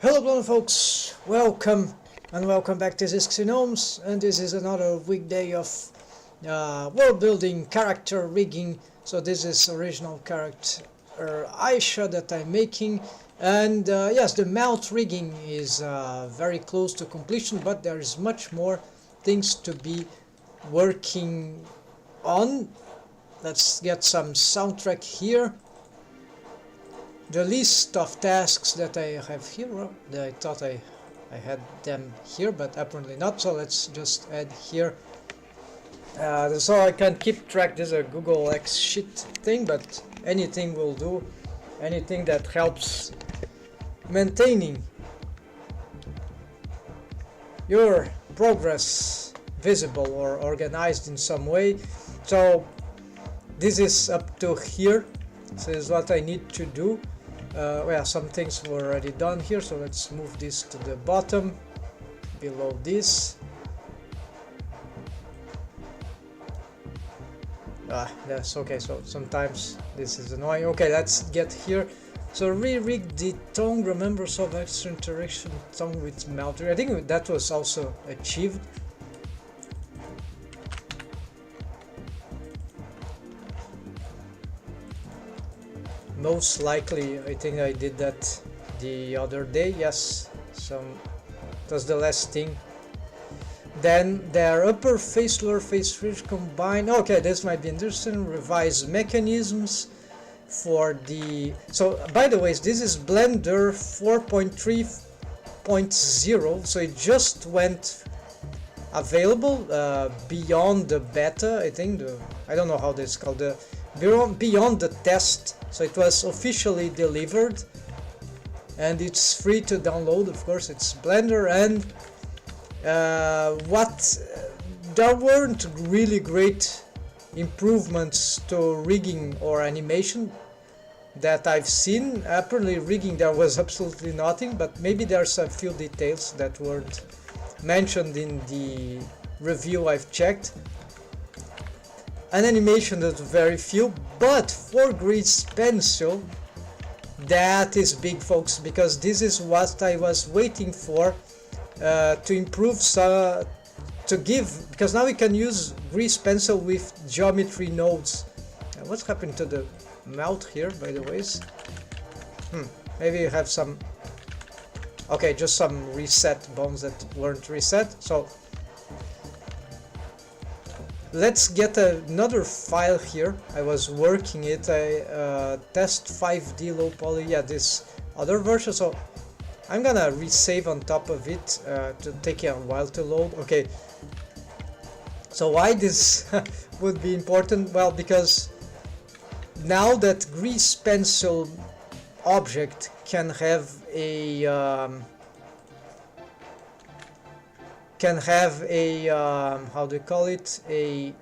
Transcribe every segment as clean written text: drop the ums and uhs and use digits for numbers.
Hello blonde folks, welcome back to epistemic-gnomes, and this is another weekday of world building, character rigging. So this is original character Aisha that I'm making, and yes, the mount rigging is very close to completion, but there is much more things to be working on. Let's get some soundtrack here. The list of tasks that I have here, well, I thought I had them here, but apparently not, so let's just add here. So I can keep track. This is a Google X shit thing, but anything will do. Anything that helps maintaining your progress visible or organized in some way. So this is up to here. This is what I need to do. Well, some things were already done here, so let's move this to the bottom, below this. That's okay, so sometimes this is annoying. Okay, let's get here. So re-rig the tongue, remember solve extra interaction tongue with mount. I think that was also achieved. Most likely, I think I did that the other day. Yes, that's the last thing. Then their upper face, lower face ridge combine. Okay, this might be interesting. Revise mechanisms for the. So by the way, this is Blender 4.3.0, so it just went available beyond the beta. I think I don't know how this is called, the beyond the test. So it was officially delivered, and it's free to download. Of course, it's Blender, and there weren't really great improvements to rigging or animation that I've seen. Apparently rigging there was absolutely nothing, but maybe there's a few details that weren't mentioned in the review I've checked. An animation that very few, but for Grease Pencil that is big, folks, because this is what I was waiting for to improve, to give, because now we can use Grease Pencil with geometry nodes. What's happened to the mouth here, by the way? Maybe you have some, okay, just some reset bones that weren't reset. So let's get another file here. I was working it, test 5D low poly, yeah, this other version. So I'm gonna resave on top of it to take a while to load. Okay, so why this would be important? Well, because now that Grease Pencil object can have a how do you call it, a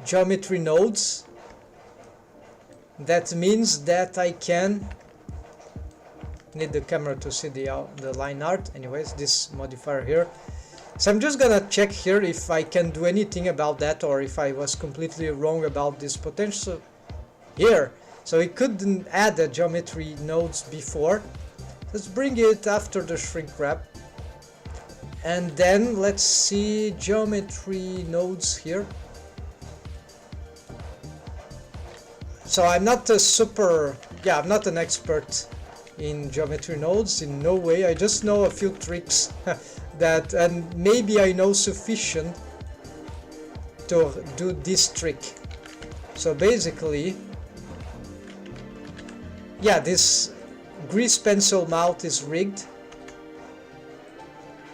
geometry nodes, that means that I can need the camera to see the line art. Anyways, this modifier here, so I'm just gonna check here if I can do anything about that, or if I was completely wrong about this potential here. So we couldn't add the geometry nodes before. Let's bring it after the shrink wrap. And then let's see geometry nodes here. So I'm not a I'm not an expert in geometry nodes, in no way. I just know a few tricks that, and maybe I know sufficient to do this trick. So basically, yeah, this Grease Pencil mouth is rigged.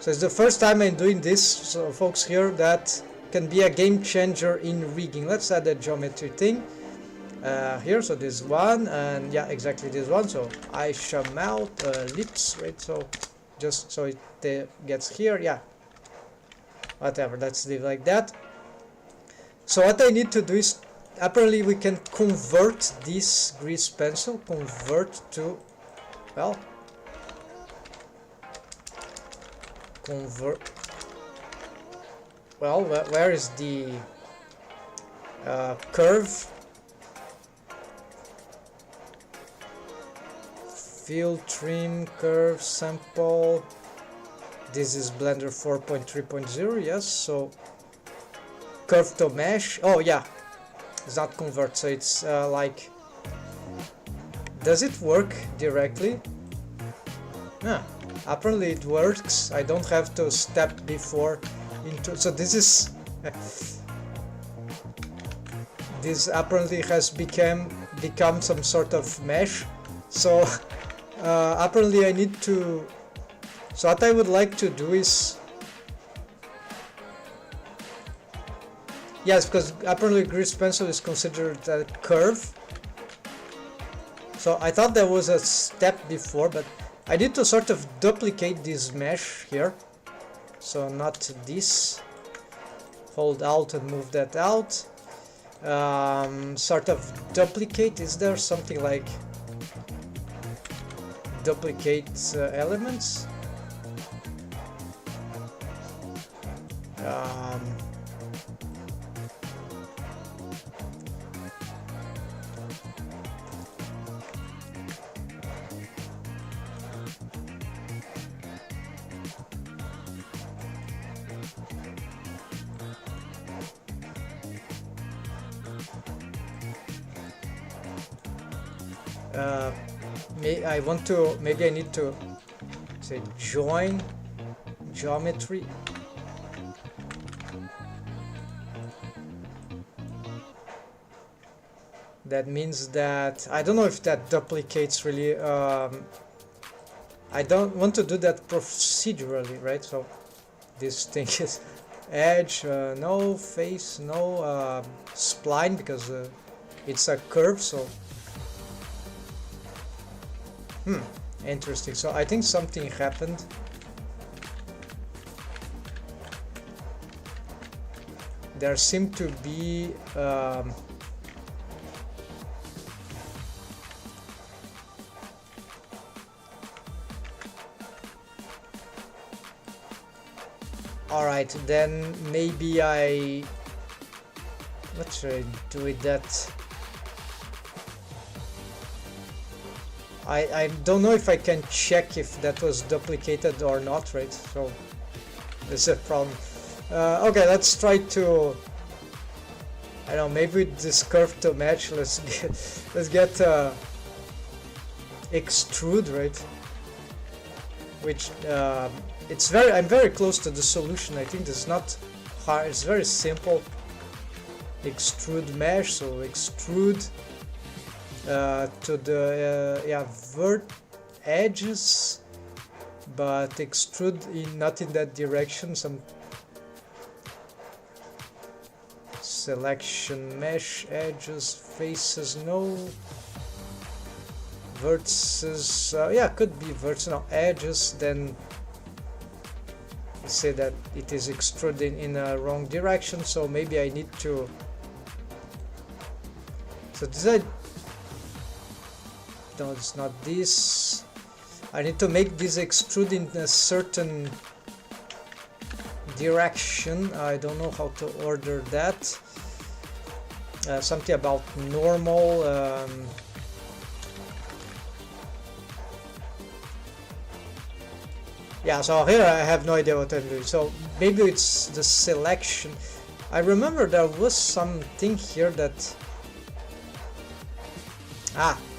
So it's the first time I'm doing this, so folks, here, that can be a game changer in rigging. Let's add a geometry thing here. So this one, and yeah, exactly this one. So Aisha mouth, lips, right? So just so it gets here, yeah, whatever, let's leave like that. So what I need to do is, apparently we can convert this Grease Pencil, convert to, well, where is the curve? fill, trim, curve, sample. This is Blender 4.3.0, yes, so curve to mesh. Oh yeah, it's not convert, so it's like, does it work directly? Yeah, apparently it works. I don't have to step before into, so this is this apparently has become some sort of mesh. So apparently I need to, so what I would like to do is, yes, because apparently grease pencil is considered a curve. So I thought there was a step before, but I need to sort of duplicate this mesh here. So not this. Hold Alt and move that out. Sort of duplicate. Is there something like duplicate elements? Maybe I need to say join geometry. That means that, I don't know if that duplicates really, I don't want to do that procedurally, right? So this thing is edge, no, face, no, spline, because it's a curve, so interesting. So I think something happened. There seemed to be alright, then maybe what should I do with that? I don't know if I can check if that was duplicated or not, right? So there's a problem. Okay, let's try to, I don't know, maybe with this curve to match, let's get extrude, right? Which I'm very close to the solution. I think this is not hard, it's very simple. Extrude mesh, so extrude to the vert edges, but extrude not in that direction. Some selection, mesh, edges, faces, no vertices, could be vertices, no edges. Then say that it is extruding in a wrong direction, so maybe I need to, so this no, it's not this. I need to make this extrude in a certain direction. I don't know how to order that. Something about normal. Yeah, so here I have no idea what I'm doing. So maybe it's the selection. I remember there was something here that...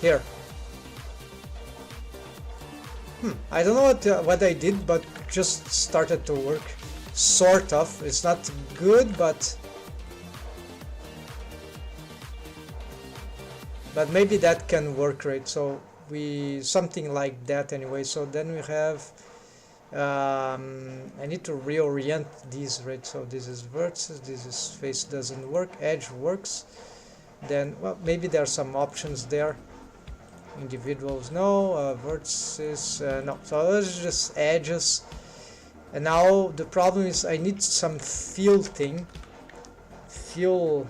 here. I don't know what I did, but just started to work. Sort of. It's not good, but maybe that can work, right? So something like that anyway. So then we have I need to reorient these, right? So this is vertices, this is face, doesn't work, edge works. Then, well, maybe there are some options there. Individuals, no. Vertices, no. So it's just edges. And now the problem is I need some fill thing. Fill,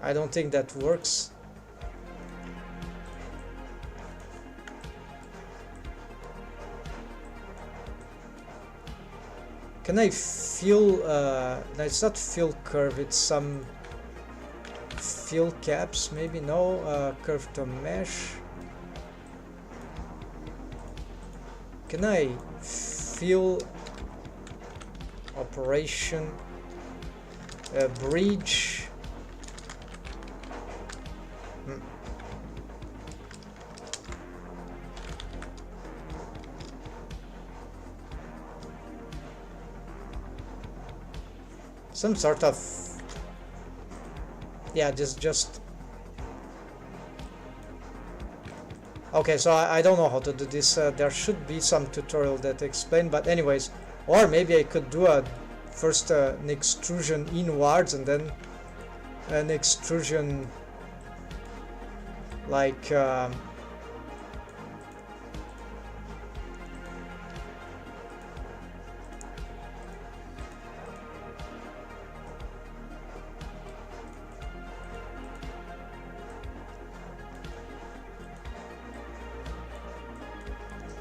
I don't think that works. Can I fill, no, it's not fill curve, it's some fill caps, maybe, no, curve to mesh. can I fill operation bridge? Some sort of, yeah, just okay, so I don't know how to do this. There should be some tutorial that explain, but anyways, or maybe I could do a first an extrusion inwards and then an extrusion like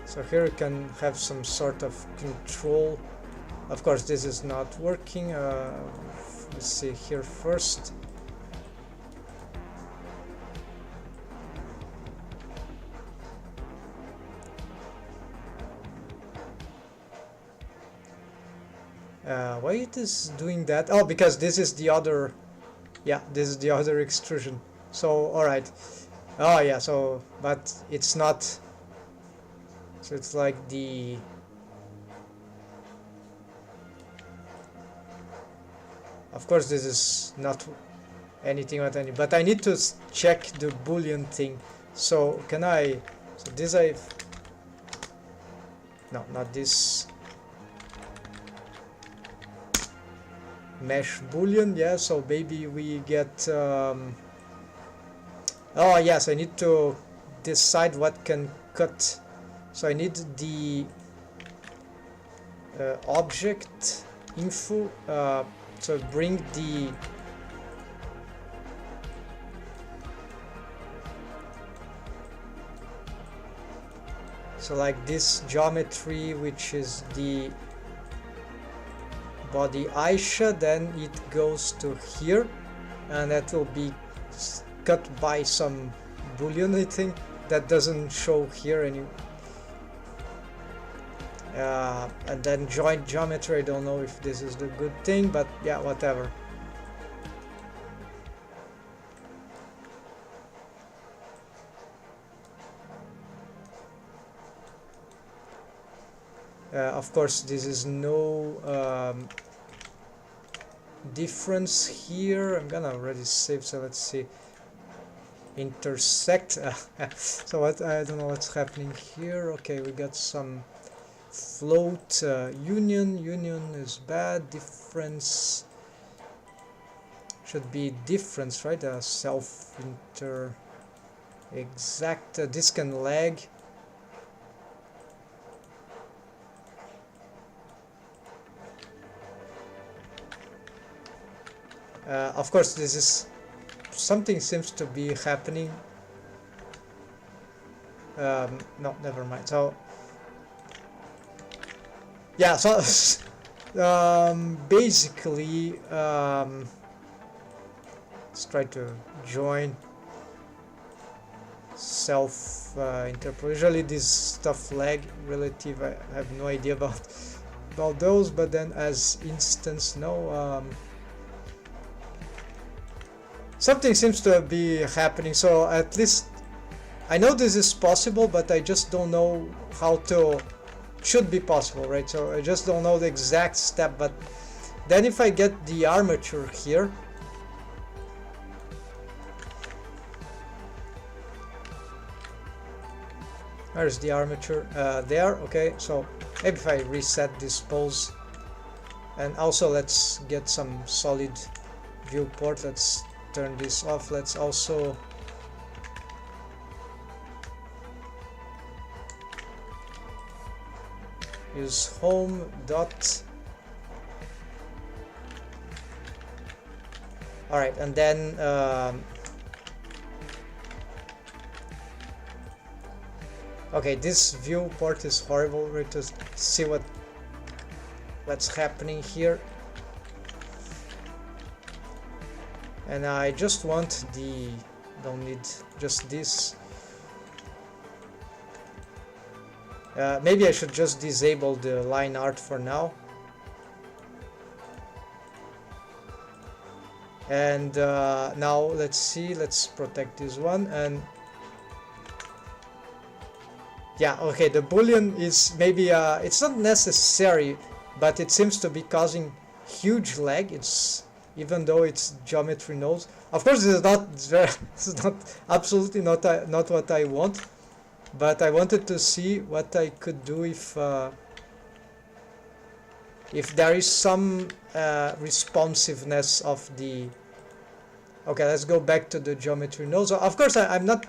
so here you can have some sort of control. Of course, this is not working. Let's see here first. Why it is doing that? Oh, because this is the other. Yeah, this is the other extrusion. So, all right. Oh, yeah. So, but it's not. So it's like the. Of course, this is not anything with any, but I need to check the Boolean thing. So can I? So this I. No, not this. Mesh Boolean, yeah. So maybe we get. Oh yes, I need to decide what can cut. So I need the object info. So bring the so like this geometry, which is the body Aisha, then it goes to here, and that will be cut by some Boolean, I think, that doesn't show here any. And then joint geometry, I don't know if this is the good thing, but yeah, whatever. Of course, this is no difference here. I'm gonna already save, so let's see. Intersect. So what? I don't know what's happening here. Okay, we got some float. Union is bad. Difference should be difference, right? Self inter exact. This can lag. Of course, this is something seems to be happening. No, never mind. So yeah, so basically, let's try to join self interpol. Usually this stuff lag relative. I have no idea about those, but then as instance, no. Something seems to be happening, so at least I know this is possible, but I just don't know how to. Should be possible, right? So I just don't know the exact step, but then if I get the armature here, where's the armature? There. Okay, so maybe if I reset this pose, and also let's get some solid viewport. Let's turn this off. Let's also use home dot. All right, and then okay, this viewport is horrible. Right, to see what's happening here. And I just want the, don't need just this. Maybe I should just disable the line art for now. And now let's see, let's protect this one. And yeah, okay, the boolean is maybe it's not necessary, but it seems to be causing huge lag. It's even though it's geometry nodes. Of course, this is not this is not absolutely not what I want, but I wanted to see what I could do if there is some responsiveness of the. Okay, let's go back to the geometry nodes. So of course, I'm not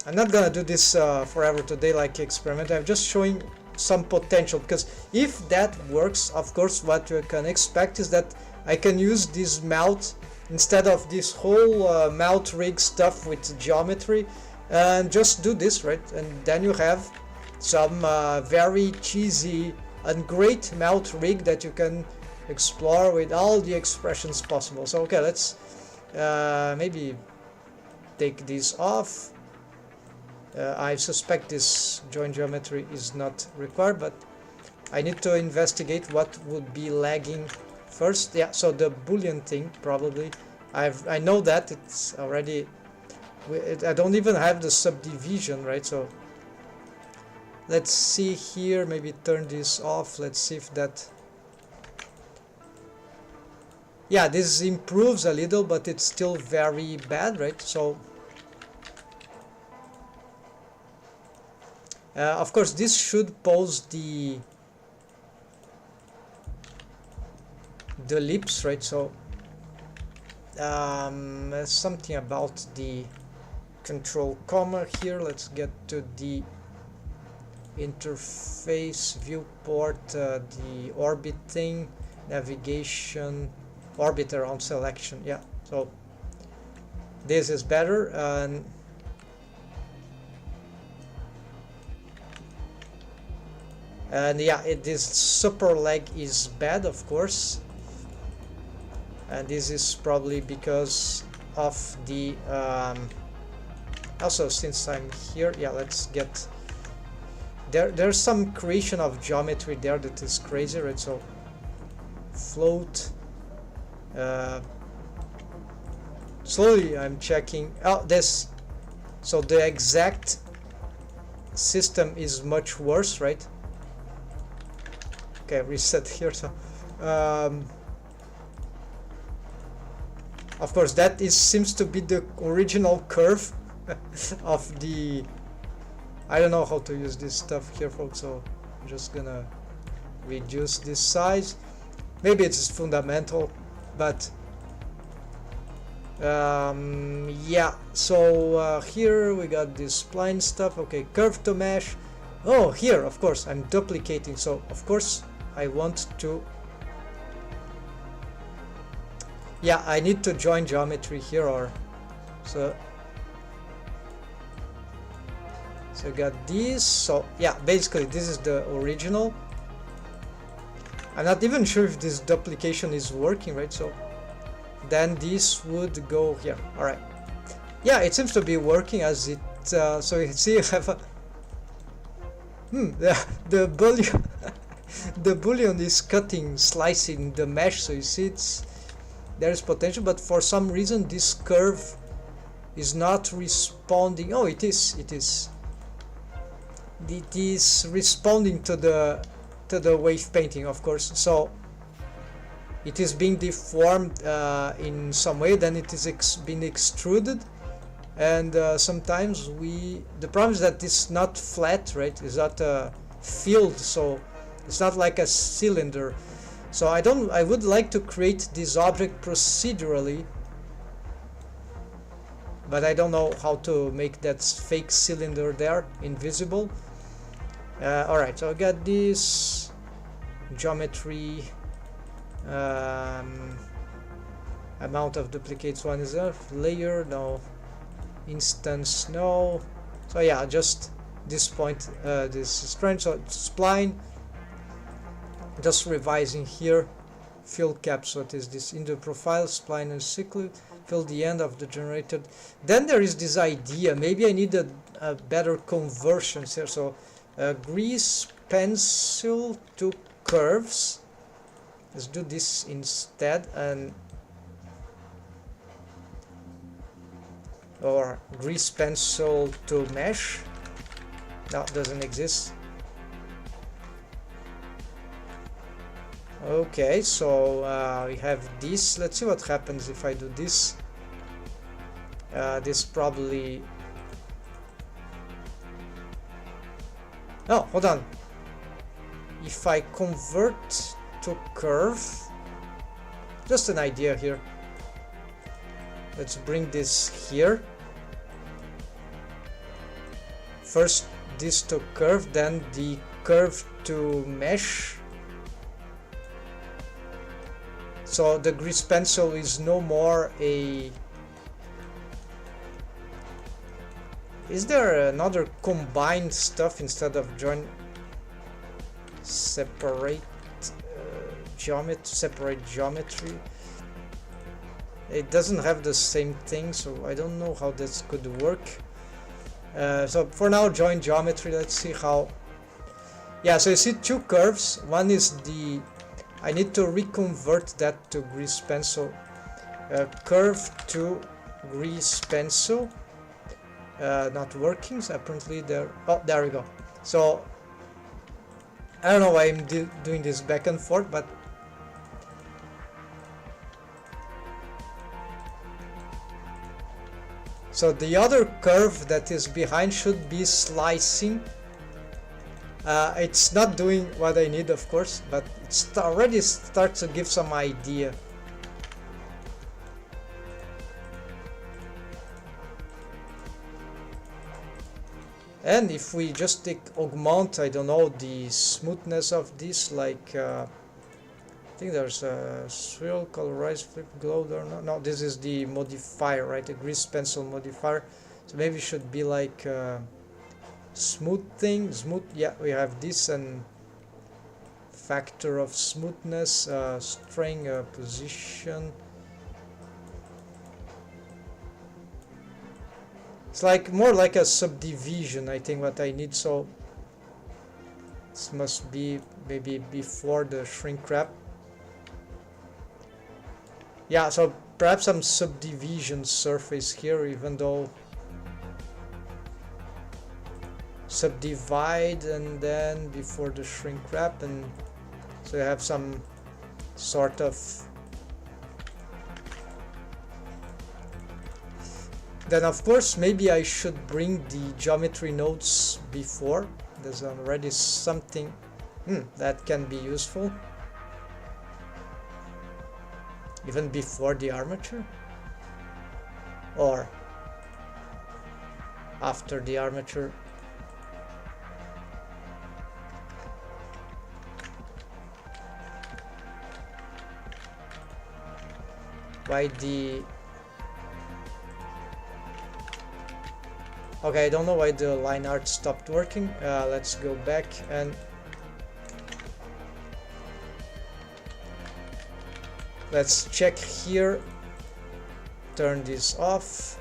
gonna do this forever today like experiment. I'm just showing some potential, because if that works, of course what you can expect is that I can use this mount instead of this whole mount rig stuff with geometry, and just do this, right? And then you have some very cheesy and great mount rig that you can explore with all the expressions possible. So okay, let's maybe take this off. I suspect this join geometry is not required, but I need to investigate what would be lagging first. Yeah, so the boolean thing probably. I know that it's already. I don't even have the subdivision, right? So let's see here. Maybe turn this off. Let's see if that. Yeah, this improves a little, but it's still very bad, right? So. Of course, this should pose the ellipse, right? So something about the control comma here. Let's get to the interface viewport, the orbit thing, navigation, orbiter on selection. Yeah, so this is better. And yeah, this super lag is bad, of course, and this is probably because of the also, since I'm here, yeah, let's get there's some creation of geometry there that is crazy, right? So float, slowly I'm checking. Oh, this, so the exact system is much worse, right? Okay, reset here. So of course that seems to be the original curve of the. I don't know how to use this stuff here, folks, so I'm just gonna reduce this size. Maybe it's fundamental, but yeah, so here we got this spline stuff. Okay, curve to mesh. Oh, here, of course, I'm duplicating, so of course I want to. Yeah, I need to join geometry here, or so I got this. So yeah, basically this is the original. I'm not even sure if this duplication is working, right? So then this would go here. All right, yeah, it seems to be working as it. So you see, you have a the boolean the boolean is cutting, slicing the mesh, so you see there's potential, but for some reason this curve is not responding. Oh, it is responding to the wave painting, of course. So it is being deformed in some way, then it is being extruded, and sometimes the problem is that it's not flat, right? It's not filled, so it's not like a cylinder. So I would like to create this object procedurally, but I don't know how to make that fake cylinder there invisible. Alright, so I got this geometry, amount of duplicates, one is enough, layer, no, instance, no. So yeah, just this point, this strength, so spline, just revising here, fill caps, what is this, in the profile, spline and cyclic, fill the end of the generated. Then there is this idea, maybe I need a better conversions here, so Grease pencil to curves. Let's do this instead, and or grease pencil to mesh. No, doesn't exist. Okay, so we have this. Let's see what happens if I do this. This probably... Oh, hold on. If I convert to curve, just an idea here. Let's bring this here. First this to curve, then the curve to mesh. So the grease pencil is no more a... Is there another combined stuff instead of join? Separate geometry. It doesn't have the same thing, so I don't know how this could work. So for now, join geometry. Let's see how. Yeah, so you see two curves. One is the... I need to reconvert that to grease pencil. Curve to grease pencil. Not working, so apparently there... Oh, there we go. So I don't know why I'm doing this back and forth, but so the other curve that is behind should be slicing. It's not doing what I need, of course, but it already starts to give some idea. And if we just take augment, I don't know, the smoothness of this, like I think there's a swirl, colorize, flip, glow, or no, this is the modifier, right? The grease pencil modifier. So maybe it should be like smooth, yeah, we have this, and factor of smoothness, string, position. It's like more like a subdivision, I think, what I need. So this must be maybe before the shrink wrap. Yeah, so perhaps some subdivision surface here, even though subdivide and then before the shrink wrap, and so you have some sort of... Then of course maybe I should bring the geometry nodes before. There's already something that can be useful even before the armature, or after the armature. Why the... Okay, I don't know why the line art stopped working. Let's go back and let's check here. Turn this off.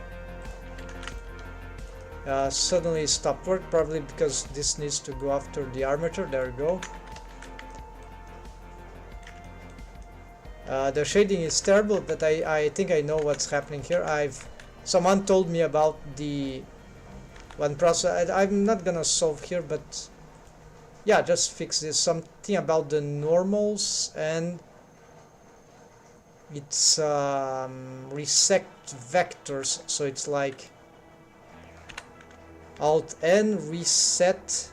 Suddenly stopped work, probably because this needs to go after the armature. There we go. The shading is terrible, but I think I know what's happening here. Someone told me about the one process. I'm not gonna solve here, but yeah, just fix this. Something about the normals, and it's resect vectors, so it's like Alt N reset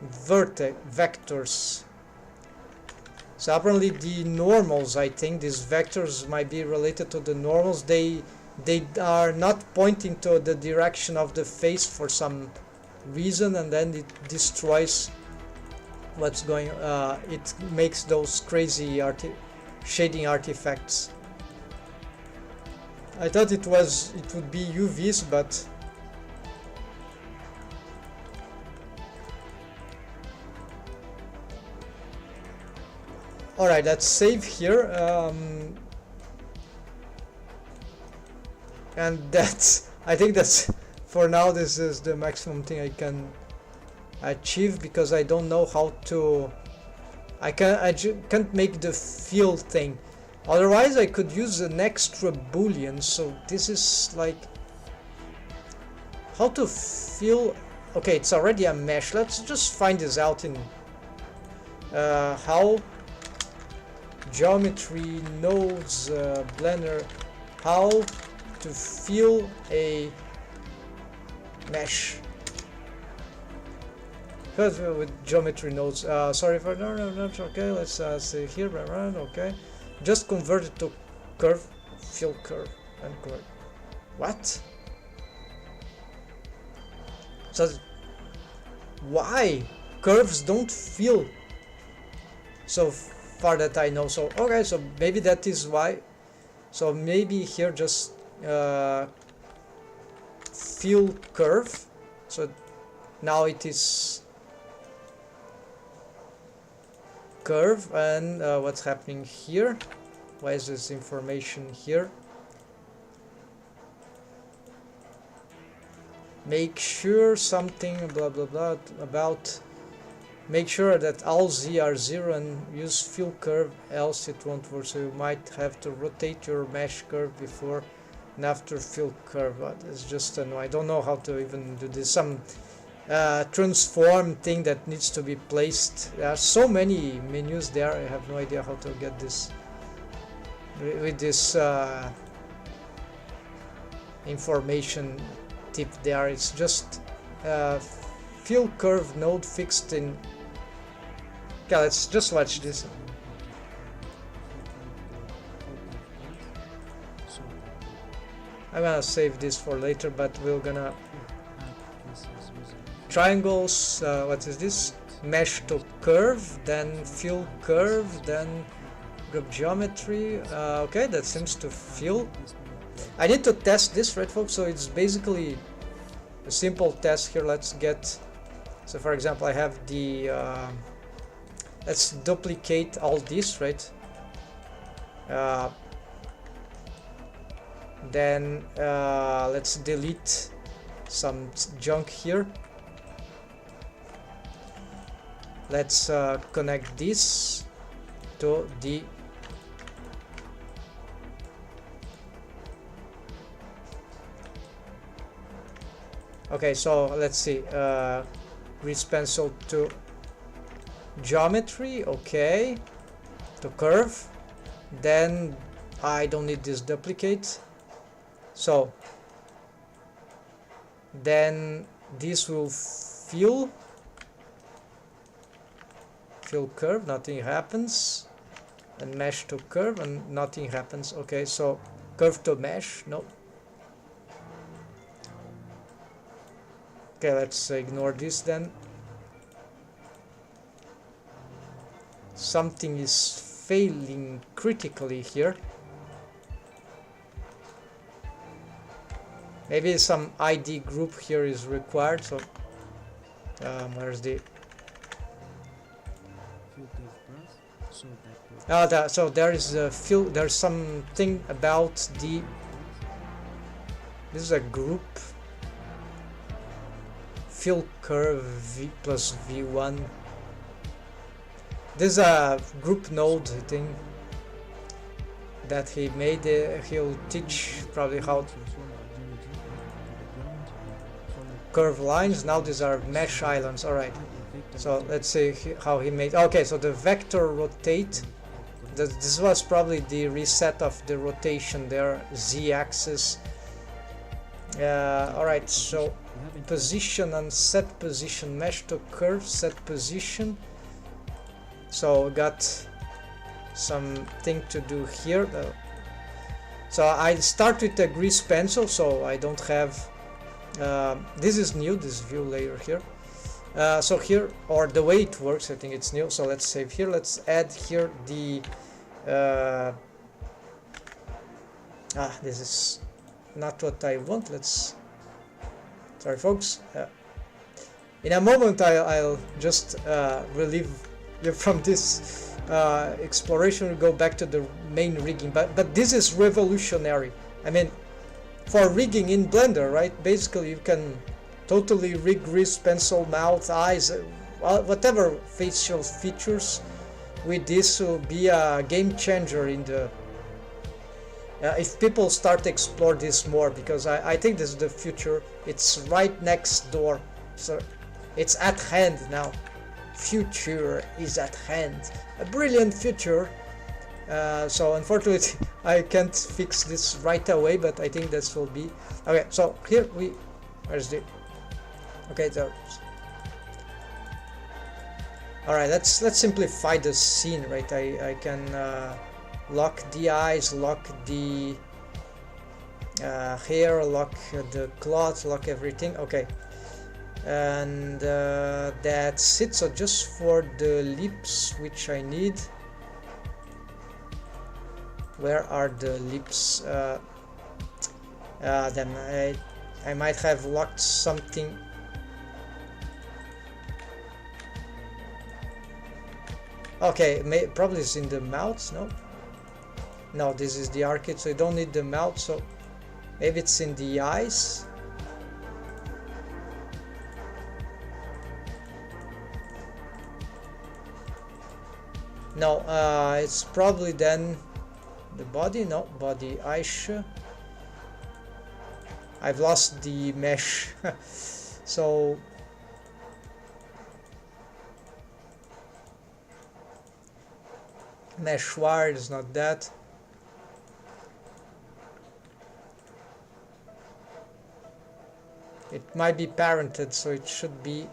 vertex vectors. So apparently the normals, I think these vectors might be related to the normals. They are not pointing to the direction of the face for some reason, and then it destroys what's going. It makes those crazy shading artifacts. I thought it would be UVs, but all right, let's save here. And that's, I think that's for now this is the maximum thing I can achieve, because I don't know how to, I can't make the fill thing. Otherwise I could use an extra boolean. So this is like how to fill. Okay, it's already a mesh. Let's just find this out in how geometry nodes Blender, how to fill a mesh. Because with geometry nodes, sorry for no, okay, let's see here, around, okay, just convert it to curve, fill curve, and curve. What? So why curves don't fill? So far that I know. So okay, so maybe that is why. So maybe here just fill curve. So now it is curve. And what's happening here? Why is this information here? Make sure something blah blah blah about, make sure that all z are 0 and use fill curve, else it won't work. So you might have to rotate your mesh curve before and after fill curve. But it's just I don't know how to even do this. Some transform thing that needs to be placed. There are so many menus there. I have no idea how to get this with this information tip there. It's just fill curve node fixed in. Okay, let's just watch this. I'm gonna save this for later, but we're gonna triangles. What is this? Mesh to curve, then fill curve, then group geometry. Okay, that seems to fill. I need to test this, right, folks? So it's basically a simple test here. Let's get. So, for example, I have the. Let's duplicate all this, right? Then let's delete some junk here. Let's connect this to the okay, so let's see, grease pencil to geometry, okay, to curve. Then I don't need this duplicate, so then this will fill curve, nothing happens, and mesh to curve, and nothing happens. Okay, so curve to mesh, no. Okay, let's ignore this then. Something is failing critically here. Maybe some ID group here is required. So where's the so there is a fill. There's something about the. This is a group. Fill curve v plus v1. This is a group node thing that he made. He'll teach probably how to curve lines. Now these are mesh islands. All right. So let's see how he made. Okay, so the vector rotate. This was probably the reset of the rotation there, z-axis. All right, so position and set position, mesh to curve, set position. So we got something to do here. So I start with a grease pencil, so I don't have. This is new, this view layer here. So here, or the way it works, I think it's new. So let's save here. Let's add here the. This is not what I want. Let's. Sorry, folks. In a moment, I'll just relieve you from this exploration. We'll go back to the main rigging, but this is revolutionary. I mean, for rigging in Blender, right? Basically you can totally rig wrist, pencil, mouth, eyes, whatever facial features. With this will be a game changer in the if people start to explore this more, because I think this is the future. It's right next door, so it's at hand now. Future is at hand, a brilliant future. So unfortunately I can't fix this right away, but I think this will be okay. So here where's the okay there. All right, let's simplify the scene, right? I can lock the eyes, lock the hair, lock the cloth, lock everything. Okay, and that's it. So just for the lips, which I need, where are the lips? Then I might have locked something. Okay, probably it's in the mouth. No, this is the arcade, so you don't need the mouth. So maybe it's in the eyes. No, it's probably then the body. No, body, eyes. I've lost the mesh. So mesh wire is not that. It might be parented, so it should be.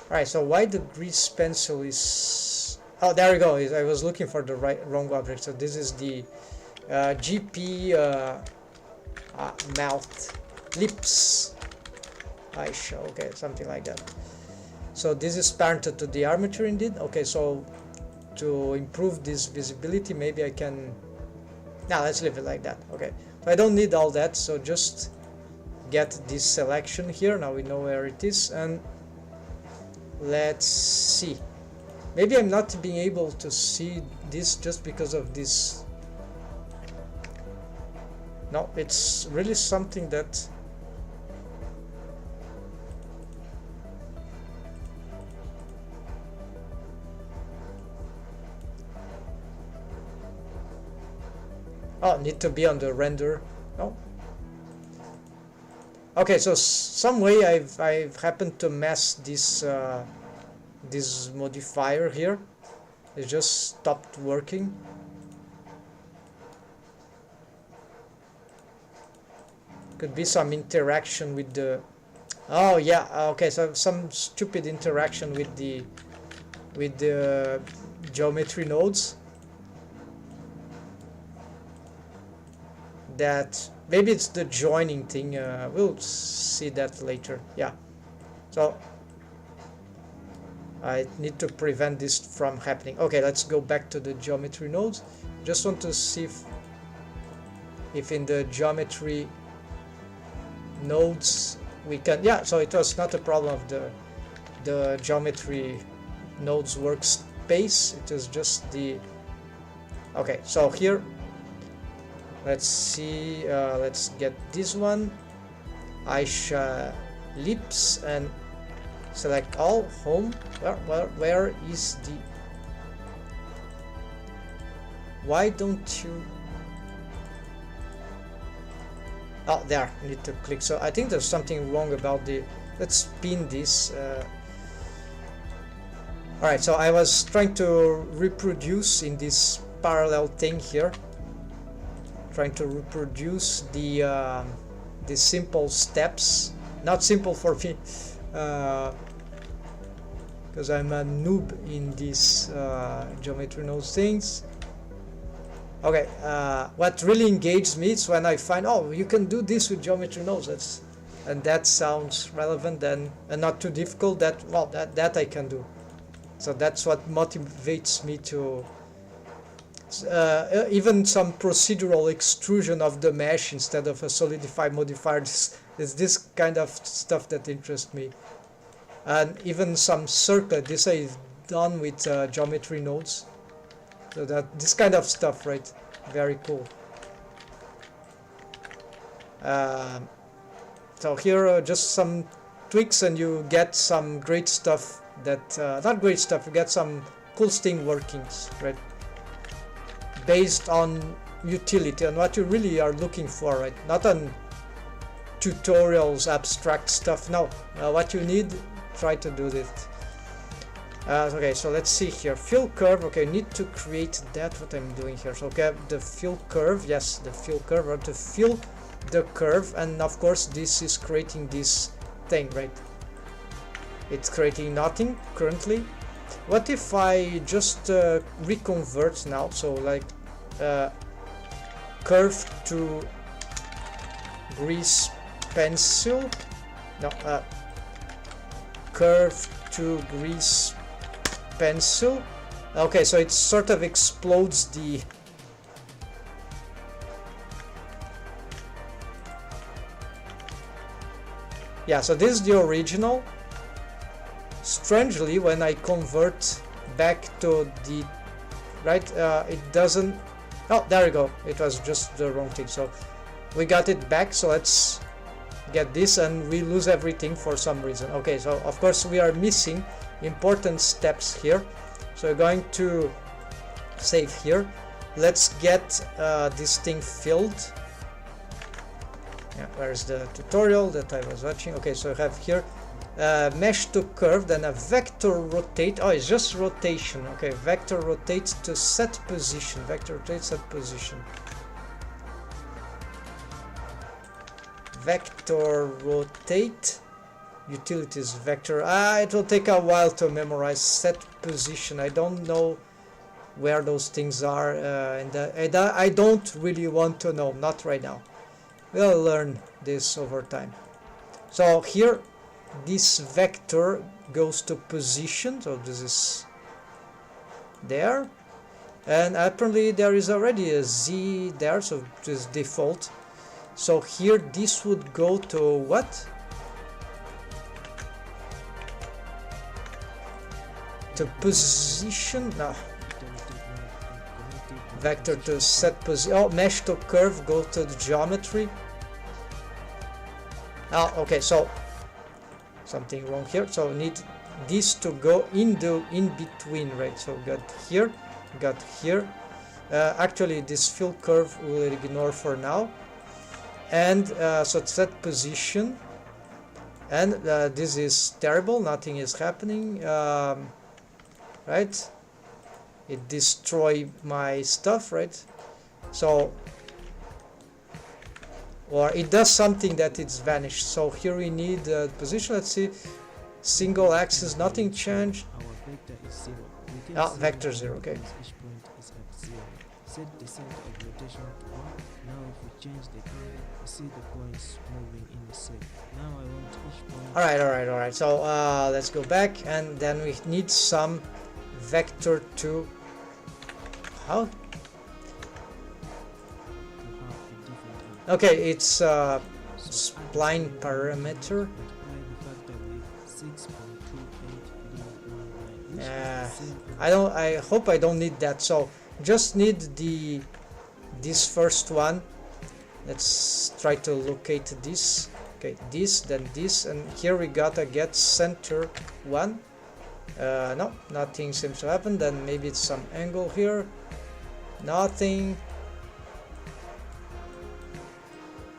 Alright, so why the grease pencil is... Oh, there we go. I was looking for the wrong object. So this is the GP mouth, lips, eyes. Okay, something like that. So this is parented to the armature indeed. Okay, so to improve this visibility, maybe I can... Now let's leave it like that. Okay, so I don't need all that, so just get this selection here. Now we know where it is, and let's see. Maybe I'm not being able to see this just because of this. No, it's really something that... Oh, need to be on the render. No. Okay, so some way I've happened to mess this this modifier here. It just stopped working. Could be some interaction with the... Oh yeah, okay, so some stupid interaction with the geometry nodes. That maybe it's the joining thing. We'll see that later. Yeah, so I need to prevent this from happening. Okay, let's go back to the geometry nodes. Just want to see if in the geometry nodes we can... Yeah, so it was not a problem of the geometry nodes workspace. It was just the... Okay, so here let's see, let's get this one, eyes, lips, and select all, home. Where is the... Why don't you... Oh, there, I need to click. So I think there's something wrong about the... Let's pin this. Alright, so I was trying to reproduce in this parallel thing here, trying to reproduce the simple steps. Not simple for me, because I'm a noob in these geometry nodes things. Okay, what really engaged me is when I find, oh, you can do this with geometry nodes, and that sounds relevant and not too difficult. That I can do. So that's what motivates me to even some procedural extrusion of the mesh instead of a solidify modifier. It's this kind of stuff that interests me. And even some circuit, this is done with geometry nodes. So that this kind of stuff, right? Very cool. So here are just some tweaks and you get some great stuff that, not great stuff, you get some cool thing workings, right? Based on utility and what you really are looking for, right? Not on tutorials, abstract stuff, no. What you need, try to do this. Okay, so let's see here. Fill curve, okay, need to create that, what I'm doing here. So, okay, the fill curve, yes, the fill curve, or to fill the curve, and of course this is creating this thing, right? It's creating nothing currently. What if I just reconvert now, so like curve to grease pencil, no, curve to grease pencil. Okay, so it sort of explodes the yeah, so this is the original. Strangely, when I convert back to the right, it doesn't. Oh, there we go. It was just the wrong thing. So we got it back. So let's get this, and we lose everything for some reason. Okay, so of course we are missing important steps here. So we're going to save here. Let's get this thing filled. Yeah, where's the tutorial that I was watching? Okay, so I have here mesh to curve, then a vector rotate. Oh, it's just rotation. Okay, vector rotate to set position. Vector rotate set position. Vector rotate. Utilities vector. It will take a while to memorize set position. I don't know where those things are, and I don't really want to know. Not right now. We'll learn this over time. So here, this vector goes to position. So this is there, and apparently there is already a z there. So this is default. So here, this would go to what? To position. No. Vector to set position. Oh, mesh to curve, go to the geometry. Oh, okay, so something wrong here. So need this to go in between, right? So got here. Actually, this fill curve we'll ignore for now. And so set position. And this is terrible. Nothing is happening. Right? It destroyed my stuff, right? So, or it does something that it's vanished. So here we need the position. Let's see, single axis, nothing changed. Our vector is 0. Vector 0. Okay. Each point is at 0. Set the center of rotation to 1. Now if we change the curve, you see the points moving in the set. Now I want each point. All right. So let's go back, and then we need some vector to how? Okay, it's spline parameter. I hope I don't need that. So just need this first one. Let's try to locate this. Okay, this, then this, and here we gotta get center one. No, nothing seems to happen. Then maybe it's some angle here. Nothing.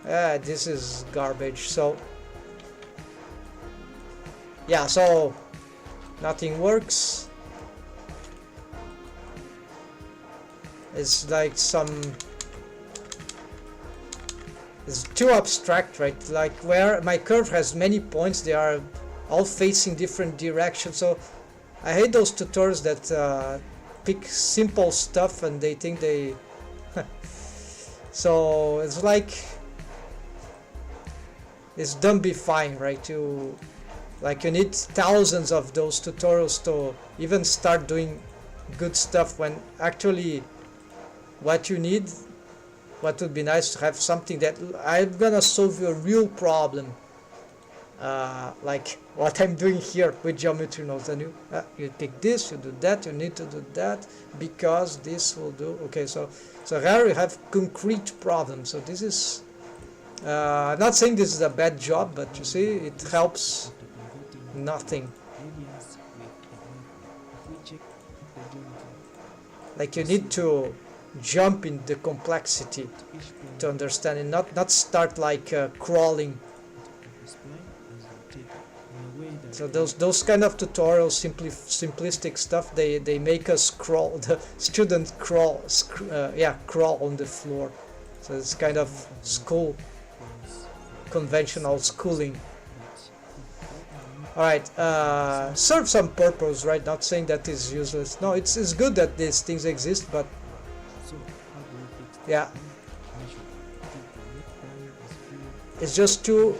This is garbage. So yeah, so nothing works. It's like it's too abstract, right? Like where my curve has many points, they are all facing different directions. So I hate those tutorials that pick simple stuff and they think they so it's like it's dumbifying, right? You need thousands of those tutorials to even start doing good stuff, when actually what you need, what would be nice to have something that I'm gonna solve a real problem, like what I'm doing here with geometry nodes. And you pick this, you do that, you need to do that because this will do. Okay, so here you have concrete problems. So this is, I'm not saying this is a bad job, but you see, it helps After converting nothing. radians with a graph, if we check the geometry, Like you need to jump in the complexity each point to understand it, not start like crawling. of the spline is rotated in a way that So those kind of tutorials, simplistic stuff, they make us crawl. The student crawl, crawl on the floor. So it's kind of school, points conventional schooling. but All right, serve some purpose, right? Not saying that is useless. No, it's good that these things exist, but so how do we fix this? yeah, Measure if the net line is filled, it's just too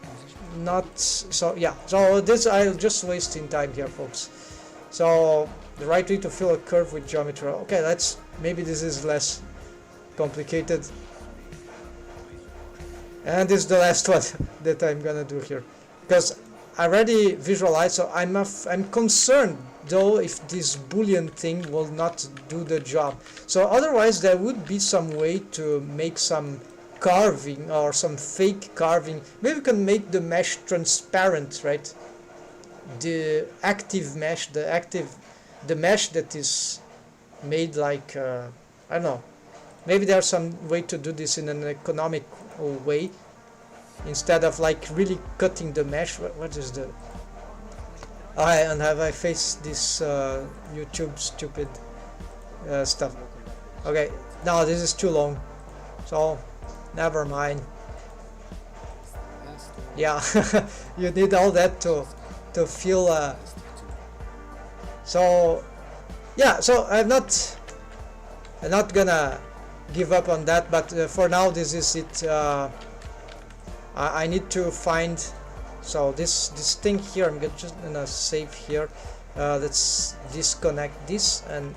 the position not so. Yeah, so this I'll just wasting time here, folks. So the right way to fill a curve with geometry. Okay, maybe this is less complicated. And this is the last one that I'm gonna do here, because I already visualized. So I'm concerned though if this boolean thing will not do the job. So otherwise there would be some way to make some carving or some fake carving. Maybe we can make the mesh transparent, right? The active mesh, the mesh that is made like I don't know. Maybe there's some way to do this in an economic way instead of like really cutting the mesh. What is the? And have I faced this YouTube stupid stuff? Okay, no, this is too long, so never mind. Yeah, you need all that to feel. So yeah, so I'm not gonna give up on that, but for now this is it. I need to find. So this thing here, I'm just gonna save here. Let's disconnect this, and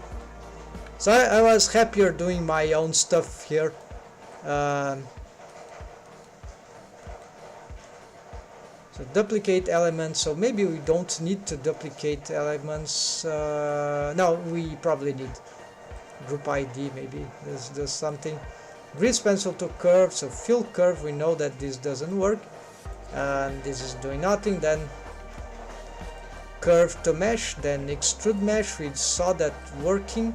so I was happier doing my own stuff here. So duplicate elements. So maybe we don't need to duplicate elements. No, we probably need group ID. Maybe there's something. Grease pencil to curve. So fill curve. We know that this doesn't work. And this is doing nothing. Then curve to mesh, then extrude mesh, we saw that working,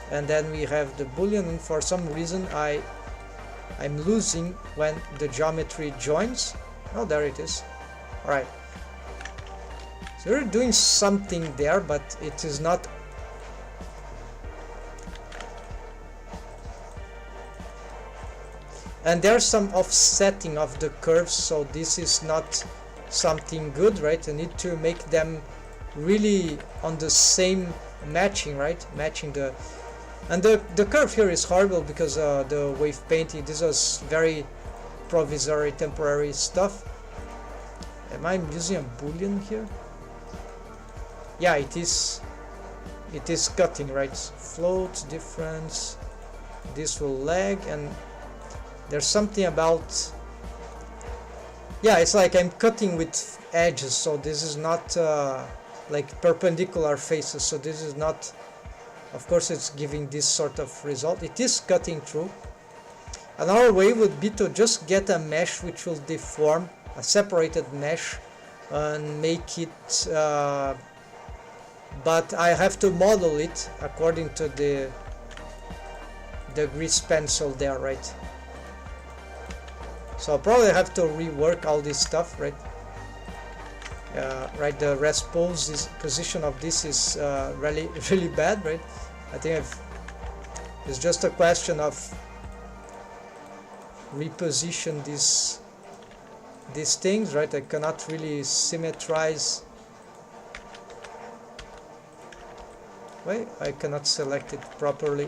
and then we have the boolean, and for some reason I'm losing when the geometry joins. Oh, there it is. Alright, so we're doing something there, but it is not. And there's some offsetting of the curves, so this is not something good, right? I need to make them really on the same matching, right? Matching the... And the curve here is horrible because the wave painting, this was very provisory, temporary stuff. Am I using a boolean here? Yeah, it is cutting, right? Float, difference, this will lag, and there's something about, yeah, it's like I'm cutting with edges, so this is not like perpendicular faces, so this is not, of course it's giving this sort of result. It is cutting through. Another way would be to just get a mesh which will deform, a separated mesh, and make it, but I have to model it according to the grease pencil there, right? So I'll probably have to rework all this stuff, right? Right, the position of this is really bad, right? I think it's just a question of reposition these things, right? I cannot really symmetrize. Wait, I cannot select it properly.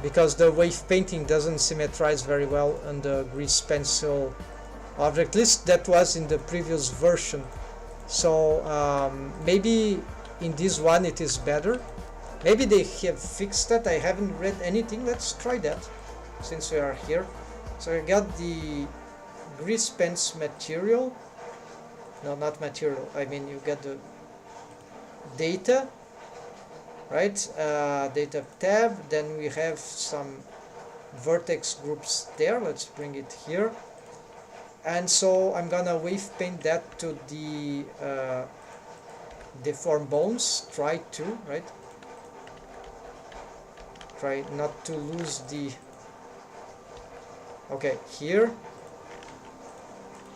Because the wave painting doesn't symmetrize very well on the grease pencil object list that was in the previous version. So maybe in this one it is better. Maybe they have fixed that. I haven't read anything. Let's try that since we are here. So I got the grease pens material. No, not material. I mean, you get the data, right? Data tab. Then we have some vertex groups there. Let's bring it here. And so I'm gonna wave paint that to the deform bones. Try to, right? Try not to lose the... Okay, here.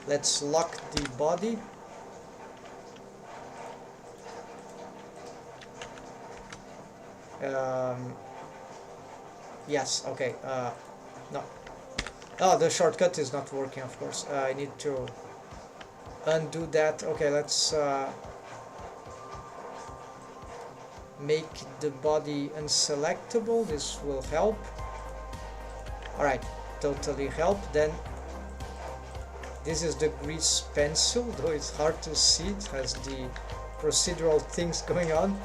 Let's lock the body. Yes, okay. No. Oh, the shortcut is not working, of course. I need to undo that. Okay, let's make the body unselectable. This will help. Alright, totally help. Then this is the grease pencil, though it's hard to see. It has the procedural things going on.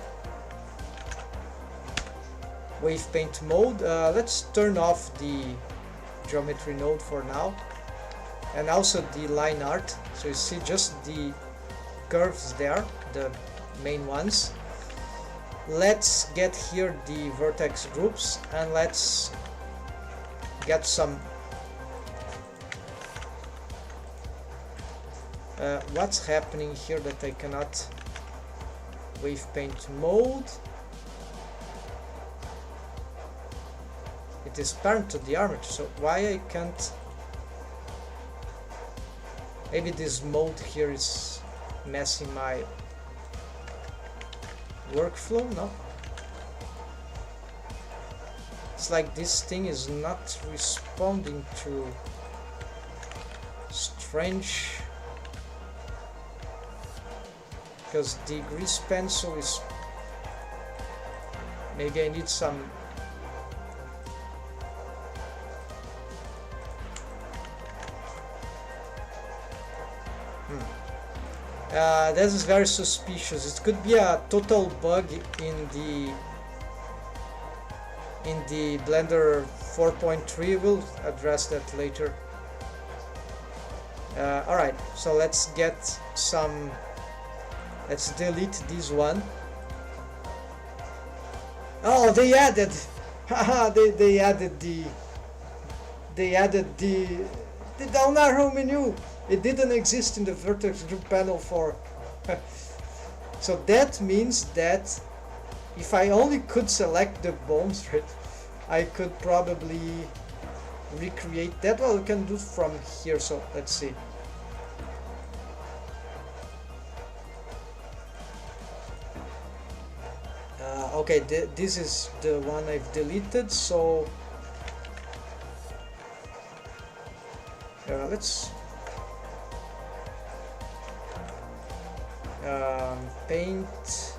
Wave paint mode. Let's turn off the geometry node for now, and also the line art, so you see just the curves there, the main ones. Let's get here the vertex groups, and let's get some what's happening here that I cannot wave paint mode. It is parent to the armature, so why I can't... Maybe this mode here is messing my workflow, no? It's like this thing is not responding to strange... Because the grease pencil is... Maybe I need some... This is very suspicious. It could be a total bug in the Blender 4.3. We'll address that later. Alright, so let's get some... Let's delete this one. Oh, they added... Haha, they added the... They added the down arrow menu. It didn't exist in the vertex group panel for... So that means that if I only could select the bones, right, I could probably recreate that. Well, we can do from here, so let's see. Okay, this is the one I've deleted, so let's paint.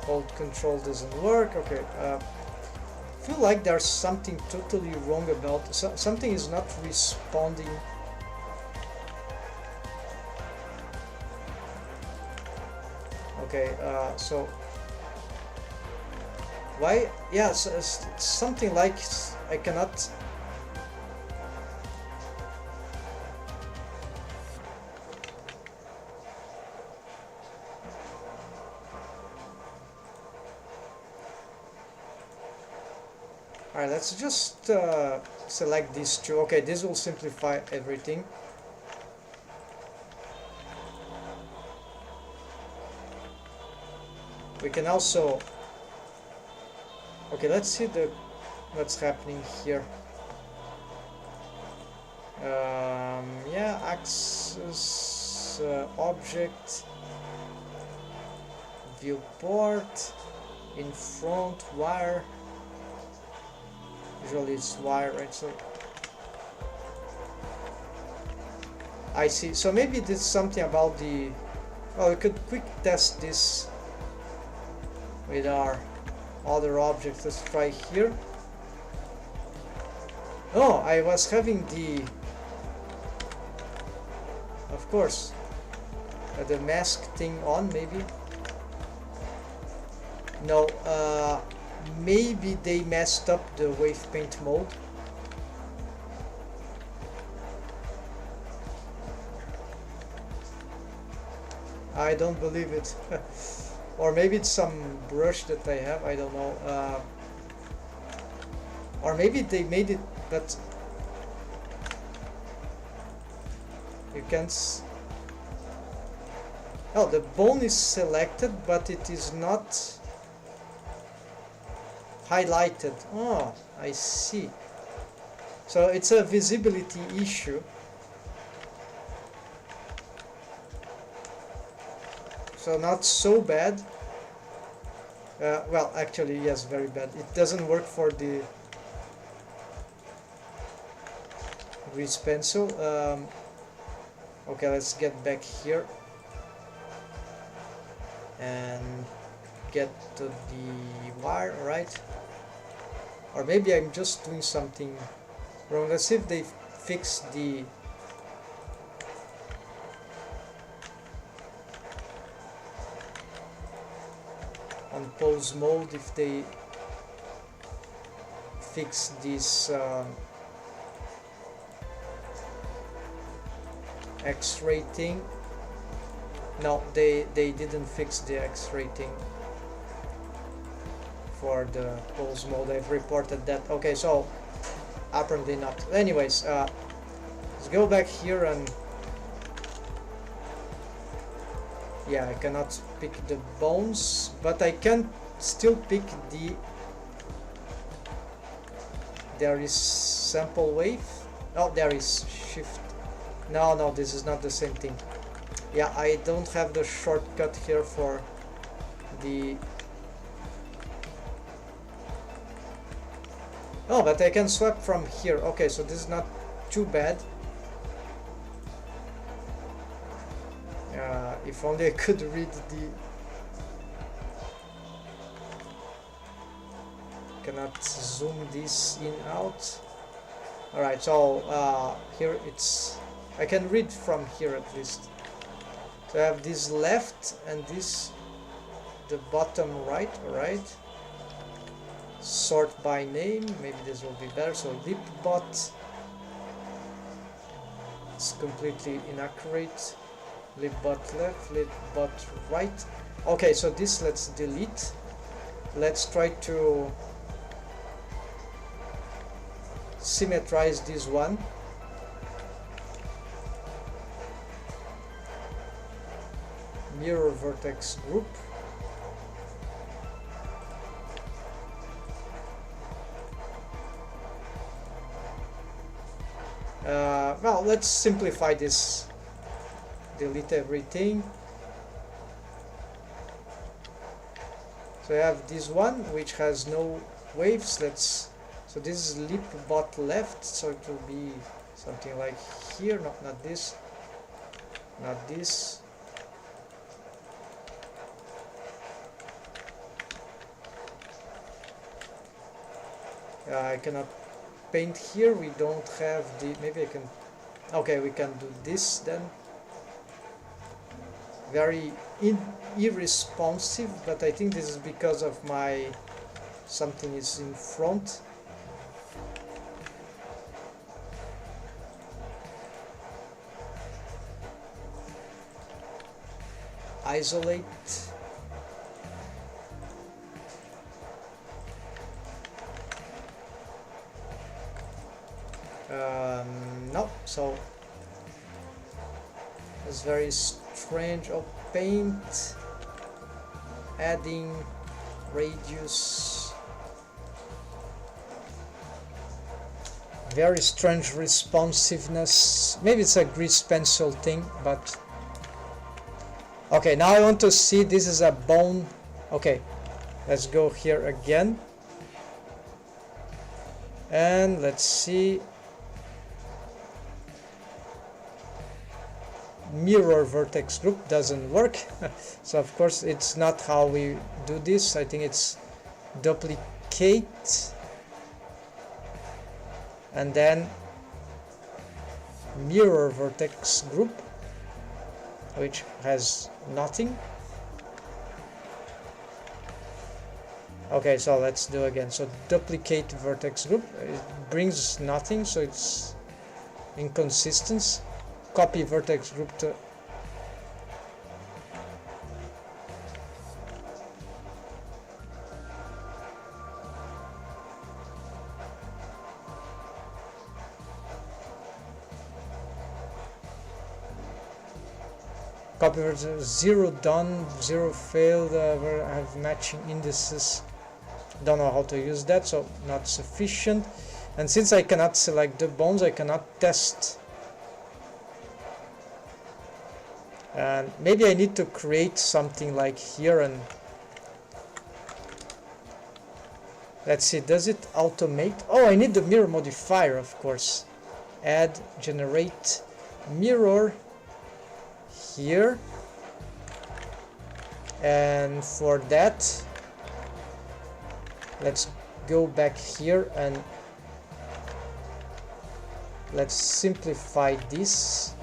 Hold control doesn't work. Okay, I feel like there's something totally wrong about something is not responding. Okay, so why? Yeah, so it's something like I cannot. Alright, let's just select these two. Okay, this will simplify everything. We can also... Okay, let's see what's happening here. Yeah, axis, object, viewport, in front, wire. Usually it's wire, right? So I see. So maybe it's something about the... Oh, we could quick test this with our other objects. Let's try here. Oh, I was having the, of course, the mask thing on, maybe. No, maybe they messed up the wave paint mode. I don't believe it. Or maybe it's some brush that I have, I don't know. Or maybe they made it, but you can't. Oh, the bone is selected, but it is not highlighted. Oh, I see. So it's a visibility issue. So not so bad. Well, actually, yes, very bad. It doesn't work for the grease pencil. Okay, let's get back here and get to the wire, right? Or maybe I'm just doing something wrong. Let's see if they fix the on pose mode, if they fix this X-ray thing. No, they didn't fix the X-ray thing for the pose mode. I've reported that. Okay, so apparently not. Anyways, let's go back here and yeah, I cannot pick the bones, but I can still pick the. There is sample wave. Oh, there is shift. No, this is not the same thing. Yeah, I don't have the shortcut here for the. Oh, but I can swap from here. Okay, so this is not too bad. If only I could read the. Cannot zoom this in out. Alright, so here it's. I can read from here at least. So I have this left and this the bottom right, alright. Sort by name, maybe this will be better. So lip bot. It's completely inaccurate. Lip bot left, lip bot right. Okay, so this let's delete. Let's try to symmetrize this one. Mirror vertex group. Well, let's simplify this. Delete everything. So I have this one which has no waves. So this is lip bot left, so it will be something like here. Not this, not this. I cannot paint here. We don't have the. Maybe I can. Okay, we can do this then. Very irresponsive, but I think this is because of my something is in front. Isolate. No, so it's very strange. Oh, paint, adding radius, very strange responsiveness. Maybe it's a grease pencil thing, but okay, now I want to see. This is a bone. Okay, let's go here again and let's see. Mirror vertex group doesn't work. So of course it's not how we do this. I think it's duplicate. and then mirror vertex group, which has nothing. Okay, so let's do again. So duplicate vertex group, it brings nothing, so it's inconsistent. Copy vertex group to copy vertex 0 done, 0 failed, where I have matching indices. Don't know how to use that, so not sufficient. And since I cannot select the bones, I cannot test. And maybe I need to create something like here, and let's see, does it automate? Oh, I need the mirror modifier, of course. Add, generate mirror here, and for that let's go back here and let's simplify this.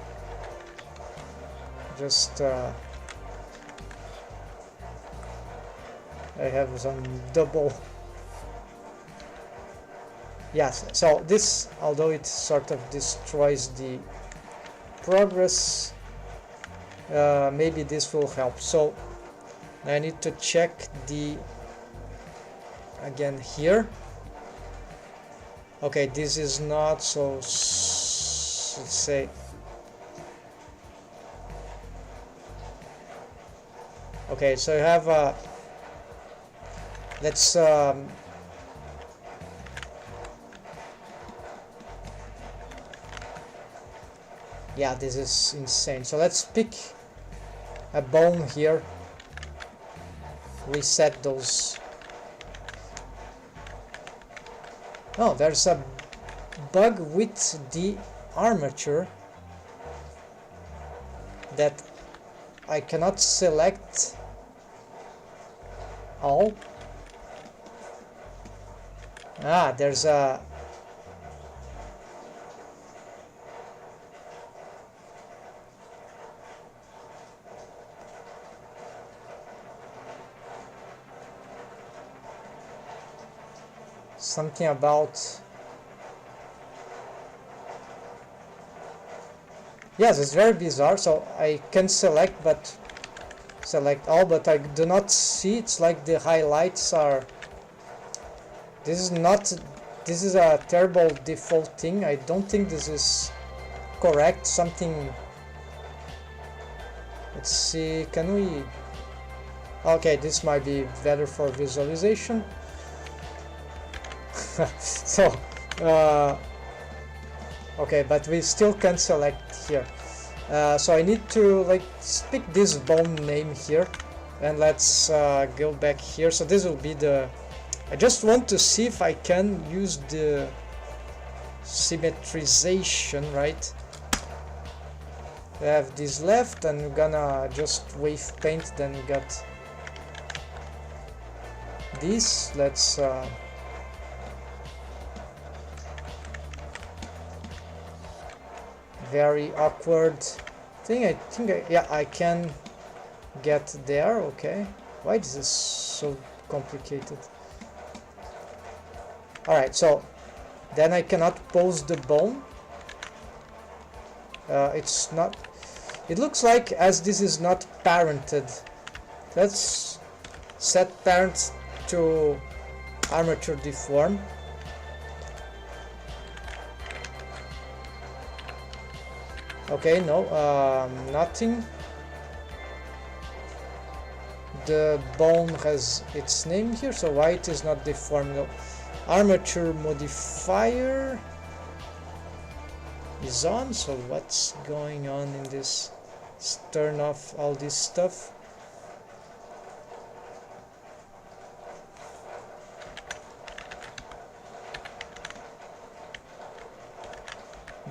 Just I have some double. Yes, so this, although it sort of destroys the progress, maybe this will help. So I need to check the again here. Okay, this is not, so let's say okay, so you have let's yeah, this is insane. So let's pick a bone here, reset those. Oh, there's a bug with the armature that I cannot select all. Ah, there's a something about, yes, it's very bizarre. So I can select all, but I do not see. It's like the highlights are, this is a terrible default thing. I don't think this is correct. Something, let's see, can we, okay, this might be better for visualization. So okay, but we still can select here. So I need to like pick this bone name here, and let's go back here. So this will be the, I just want to see if I can use the symmetrization, right? I have this left, and we're gonna just wave paint, then we got this. Let's very awkward thing. I think yeah, I can get there. Okay, why is this so complicated? All right, so then I cannot pose the bone. It's not, it looks like, as this is not parented, let's set parent to armature deform. Okay, no, nothing. The bone has its name here, so why it is not deformed? No. Armature modifier is on, so what's going on in this? Let's turn off all this stuff.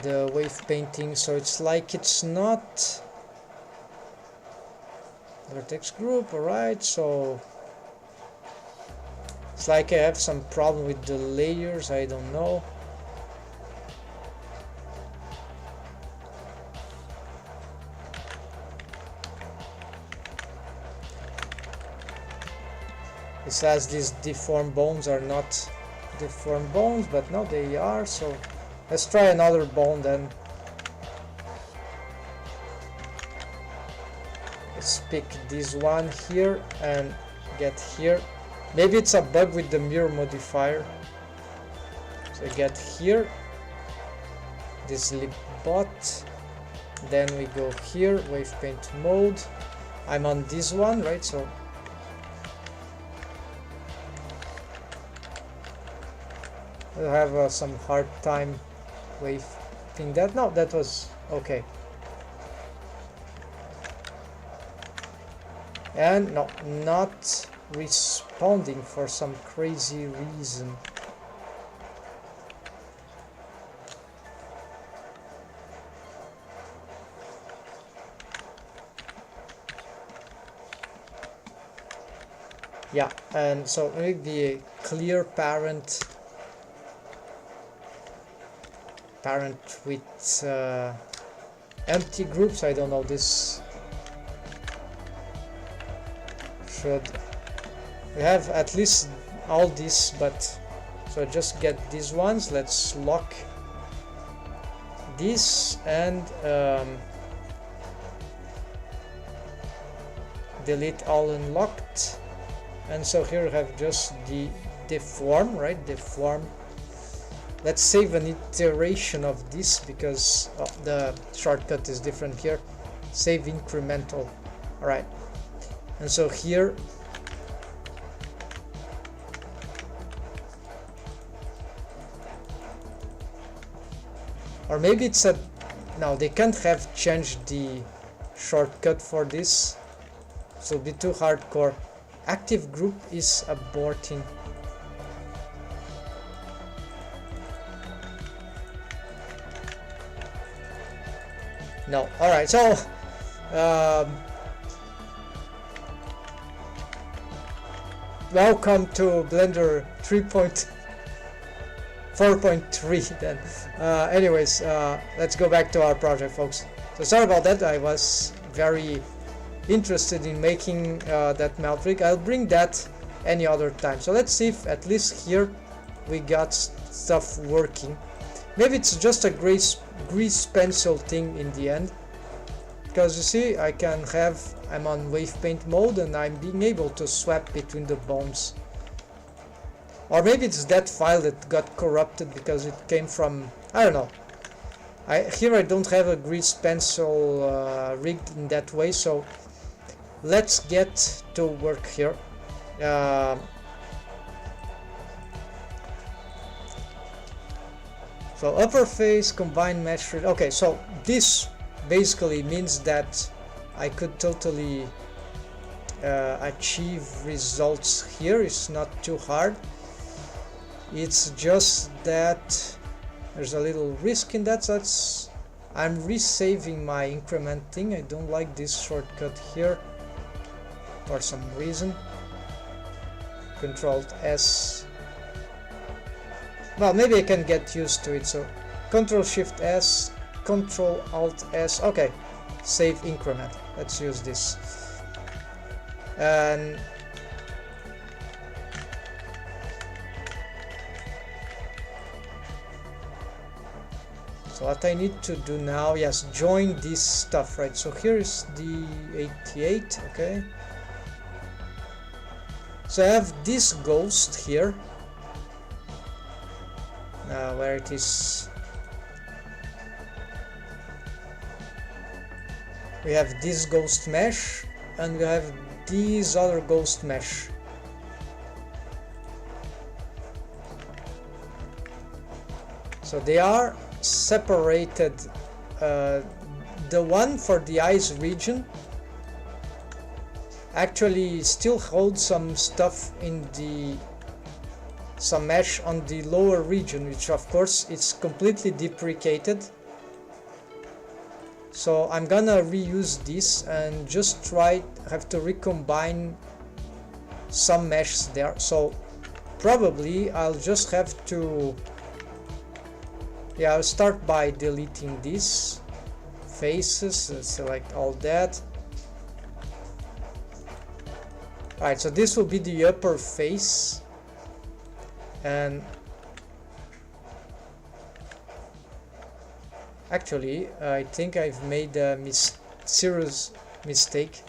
The wave painting, so it's like it's not vertex group. Alright, so it's like I have some problem with the layers, I don't know. It says these deformed bones are not deformed bones, but no, they are. So let's try another bone then. Let's pick this one here and get here. Maybe it's a bug with the mirror modifier. So get here, this lip bot, then we go here, wave paint mode. I'm on this one, right? So I have some hard time waving that. No, that was okay. And no, not responding for some crazy reason. Yeah, and so maybe a clear parent with empty groups. I don't know, this should we have at least all this, but so just get these ones. Let's lock this and delete all unlocked. And so here we have just the deform, right? Deform. Let's save an iteration of this because the shortcut is different here. Save incremental. All right. And so here, or maybe it's a, no, they can't have changed the shortcut for this, so it'll be too hardcore. Active group is aborting. No, alright, so welcome to Blender 3.4.3 then. Anyways, let's go back to our project, folks. So sorry about that, I was very interested in making that melt rig. I'll bring that any other time. So let's see if at least here we got stuff working. Maybe it's just a grease pencil thing in the end, because you see I can have, I'm on wave paint mode and I'm being able to swap between the bones. Or maybe it's that file that got corrupted because it came from, I don't know. Here I don't have a grease pencil rigged in that way, so let's get to work here. So upper face, combined mesh. Okay, so this basically means that I could totally achieve results here. It's not too hard. It's just that there's a little risk in that. So I'm resaving my increment thing. I don't like this shortcut here for some reason. Control S. Well, maybe I can get used to it. So Control Shift S, Control Alt S. Okay, save increment. Let's use this. And so what I need to do now, yes, join this stuff, right? So here is the 88, okay. So I have this ghost here, where it is. We have this ghost mesh, and we have these other ghost mesh. So they are separated. The one for the eyes region actually still holds some stuff in some mesh on the lower region, which of course it's completely deprecated. So I'm gonna reuse this and just have to recombine some meshes there. So probably I'll just have to, yeah, I'll start by deleting these faces, select all that. Alright, so this will be the upper face, and actually I think I've made a serious mistake.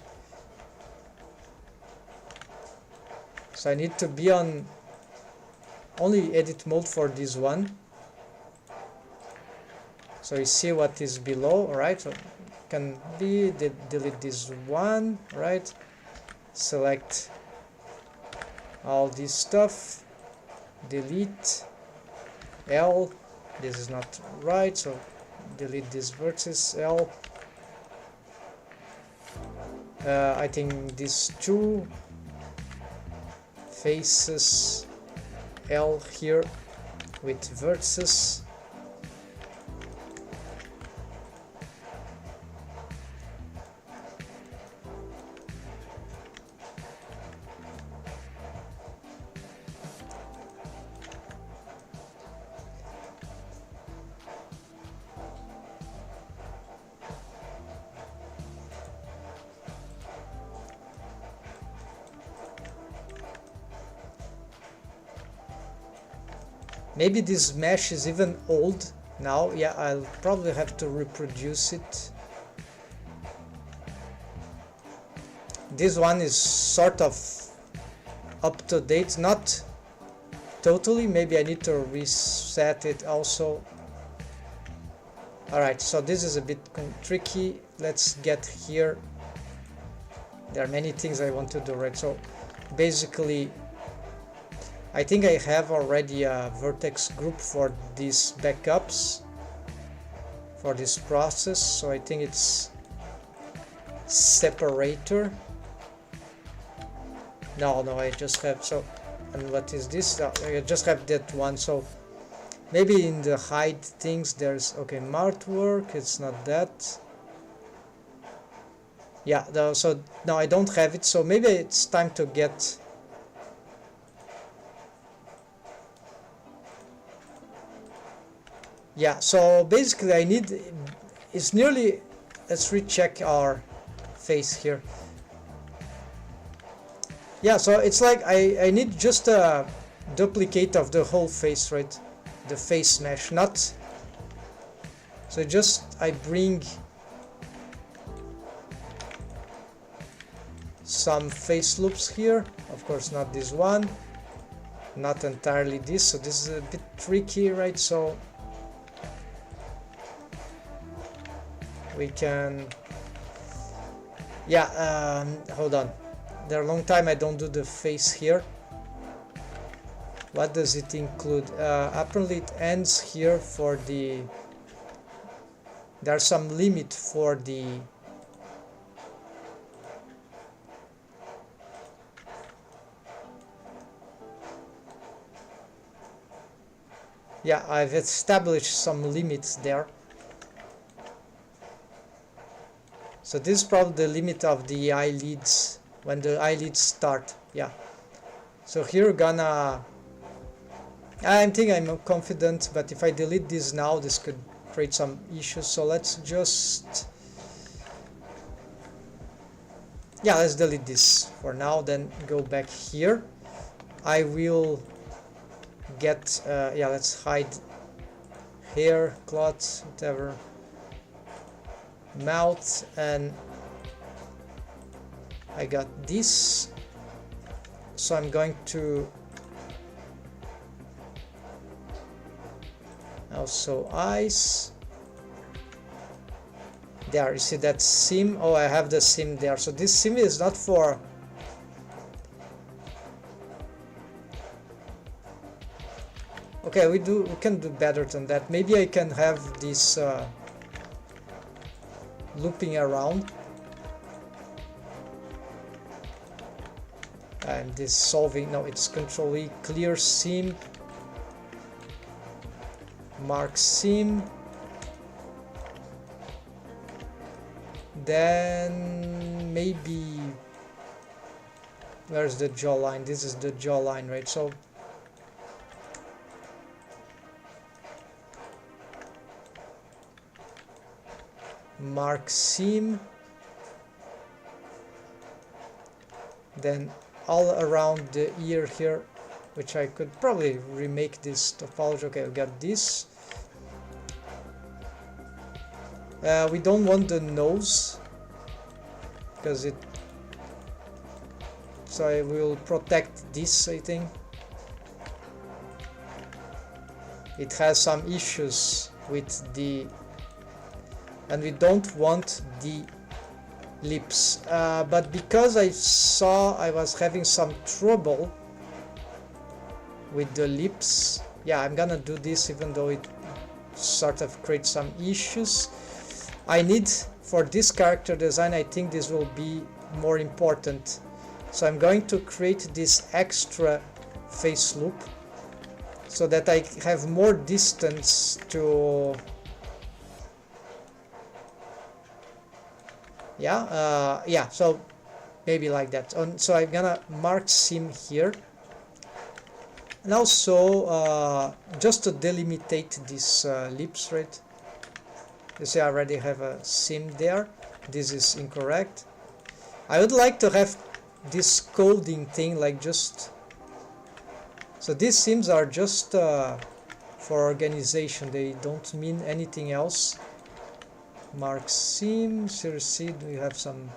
So I need to be on only edit mode for this one. So you see what is below, alright? So can be delete this one, right? Select all this stuff, delete L, this is not right, so delete this vertex L. I think these two faces L here with vertices. Maybe this mesh is even old now. Yeah, I'll probably have to reproduce it. This one is sort of up to date, not totally. Maybe I need to reset it also. Alright, so this is a bit tricky. Let's get here. There are many things I want to do, right? So basically, I think I have already a vertex group for these backups for this process, so I think it's separator. No, I just have, so, and what is this? I just have that one, so maybe in the hide things there's, okay, artwork, it's not that. Yeah, so no, I don't have it, so maybe it's time to get. Yeah, so basically I need, it's nearly, let's recheck our face here. Yeah, so it's like I need just a duplicate of the whole face, right? The face mesh, not, so just I bring some face loops here, of course not this one, not entirely this, so this is a bit tricky, right? So we can, yeah, hold on, there are a long time I don't do the face here. What does it include? Apparently it ends here for the, there's some limit for the, yeah, I've established some limits there. So this is probably the limit of the eyelids, when the eyelids start, yeah. So here we're gonna, I think I'm confident, but if I delete this now, this could create some issues. So let's just, yeah, let's delete this for now, then go back here. I will get, yeah, let's hide hair, cloth, whatever, mouth, and I got this. So I'm going to also eyes. There, you see that seam? Oh, I have the seam there. So this seam is not for, okay, we can do better than that. Maybe I can have this looping around, and this solving, no, it's control E, clear seam, mark seam, then maybe, where's the jawline? This is the jawline, right? So mark seam, then all around the ear here, which I could probably remake this topology. Okay, we got this. We don't want the nose because it, so I will protect this, I think. It has some issues with the, and we don't want the lips, but because I saw I was having some trouble with the lips, yeah, I'm gonna do this even though it sort of creates some issues. I need, for this character design, I think this will be more important, so I'm going to create this extra face loop so that I have more distance to, yeah, so maybe like that. So I'm gonna mark seam here, and also just to delimitate these lips, right? You see I already have a seam there. This is incorrect. I would like to have this coding thing, like just, so these seams are just for organization, they don't mean anything else. Mark seams, here you see we have some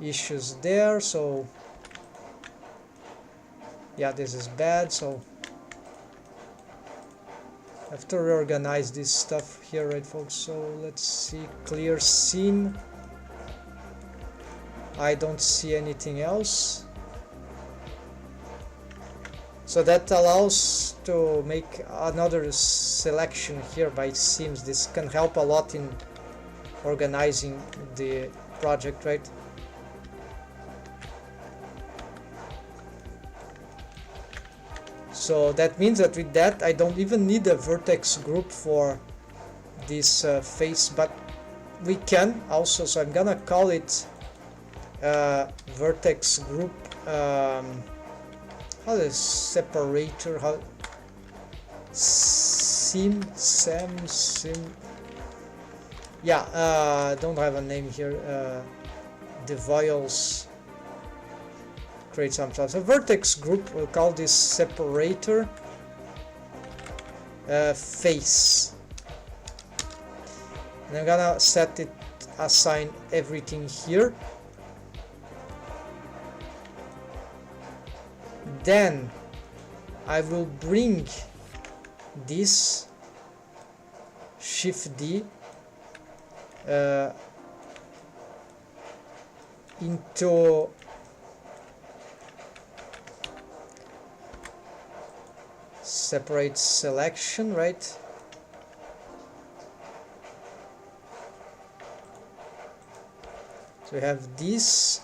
issues there, so yeah, this is bad, so I have to reorganize this stuff here, right folks? So let's see, clear seam, I don't see anything else. So that allows to make another selection here by seams. This can help a lot in organizing the project, right? So that means that with that I don't even need a vertex group for this face, but we can also, so I'm gonna call it vertex group, how is separator, how seam, yeah, don't have a name here, the vowels create some stuff. So vertex group, we'll call this separator face, and I'm gonna set it, assign everything here. Then I will bring this Shift D into separate selection, right? So we have this.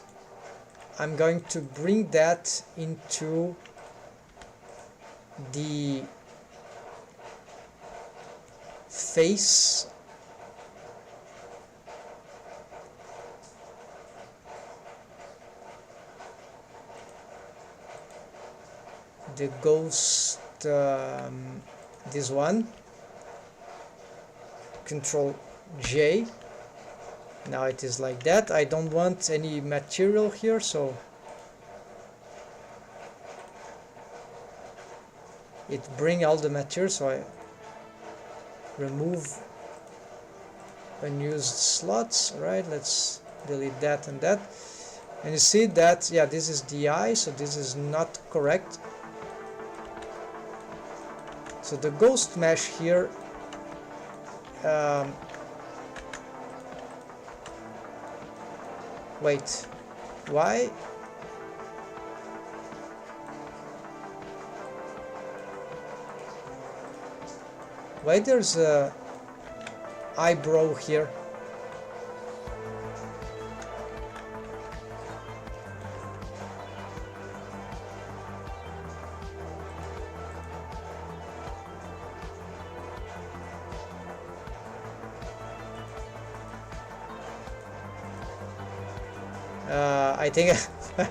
I'm going to bring that into the face, the ghost, this one, Control J. Now it is like that. I don't want any material here, so it bring all the material, so I remove unused slots. Right, let's delete that and that, and you see that, yeah, this is the eye, so this is not correct. So the ghost mesh here, wait, why? Why there's a eyebrow here? I think I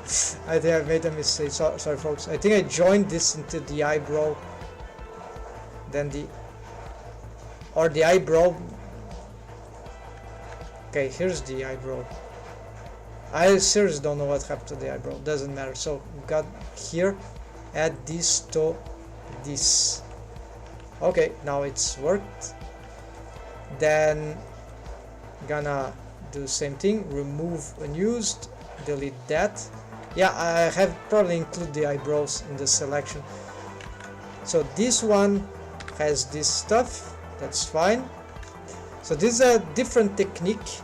think I made a mistake. Sorry, folks. I think I joined this into the eyebrow, then the eyebrow. Okay, here's the eyebrow. I seriously don't know what happened to the eyebrow. Doesn't matter. So we got here, add this to this. Okay, now it's worked. Then gonna do the same thing, remove unused, delete that. Yeah, I have probably include the eyebrows in the selection. So this one has this stuff, that's fine. So this is a different technique,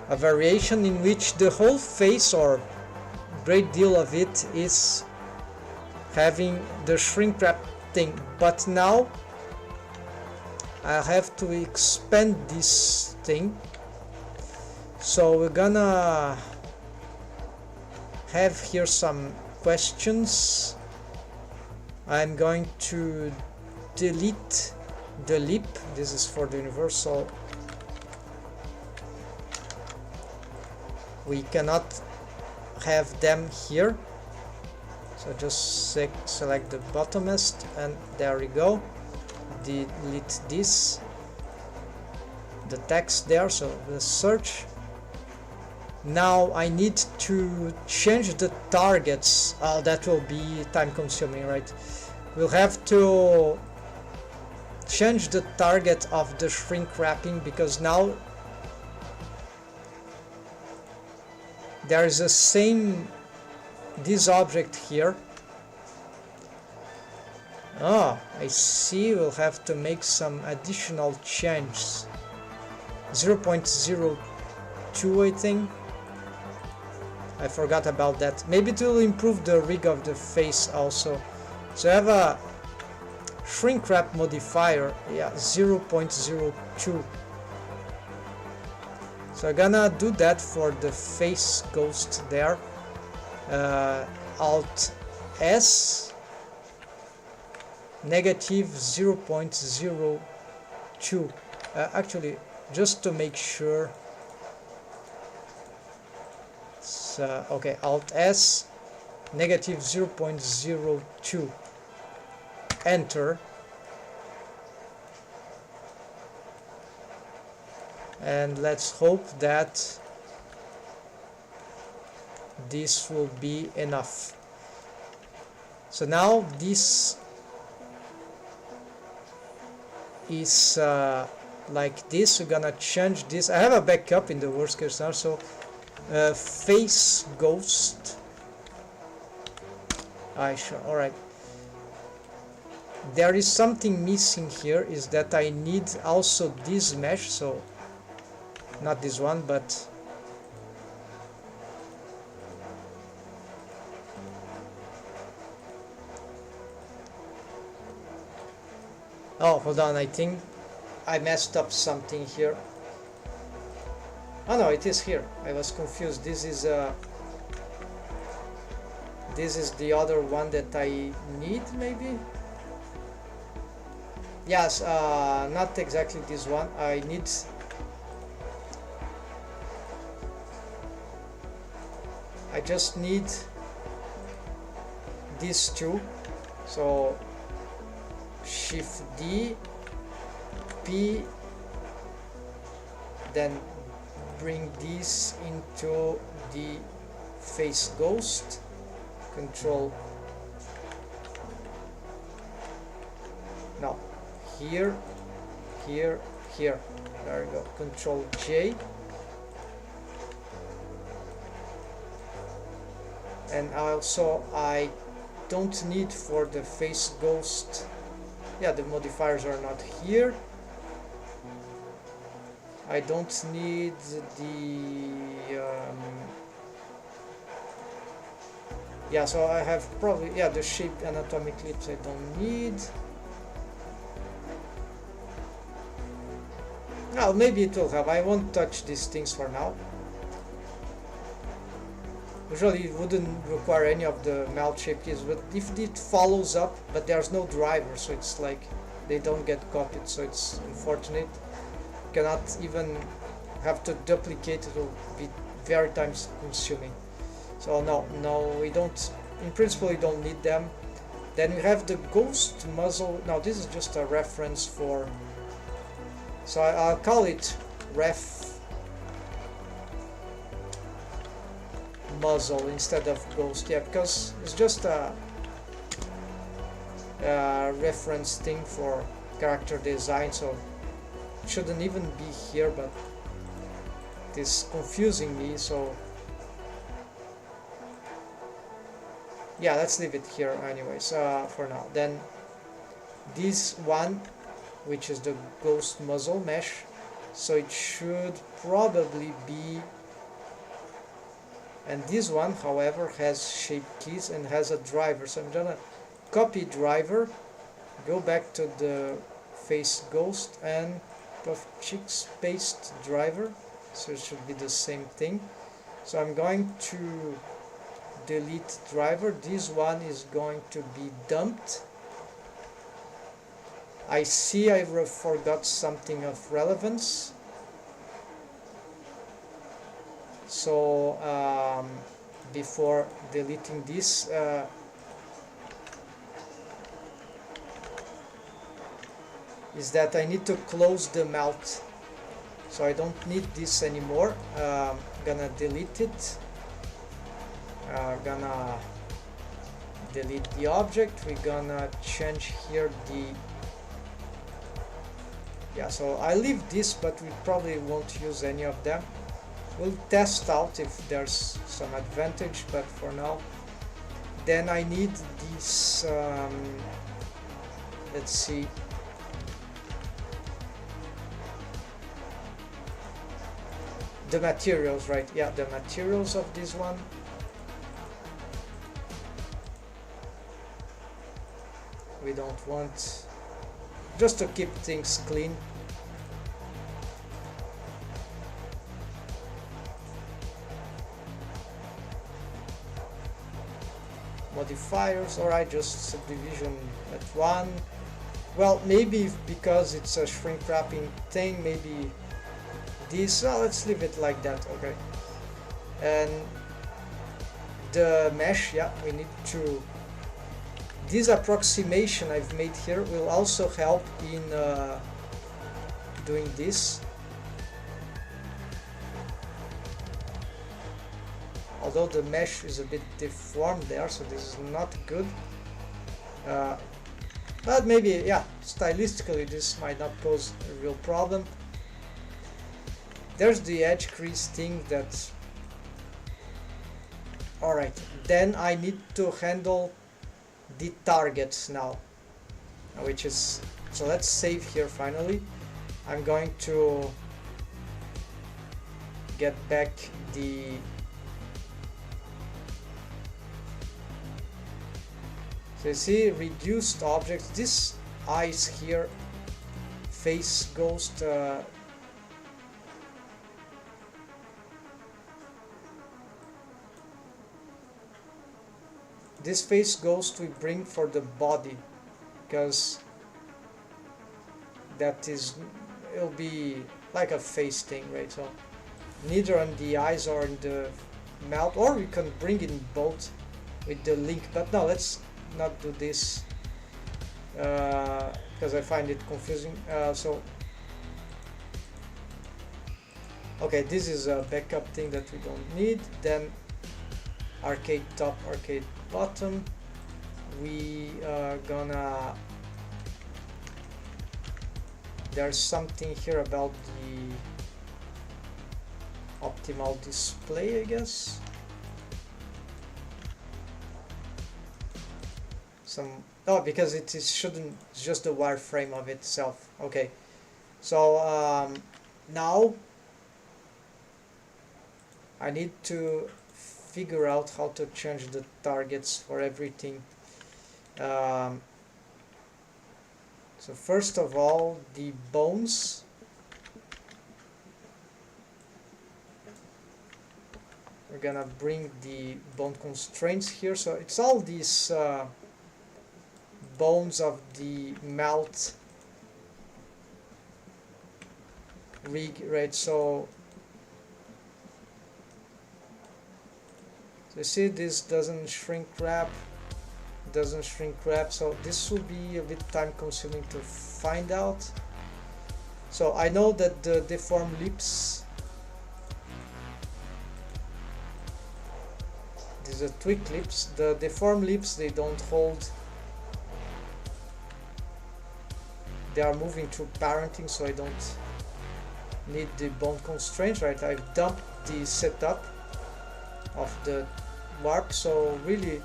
a variation in which the whole face or great deal of it is having the shrink wrap thing, but now I have to expand this thing. So we're gonna have here some questions. I'm going to delete the lip. This is for the universal. We cannot have them here, so just select the bottomest, and there we go. Delete this, the text there, so the search. Now I need to change the targets. That will be time consuming, right? We'll have to change the target of the shrink wrapping, because now there is the same this object here. Oh, I see. We'll have to make some additional changes. 0.02, I think. I forgot about that. Maybe it will improve the rig of the face also. So I have a shrink wrap modifier, yeah, 0.02. So I'm gonna do that for the face ghost there. Alt S, negative 0.02. Actually, just to make sure. Okay, Alt S, negative 0.02. Enter. And let's hope that this will be enough. So now this is like this. We're gonna change this. I have a backup in the worst case scenario. So face ghost. Sure. All right. There is something missing here. Is that I need also this mesh. So not this one, but oh, hold on. I think I messed up something here. Oh no, it is here. I was confused. This is the other one that I need, maybe. Yes, not exactly this one. I need. I just need these two. So Shift D, P, then bring this into the face ghost. Control. No, here, here, here. There we go. Control J. And also I don't need for the face ghost. Yeah, the modifiers are not here. I don't need the yeah, so I have probably, yeah, the shape anatomic clips I don't need. Well, maybe it will have. I won't touch these things for now. Usually it wouldn't require any of the melt shape keys, but if it follows up, but there's no driver, so it's like they don't get copied, so it's unfortunate. Cannot even have to duplicate. It will be very time consuming. So no, we don't, in principle we don't need them. Then we have the ghost muzzle. Now this is just a reference for, so I'll call it ref muzzle instead of ghost. Yeah, because it's just a reference thing for character design, so it shouldn't even be here, but it is confusing me, so yeah, let's leave it here anyways for now. Then this one, which is the ghost muzzle mesh, so it should probably be, and this one however has shape keys and has a driver, so I'm gonna copy driver, go back to the face ghost and puff cheeks paste driver, so it should be the same thing. So I'm going to delete driver, this one is going to be dumped. I see I forgot something of relevance, so before deleting this is that I need to close the mouth, so I don't need this anymore. Gonna delete it, gonna delete the object, we're gonna change here the, yeah, so I leave this, but we probably won't use any of them. We'll test out if there's some advantage, but for now. Then I need this, let's see, the materials, right? Yeah, the materials of this one. We don't want, just to keep things clean. Modifiers, alright, just subdivision at 1. Well, maybe because it's a shrink wrapping thing, maybe this, let's leave it like that, okay. And the mesh, yeah, we need to, this approximation I've made here will also help in doing this. Although the mesh is a bit deformed there, so this is not good. But maybe, yeah, stylistically this might not pose a real problem. There's the edge crease thing that... Alright, then I need to handle the targets now, which is, so let's save here finally. I'm going to get back the, so you see reduced objects, this eyes here, face ghost, this face ghost we bring for the body, because that is, it'll be like a face thing, right? So neither on the eyes or in the mouth, or we can bring in both with the link, but no, let's not do this because I find it confusing. So okay, this is a backup thing that we don't need. Then arcade top, arcade bottom, we gonna, there's something here about the optimal display, I guess. Some, oh, because it is shouldn't, it's just the wireframe of itself. Okay, so now I need to figure out how to change the targets for everything. So first of all, the bones. We're gonna bring the bone constraints here. So it's all these bones of the mouth rig, right? So you see this doesn't shrink wrap, so this will be a bit time consuming to find out. So I know that the deformed lips these are tweak lips. The deformed lips, they don't hold. They are moving through parenting, so I don't need the bone constraints, right? I've dumped the setup of the warp, so really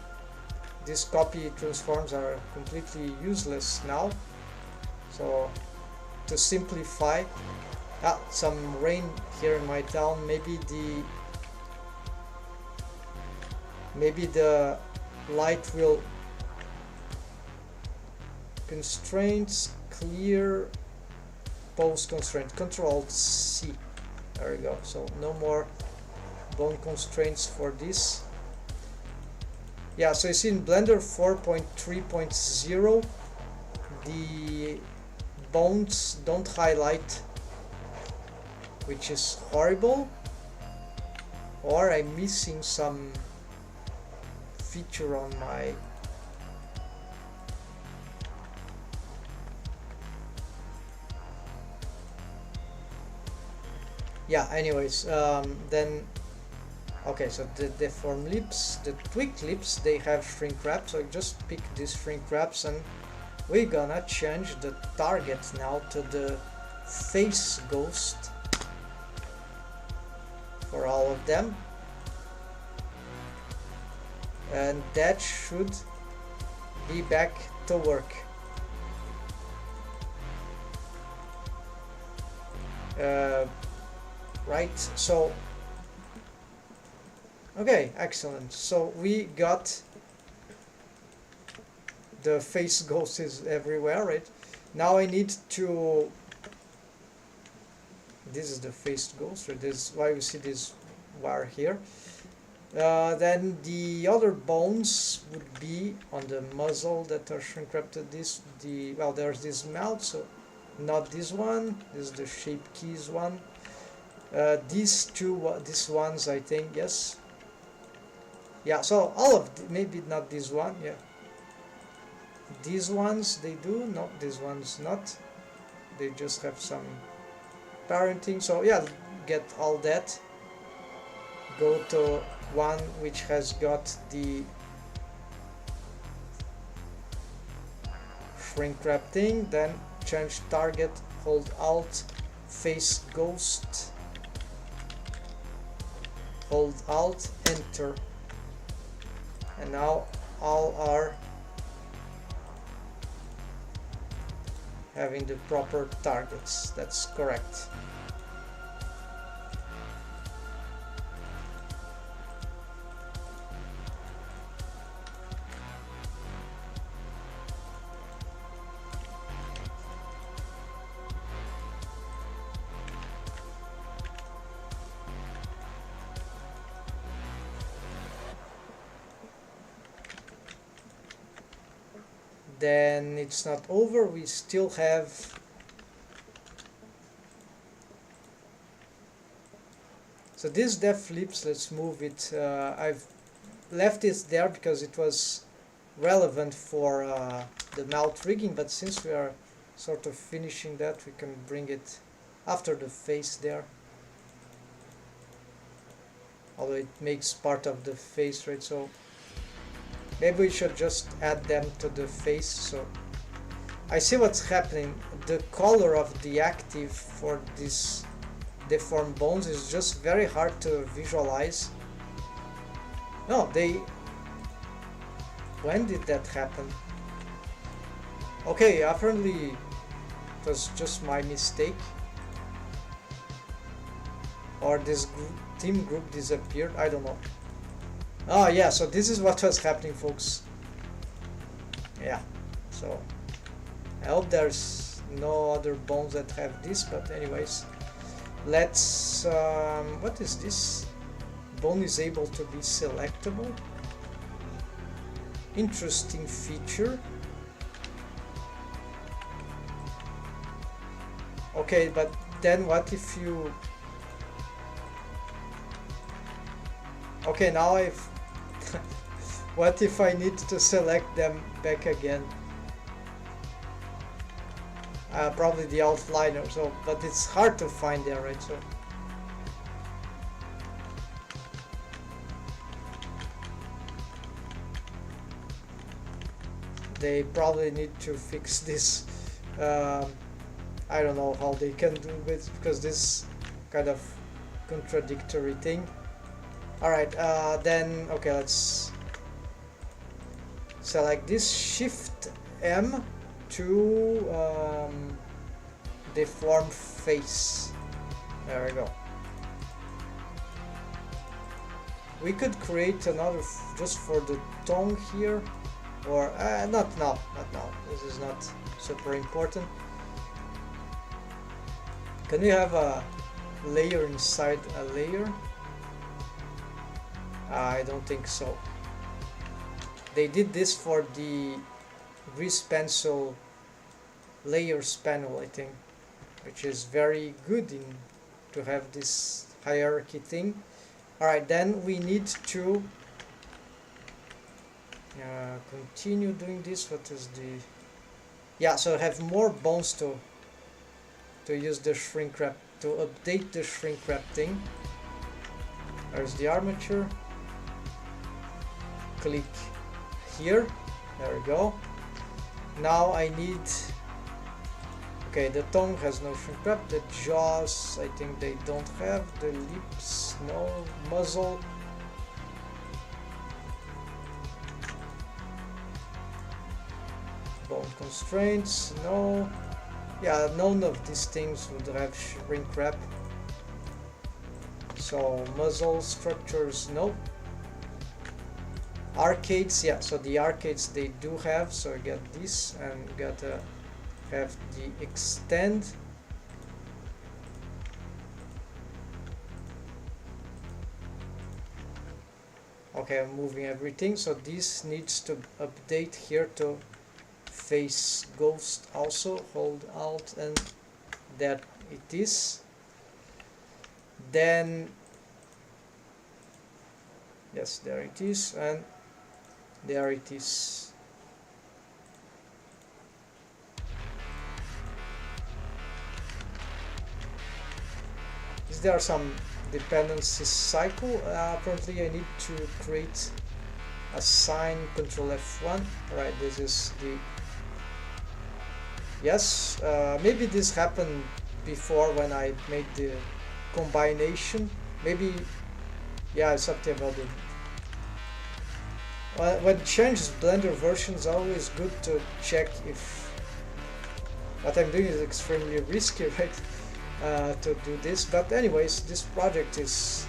these copy transforms are completely useless now. So to simplify, some rain here in my town, maybe the light will constraints clear pose constraint, Control C, there we go. So no more bone constraints for this. Yeah, so you see in Blender 4.3.0 the bones don't highlight, which is horrible, or I'm missing some feature on my anyways, then okay, so the deform lips, the tweak lips, they have shrink wrap, so I just pick these shrink wraps and we're gonna change the target now to the face ghost for all of them, and that should be back to work. Right, so okay, excellent. So we got the face ghost is everywhere, right? Now I need to, this is the face ghost, right? This is why we see this wire here. Then the other bones would be on the muzzle that are shrink wrapped to this. Well, there's this mouth, so not this one. This is the shape keys one. These ones, I think, yes. Yeah, so all of maybe not this one, yeah. These ones they do, not these ones not. They just have some parenting. So yeah, get all that. Go to one which has got the shrink wrap thing, then change target, hold Alt, face ghost, hold Alt, enter, and now all are having the proper targets. That's correct. Then it's not over, we still have so this def lips, let's move it. I've left it there because it was relevant for the mouth rigging, but since we are sort of finishing that, we can bring it after the face there, although it makes part of the face, right? So maybe we should just add them to the face. So I see what's happening. The color of the active for these deformed bones is just very hard to visualize. No, when did that happen? Okay, apparently it was just my mistake. Or this team group disappeared, I don't know. Oh yeah, so this is what was happening, folks. Yeah, so I hope there's no other bones that have this, but anyways, let's what is this? Bone is able to be selectable. Interesting feature. Okay, but then what if you, okay, now I've what if I need to select them back again? Probably the outliner, so, but it's hard to find there, right? So, they probably need to fix this. I don't know how they can do it, because this kind of contradictory thing. Alright, then, okay, let's select this, Shift M to deform face. There we go. We could create another just for the tongue here, or not now, this is not super important. Can we have a layer inside a layer? I don't think so. They did this for the grease pencil layers panel, I think, which is very good in to have this hierarchy thing. Alright, then we need to continue doing this. What is the... Yeah, so have more bones to use the shrink wrap, to update the shrink wrap thing. There's the armature. Click here. There we go. Now I need... Okay, the tongue has no shrink wrap. The jaws, I think they don't have. The lips, no. Muzzle. Bone constraints, no. Yeah, none of these things would have shrink wrap. So muzzle structures, no. Arcades, yeah, so the arcades they do have, so I get this and gotta have the extend. Okay, I'm moving everything, so this needs to update here to face ghost also. Hold Alt and that it is. Then yes, there it is, and there it is. Is there some dependency cycle? Apparently I need to create a sign, Control F1. Right, this is the... Yes, maybe this happened before when I made the combination. Maybe, yeah, something about it. When it changes Blender versions, always good to check if what I'm doing is extremely risky, right? To do this, but anyways, this project is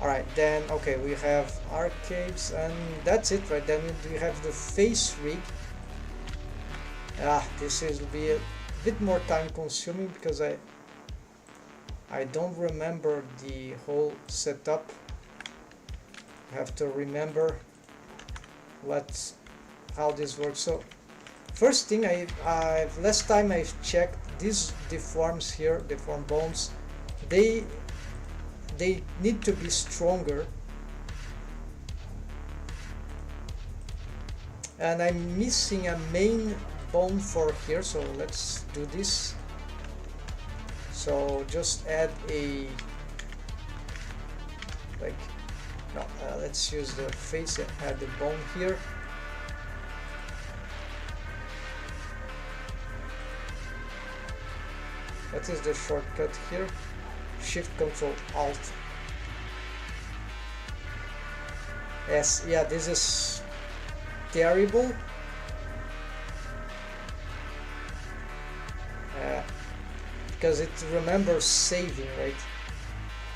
alright. Then okay, we have arcades and that's it, right? Then we have the face rig. This will be a bit more time consuming because I don't remember the whole setup. I have to remember how this works. So first thing, last time I've checked these deforms here, deform bones, they need to be stronger, and I'm missing a main bone for here, so let's do this. So just add a let's use the face and add the bone here. What is the shortcut here? Shift Control Alt S. Yeah, this is terrible. Because it remembers saving, right?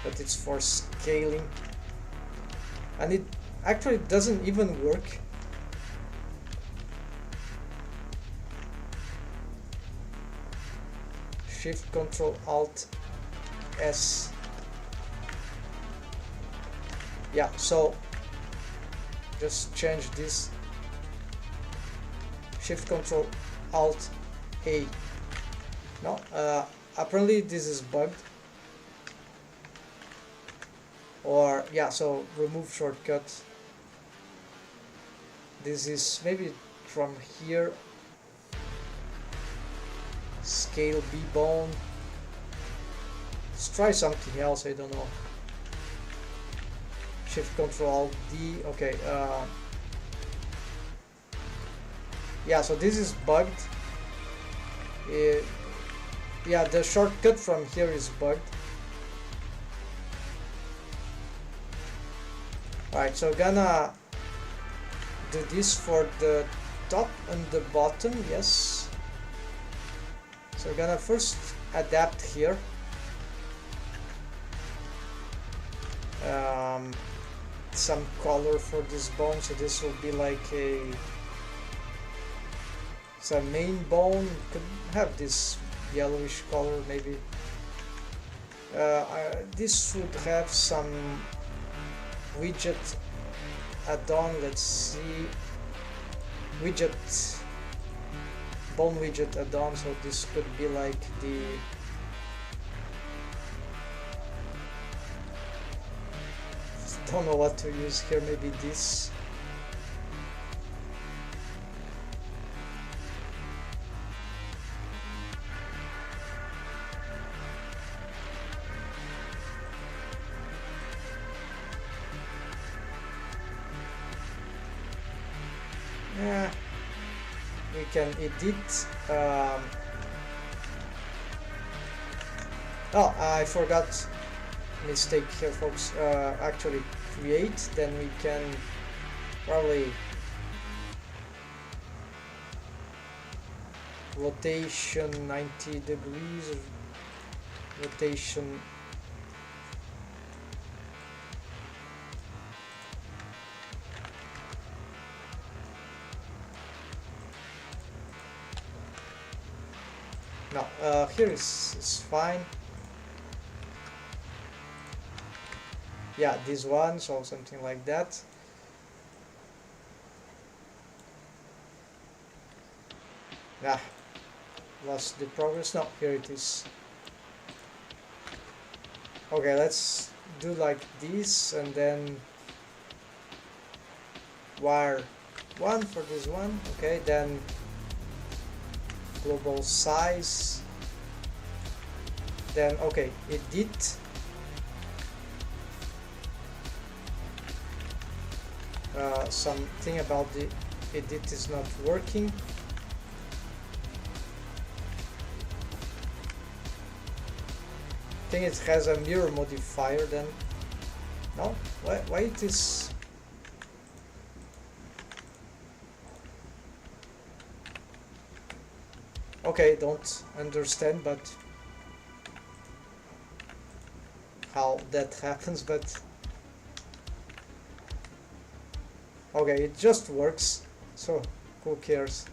But it's for scaling. And it actually doesn't even work. Shift Control Alt S. Yeah, so just change this. Shift Control Alt A. No, apparently this is bugged. Or yeah, so remove shortcut. This is maybe from here. Scale B bone. Let's try something else, I don't know. Shift Control Alt D. Okay. Yeah, so this is bugged. Yeah, the shortcut from here is bugged. Alright, so gonna do this for the top and the bottom, yes. So gonna first adapt here. Some color for this bone, so this will be like it's a main bone. Could have this yellowish color maybe. This would have some widget add-on. Let's see, widget, bone widget add-on. So this could be like the don't know what to use here, maybe this. Yeah, we can edit. Oh, I forgot. Mistake here, folks. Actually create, then we can probably rotation 90 degrees, rotation no, here is fine. Yeah, this one, so something like that. Ah, lost the progress. No, here it is. Okay, let's do like this, and then wire 1 for this one. Okay, then global size. Then okay, edit. Something about the edit is not working. I think it has a mirror modifier then. No? Why it is... Okay, don't understand but how that happens, but okay, it just works, so who cares.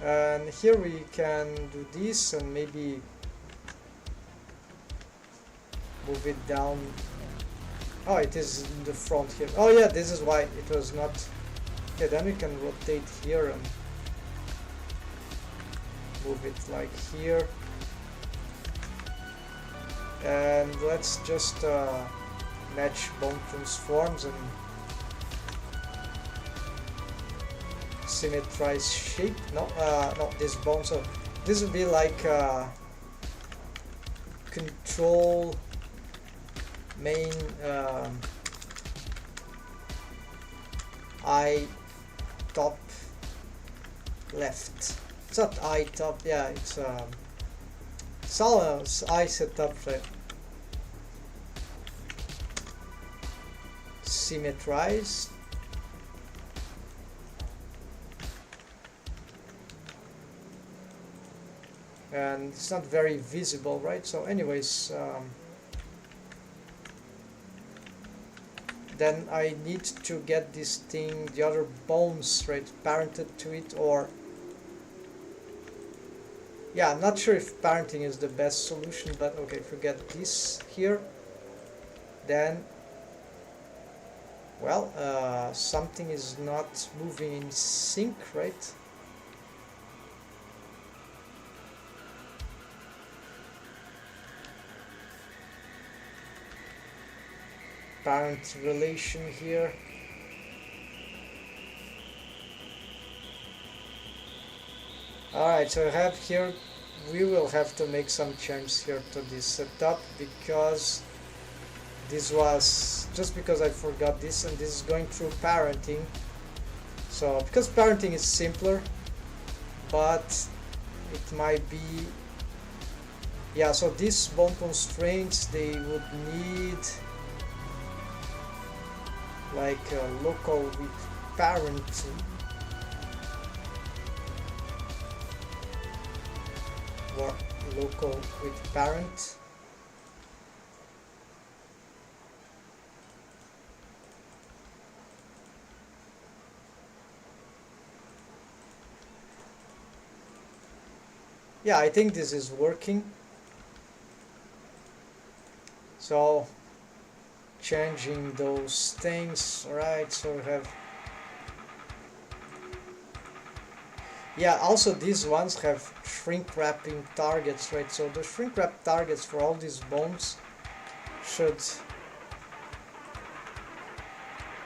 And here we can do this and maybe move it down. Oh, it is in the front here. Oh yeah, this is why it was not. Okay, then we can rotate here and move it like here. And let's just match bone transforms and symmetrize shape. No, no, this bone. So this would be like control main I top left. It's not I top. Yeah, it's all I set up right. Symmetrize. And it's not very visible, right? So anyways, then I need to get this thing, the other bones, right, parented to it, or yeah, I'm not sure if parenting is the best solution, but okay, forget this here. Then well, something is not moving in sync, right? Parent relation here. Alright, so I have here, we will have to make some changes here to this setup, because this was just because I forgot this, and this is going through parenting. So because parenting is simpler, but it might be, yeah, so these bone constraints, they would need like a local with parent. Or local with parent. Yeah, I think this is working. So changing those things, right? So we have, yeah, also these ones have shrink wrapping targets, right? So the shrink wrap targets for all these bones should,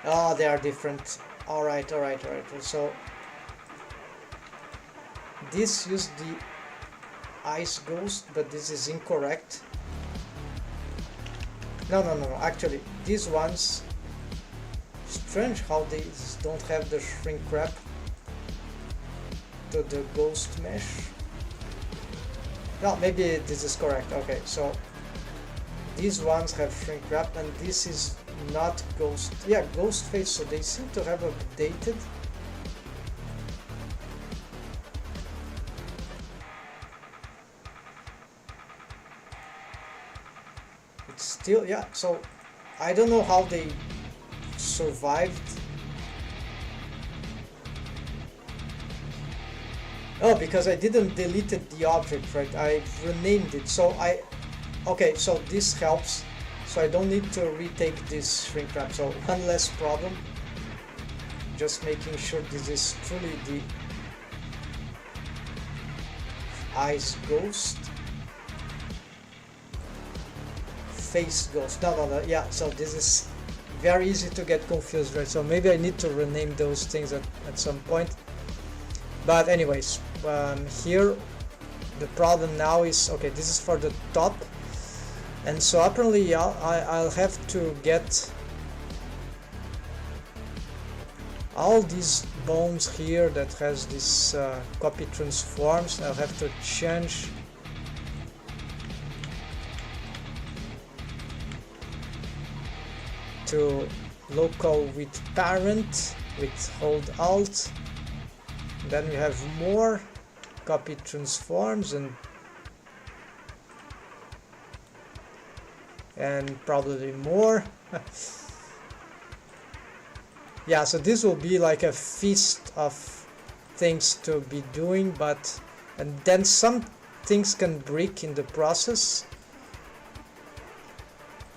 oh, they are different. All right. So this used the ice ghost, but this is incorrect. No, actually these ones, strange how these don't have the shrink wrap to the ghost mesh. No, maybe this is correct. Okay, so these ones have shrink wrap, and this is not ghost, yeah, ghost face, so they seem to have updated. It's still, yeah, so I don't know how they survived. Oh, because I didn't deleted the object, right? I renamed it. So okay, so this helps. So I don't need to retake this shrink wrap. So one less problem. Just making sure this is truly the ice ghost. Face ghost. No, yeah, so this is very easy to get confused, right? So maybe I need to rename those things at some point. But anyways, here the problem now is, okay, this is for the top, and so apparently, yeah, I'll have to get all these bones here that has this copy transforms. I'll have to change to local with parent with hold alt. Then we have more copy transforms and probably more. Yeah, so this will be like a feast of things to be doing, and then some things can break in the process.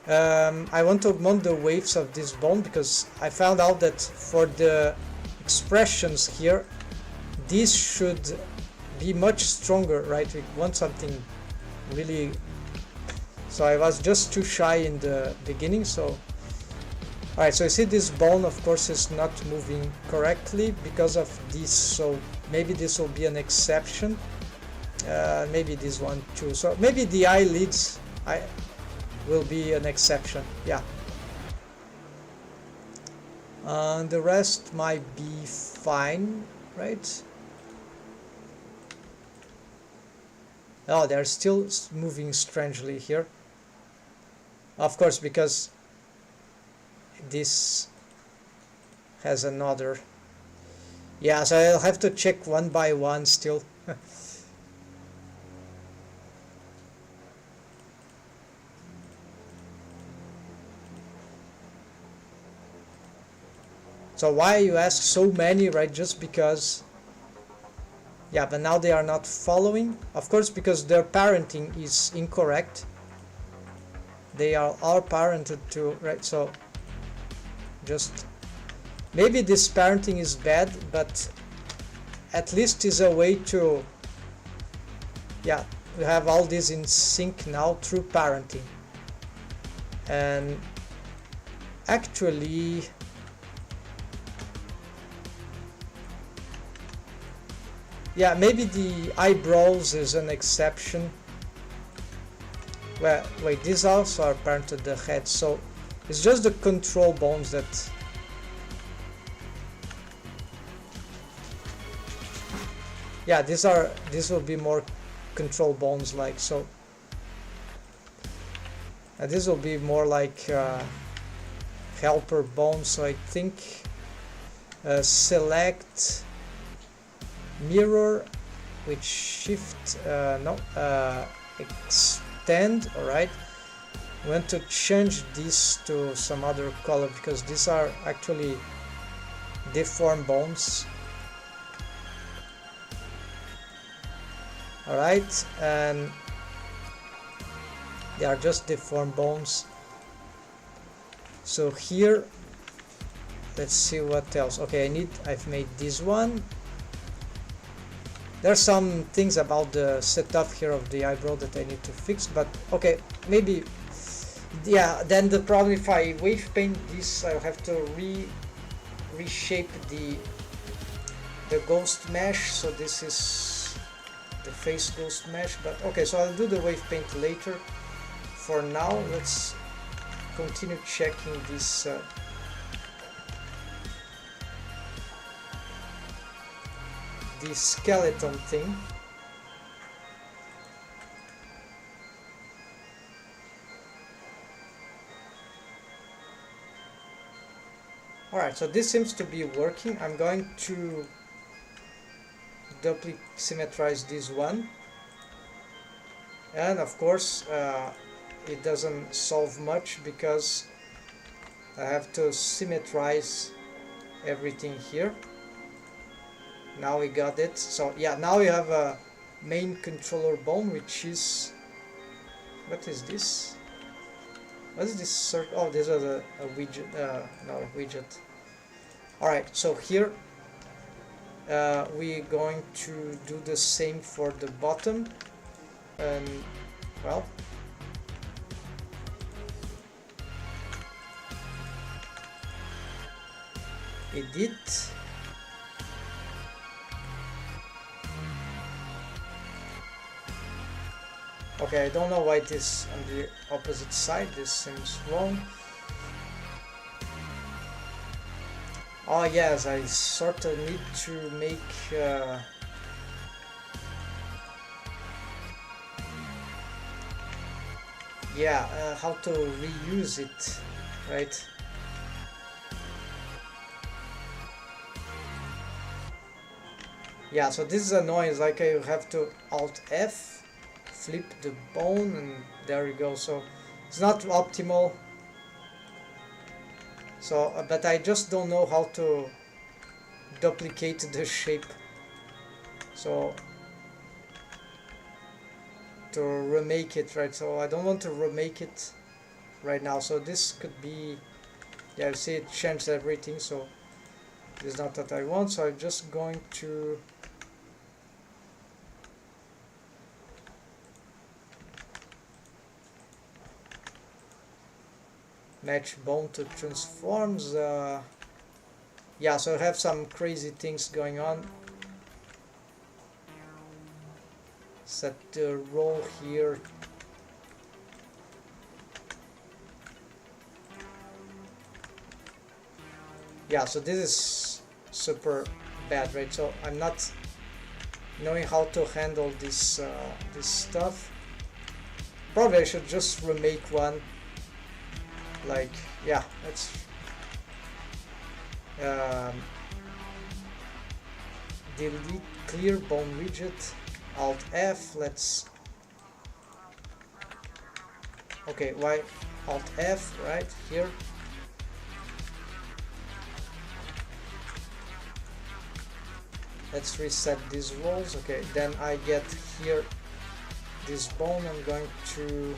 I want to mount the waves of this bone because I found out that for the expressions here, these should be much stronger, right? We want something really, so I was just too shy in the beginning. So alright, so you see this bone of course is not moving correctly because of this, so maybe this will be an exception, maybe this one too, so maybe the eyelids will be an exception, yeah. The rest might be fine, right? Oh, they're still moving strangely here. Of course, because this has another. Yeah, so I'll have to check one by one still. So why, you ask, so many, right? Just because, yeah, but now they are not following. Of course, because their parenting is incorrect. They are all parented to, right? So just, maybe this parenting is bad, but at least is a way to, yeah, we have all this in sync now through parenting. And actually, yeah, maybe the eyebrows is an exception. Well, wait, these also are parented the head, so It's just the control bones that... Yeah, these will be more control bones like so. This will be more like helper bones, so I think select mirror with shift extend. Alright, I want to change this to some other color because these are actually deformed bones. Alright, and they are just deformed bones. So here, let's see what else. Okay, I've made this one. There's some things about the setup here of the eyebrow that I need to fix, but okay, maybe, yeah, then the problem if I wave paint this, I'll have to reshape the ghost mesh, so this is the face ghost mesh, but okay, so I'll do the wave paint later. For now, let's continue checking this the skeleton thing. Alright, so this seems to be working. I'm going to doubly symmetrize this one, and of course it doesn't solve much because I have to symmetrize everything here. Now we got it. So yeah, now we have a main controller bone, which is, what is this? What is this? Oh, this is a widget. No, widget. Alright, so here we're going to do the same for the bottom, and well, edit. Okay, I don't know why it is on the opposite side. This seems wrong. Oh yes, I sort of need to make how to reuse it, right? Yeah, so this is annoying. It's like I have to Alt F, flip the bone, and there you go. So it's not optimal. So, but I just don't know how to duplicate the shape. So to remake it, right? So I don't want to remake it right now. So this could be, yeah, you see it changed everything. So this is not what I want. So I'm just going to match bone to transforms. Yeah, so I have some crazy things going on. Set the roll here. Yeah, so this is super bad, right? So I'm not knowing how to handle this this stuff. Probably I should just remake one. Like, yeah, let's delete clear bone widget, Alt F. Let's, okay, why Alt F right here. Let's reset these rolls. Okay, then I get here this bone. I'm going to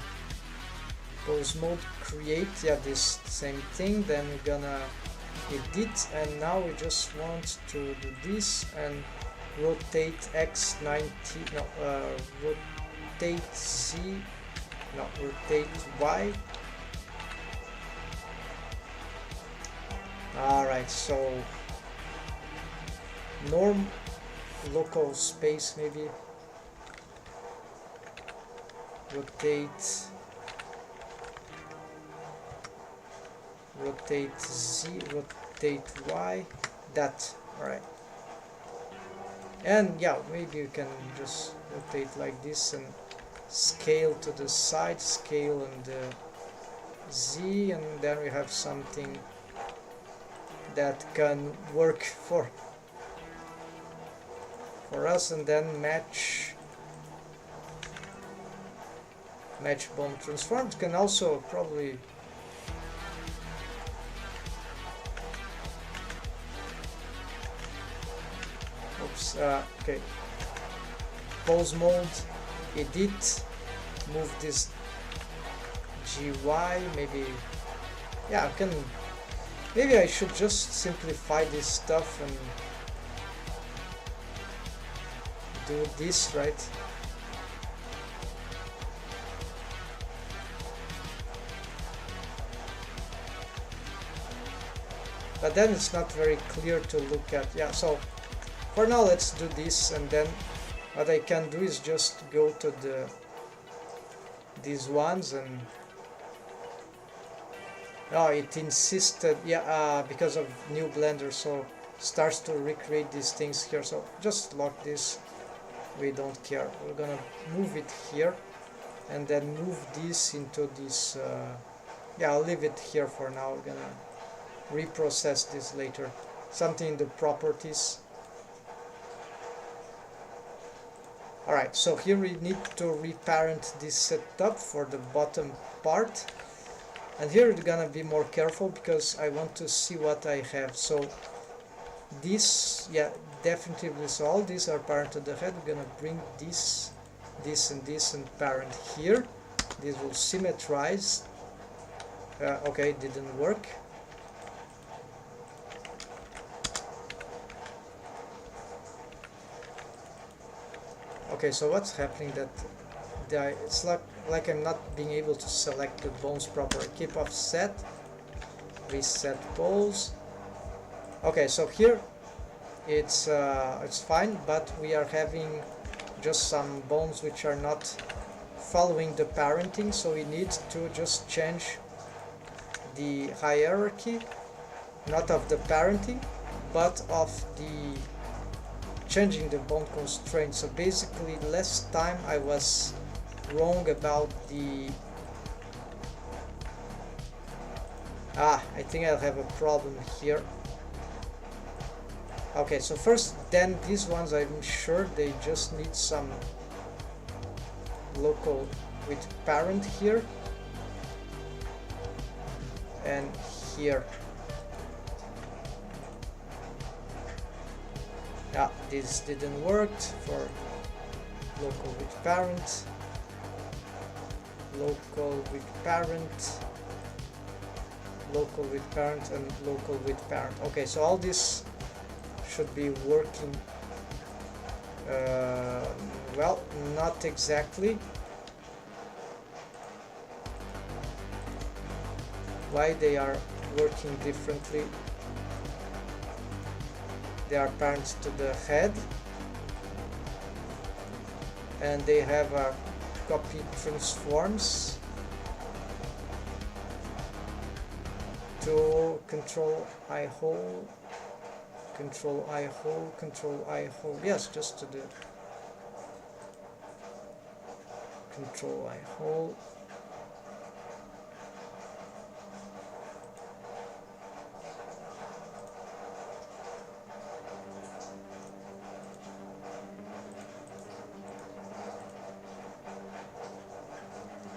pose mode, create, yeah, this same thing. Then we're gonna edit, and now we just want to do this and rotate X 90, no, rotate Z, no, rotate Y. Alright, so norm local space, maybe rotate rotate Z, rotate Y, that, alright. And yeah, maybe you can just rotate like this and scale to the side, scale on the Z, and then we have something that can work for us, and then match bone transformed. Can also probably okay, pose mode, edit, move this GY, maybe, yeah, I can, maybe I should just simplify this stuff and do this, right? But then it's not very clear to look at. Yeah, so for now let's do this, and then what I can do is just go to these ones, and oh, it insisted, yeah, because of new Blender, so starts to recreate these things here. So just lock this, we don't care. We're gonna move it here and then move this into this, yeah, I'll leave it here for now. We're gonna reprocess this later, something in the properties. Alright, so here we need to reparent this setup for the bottom part, and here we're gonna be more careful because I want to see what I have. So this, yeah, definitely, so all these are parent to the head. We're gonna bring this, and this, and parent here. This will symmetrize. Okay, it didn't work. Okay, so what's happening that it's like I'm not being able to select the bones properly. Keep offset, reset pose. Okay, so here it's fine, but we are having just some bones which are not following the parenting, so we need to just change the hierarchy, not of the parenting, but of the changing the bone constraint. So basically last time I was wrong about the I think I'll have a problem here. Okay, so first, then these ones I'm sure they just need some local with parent here and here. Yeah, this didn't work for local with parent, local with parent, local with parent, and local with parent. Okay, so all this should be working. Well, not exactly. Why they are working differently? They are parents to the head, and they have a copy transforms to control I hole, control I hole, control I hole. Yes, just to the control I hole.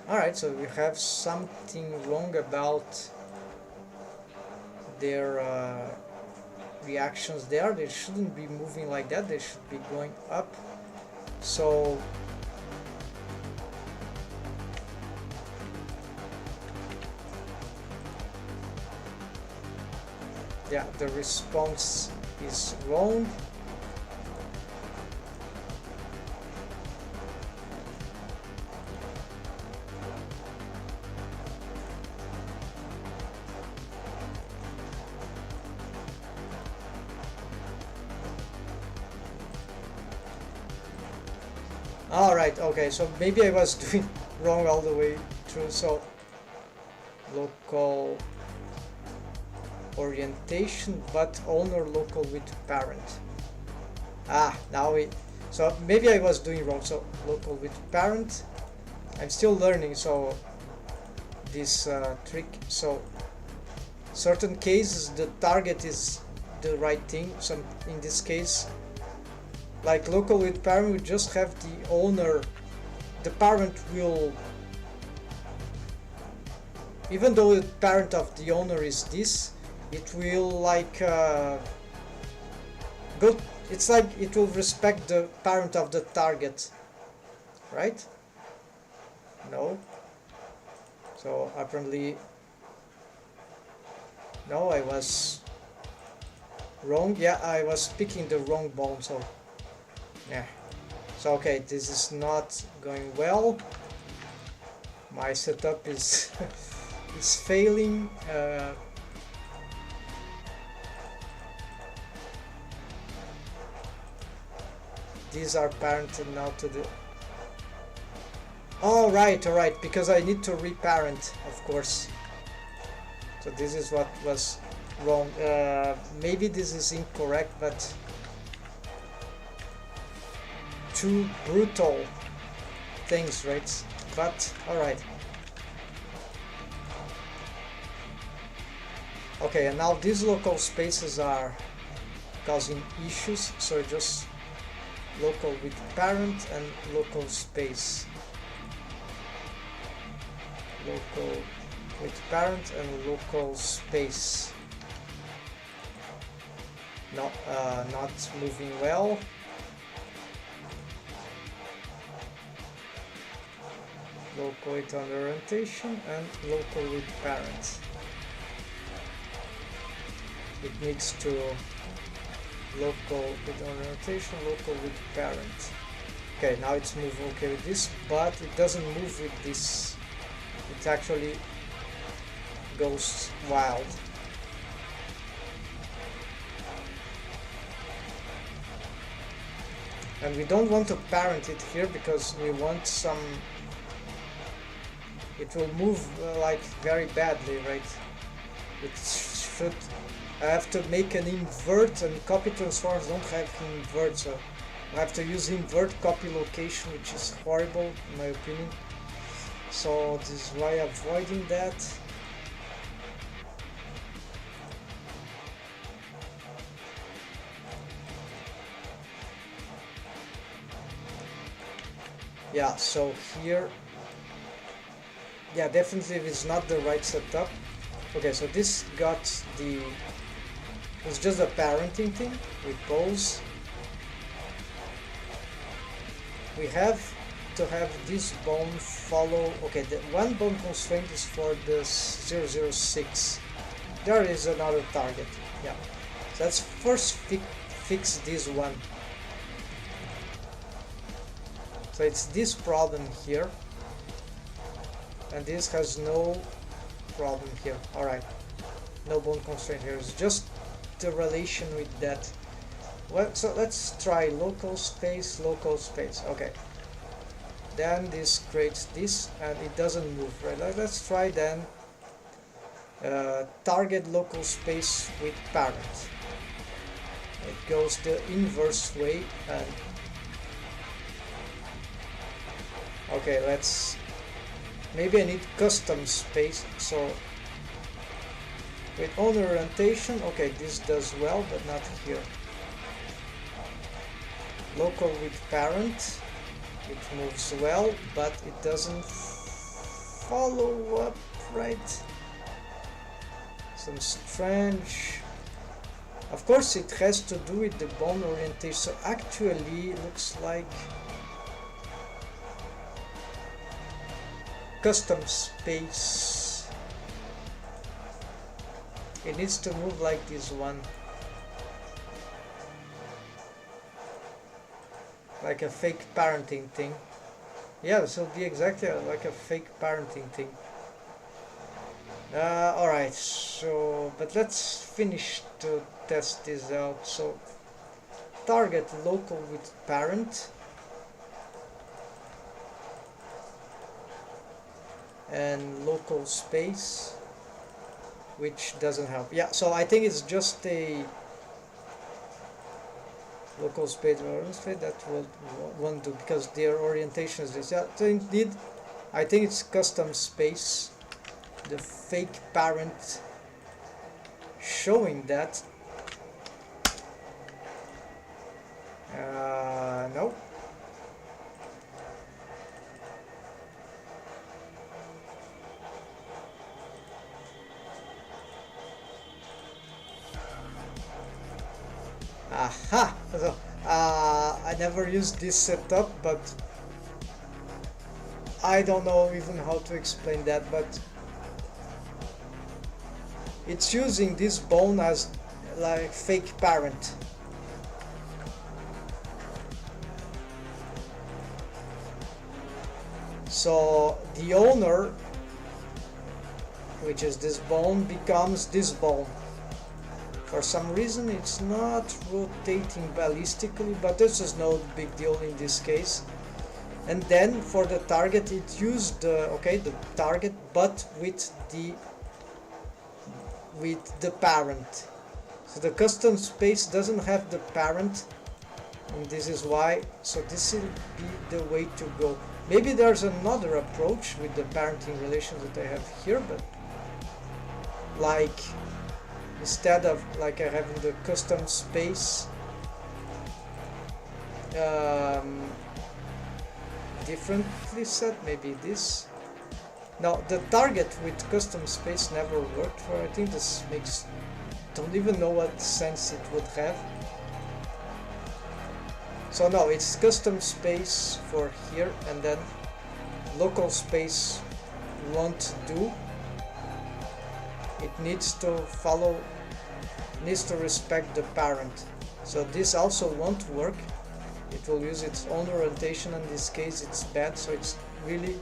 Alright, so we have something wrong about their reactions there. They shouldn't be moving like that, they should be going up. So yeah, the response is wrong. Alright, okay, so maybe I was doing wrong all the way through. So local orientation, but owner local with parent. Now so maybe I was doing wrong. So local with parent, I'm still learning, so this trick. So certain cases the target is the right thing. So in this case, like local with parent, we just have the owner. The parent will, even though the parent of the owner is this, it will like go. It's like it will respect the parent of the target, right? No. So apparently, no, I was wrong. Yeah, I was picking the wrong bone. So yeah. So okay, this is not going well. My setup is is failing. These are parented now to the. All right, because I need to reparent, of course. So this is what was wrong. Maybe this is incorrect, but two brutal things, right? But all right. Okay, and now these local spaces are causing issues, so just local with parent and local space. Local with parent and local space. No, not moving well. Local with orientation and local with parent. It needs to local with orientation, local with parent. Okay, now it's moving okay with this, but it doesn't move with this. It actually goes wild. And we don't want to parent it here because we want some. It will move like very badly, right? It should. I have to make an invert, and copy transforms don't have invert, so I have to use invert copy location, which is horrible in my opinion. So this is why I'm avoiding that. Yeah, so here, yeah, definitely it's not the right setup. Okay, so this got the, it's just a parenting thing. We pose. We have to have this bone follow. Okay, the one bone constraint is for the 006. There is another target. Yeah, so let's first fix this one. So it's this problem here, and this has no problem here. Alright, no bone constraint here, it's just the relation with that. Well, so let's try local space, okay. Then this creates this, and it doesn't move, right? Let's try then target local space with parent. It goes the inverse way, and okay, let's, maybe I need custom space. So with owner orientation, okay, this does well, but not here. Local with parent, it moves well, but it doesn't follow up, right? Some strange. Of course, it has to do with the bone orientation. So actually, it looks like custom space. It needs to move like this one, like a fake parenting thing. Yeah, this will be exactly like a fake parenting thing. Alright, so, but let's finish to test this out. So, target local with parent. And local space. which doesn't help. Yeah, so I think it's just a local space or space that won't do, because their orientation is this. Yeah, so indeed, I think it's custom space, the fake parent showing that. No. Aha! So, I never used this setup, but I don't know even how to explain that, but it's using this bone as like fake parent. So the owner, which is this bone, becomes this bone. For some reason it's not rotating ballistically, but this is no big deal in this case. And then for the target it used the target, but with the parent. So the custom space doesn't have the parent, and this is why. So this will be the way to go. Maybe there's another approach with the parenting relations that I have here, but like instead of like I have in the custom space differently set, maybe this. Now the target with custom space never worked for. I think this makes, don't even know what sense it would have. So no, it's custom space for here, and then local space won't do. It needs to follow, needs to respect the parent. So this also won't work. It will use its own orientation. In this case it's bad, so it's really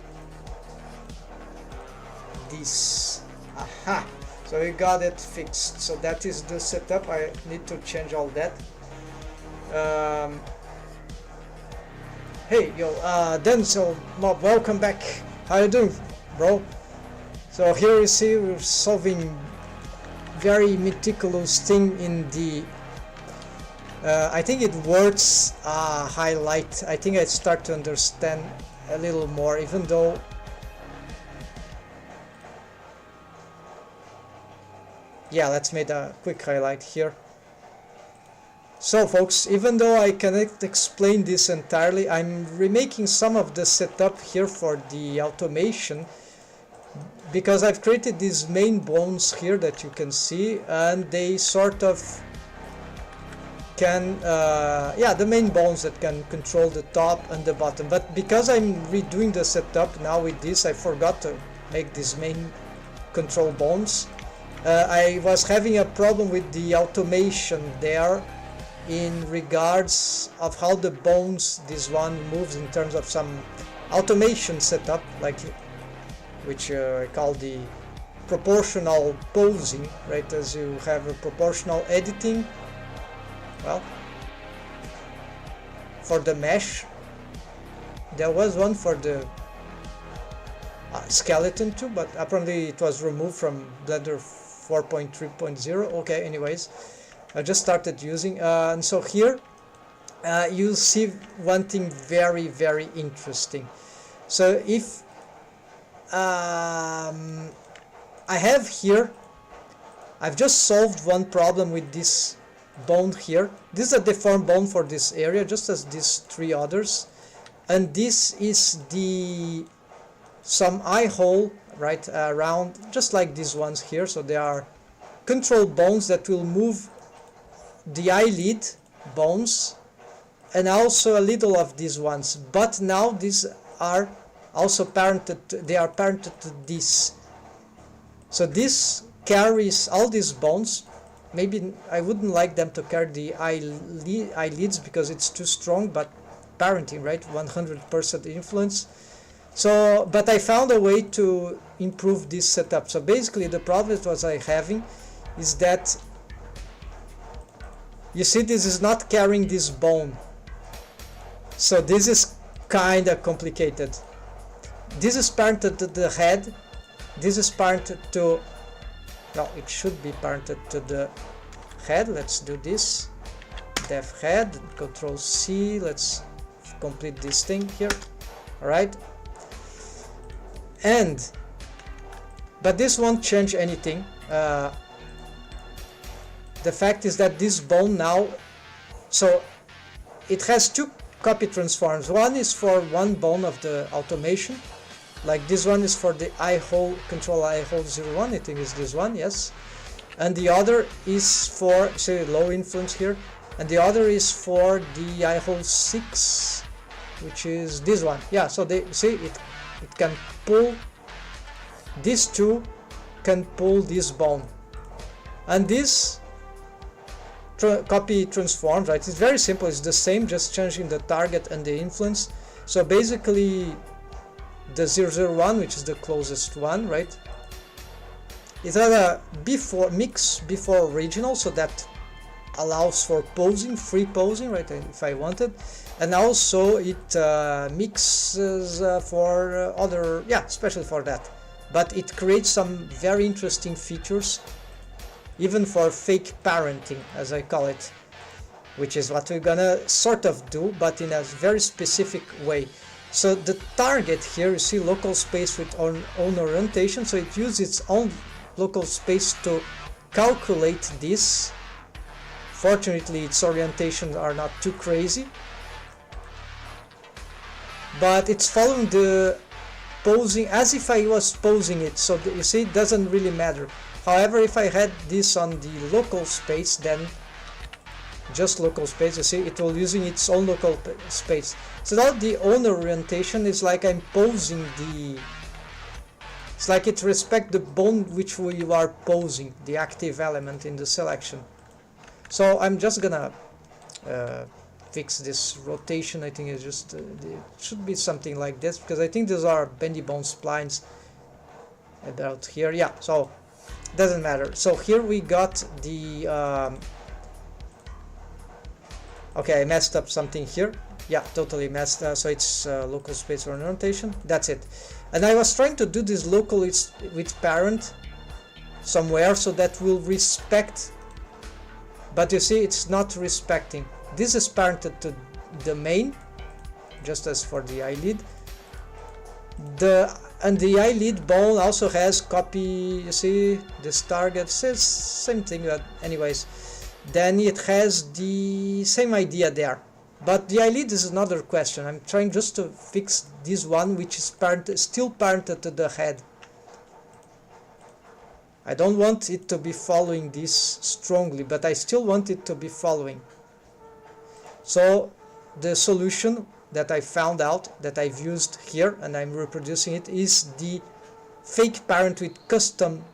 this. Aha! So we got it fixed. So that is the setup. I need to change all that. Hey, yo, then, so Mob, welcome back. How you doing, bro? So here you see we're solving very meticulous thing in the I think it works highlight. I think I start to understand a little more, even though yeah, let's make a quick highlight here. So folks, even though I cannot explain this entirely, I'm remaking some of the setup here for the automation, because I've created these main bones here that you can see, and they sort of can yeah, the main bones that can control the top and the bottom. But because I'm redoing the setup now with this, I forgot to make these main control bones. I was having a problem with the automation there in regards of how the bones, this one moves in terms of some automation setup, like which I call the proportional posing, right? As you have a proportional editing, well, for the mesh, there was one for the skeleton too, but apparently it was removed from Blender 4.3.0. Okay, anyways, I just started using, and so here you see one thing very, very interesting. So if I have here, I've just solved one problem with this bone here. This is a deformed bone for this area, just as these three others, and this is the some eye hole right around, just like these ones here. So they are control bones that will move the eyelid bones, and also a little of these ones, but now these are also parented to, they are parented to this. So this carries all these bones. Maybe I wouldn't like them to carry the eyelids because it's too strong, but parenting, right? 100% influence. So, but I found a way to improve this setup. So basically the problem that was I having is that, you see, this is not carrying this bone. So this is kind of complicated. This is parented to the head. This is parented to no, it should be parented to the head. Let's do this, def head, control C, let's complete this thing here. All right, and but this won't change anything. The fact is that this bone now, so it has two copy transforms. One is for one bone of the automation, like this one is for the eye hole, control eye hole 01, I think is this one, yes. And the other is for, say, low influence here, and the other is for the eye hole 6, which is this one. Yeah, so they see it can pull, these two can pull this bone, and this copy transforms, right? It's very simple, it's the same, just changing the target and the influence. So basically the 001, which is the closest one, right, it had a mix before original, so that allows for posing, free posing, right, if I wanted, and also it mixes for other, yeah, especially for that, but it creates some very interesting features, even for fake parenting, as I call it, which is what we're gonna sort of do, but in a very specific way. So the target here, you see local space with own orientation, so it uses its own local space to calculate this. Fortunately, its orientations are not too crazy, but it's following the posing as if I was posing it, so you see it doesn't really matter. However, if I had this on the local space, then just local space, you see, it will using its own local space. So now the owner orientation is like I'm posing the, it's like it respects the bone which we are posing, the active element in the selection. So I'm just gonna fix this rotation. I think it's just, it should be something like this, because I think these are bendy bone splines about here, yeah, so doesn't matter. So here we got the okay, I messed up something here, yeah, totally messed so it's local space orientation, that's it. And I was trying to do this locally with parent somewhere, so that will respect, but you see it's not respecting. This is parented to the main, just as for the eyelid. And the eyelid bone also has copy, you see, this target says same thing, but anyways, then it has the same idea there. But the eyelid is another question. I'm trying just to fix this one, which is still parented to the head. I don't want it to be following this strongly, but I still want it to be following. So the solution that I found out, that I've used here, and I'm reproducing it, is the fake parent with custom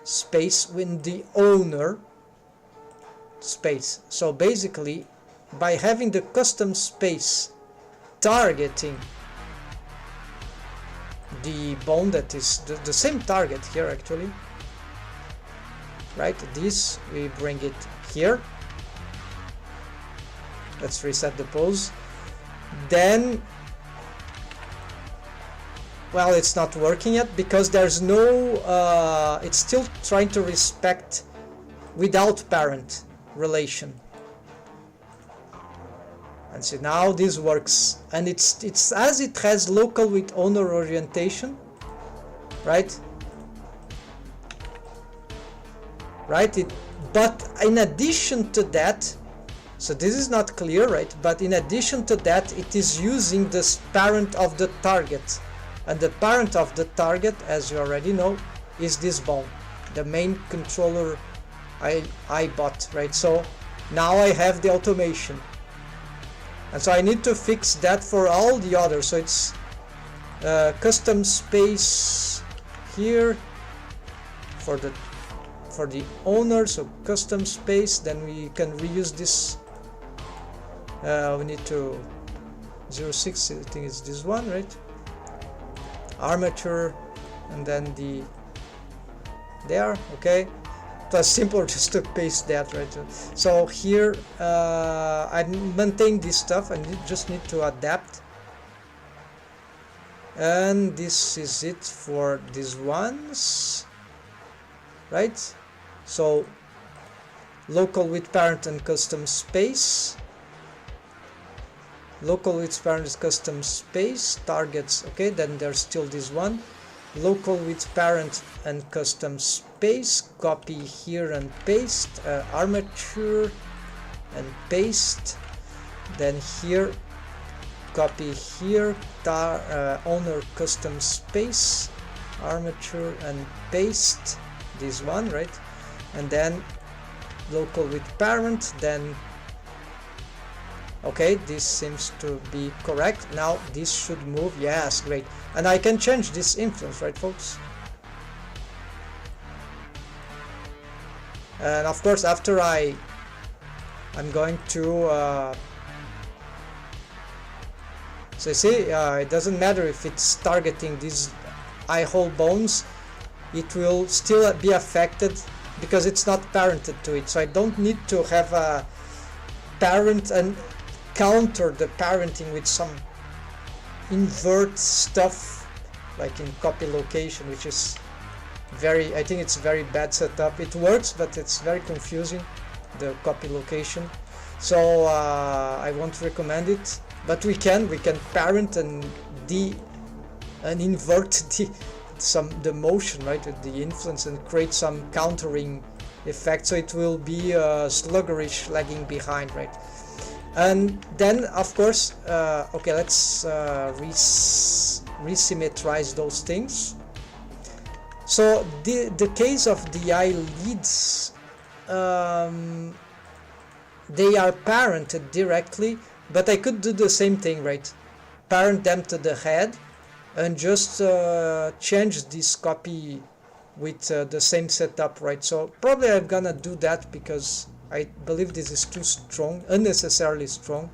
space with the owner space. So basically, by having the custom space targeting the bone that is the same target here actually, right, this, we bring it here, let's reset the pose, then, well, it's not working yet because there's no, it's still trying to respect without parent relation. And so now this works, and it's as it has local with owner orientation, right? Right? But in addition to that, so this is not clear, right? But in addition to that, it is using this parent of the target, and the parent of the target, as you already know, is this bone, the main controller iBot, right? So now I have the automation, and so I need to fix that for all the others. So it's custom space here for the owner, so custom space, then we can reuse this. We need to 06, I think it's this one, right? Armature, and then the there, okay. It was simple just to paste that, right? So here I maintain this stuff, and just need to adapt, and this is it for these ones, right? So local with parent and custom space, local with parent custom space, targets, okay, then there's still this one, local with parent and custom space, copy here and paste, armature and paste, then here, copy here, owner custom space, armature and paste, this one, right, and then local with parent, then okay, this seems to be correct. Now this should move, yes, great. And I can change this influence, right folks? And of course after I'm going to so you see, it doesn't matter if it's targeting these eye hole bones, it will still be affected because it's not parented to it. So I don't need to have a parent and counter the parenting with some invert stuff like in copy location, which is very, I think it's very bad setup. It works, but it's very confusing, the copy location. So I won't recommend it, but we can parent and invert the motion, right, with the influence, and create some countering effect, so it will be sluggerish, lagging behind, right? And then of course okay, let's resymmetrize those things. So the case of the eyelids, they are parented directly, but I could do the same thing, right? Parent them to the head and just change this copy with the same setup, right? So probably I'm gonna do that because I believe this is too strong, unnecessarily strong.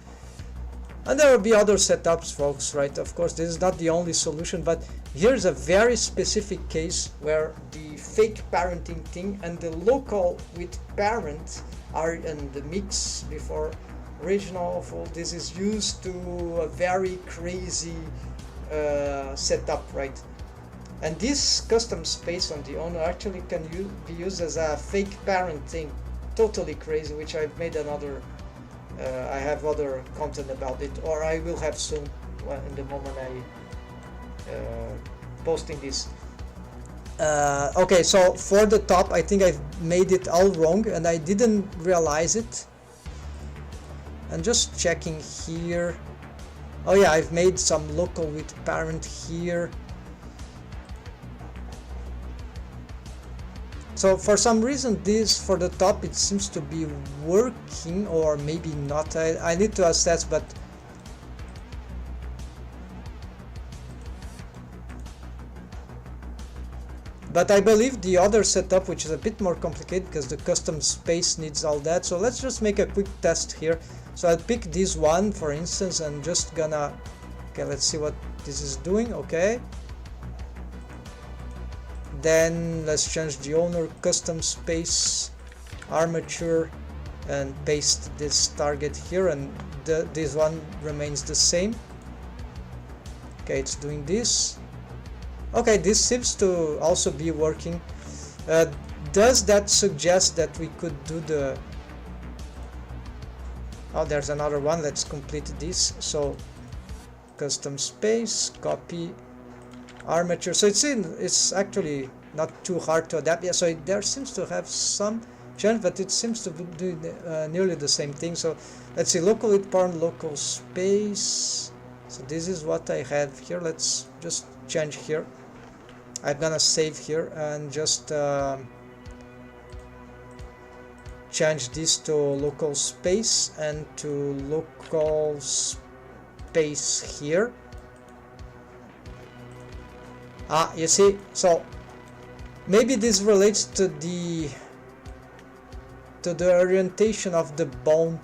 And there will be other setups, folks, right? Of course, this is not the only solution, but here's a very specific case where the fake parenting thing and the local with parent are in the mix before original of all this is used to a very crazy setup, right? And this custom space on the owner actually can be used as a fake parent thing, totally crazy, which I've made another I have other content about it, or I will have soon in the moment I posting this. Okay, so for the top I think I've made it all wrong and I didn't realize it. And just checking here, oh yeah, I've made some local with parent here. So for some reason this for the top it seems to be working, or maybe not. I need to assess, but I believe the other setup, which is a bit more complicated because the custom space needs all that. So let's just make a quick test here. So I'll pick this one for instance and just gonna, okay, let's see what this is doing. Okay, then let's change the owner custom space, armature, and paste this target here, and this one remains the same. Okay, it's doing this. Okay, this seems to also be working. Does that suggest that we could do the, oh, there's another one. Let's complete this. So custom space, copy, armature. So it's actually not too hard to adapt. Yeah, so there seems to have some change, but it seems to do nearly the same thing. So let's see, local with parent, local space. So this is what I have here. Let's just change here. I'm gonna save here and just change this to local space and to local space here. Ah, you see, so maybe this relates to the orientation of the bone.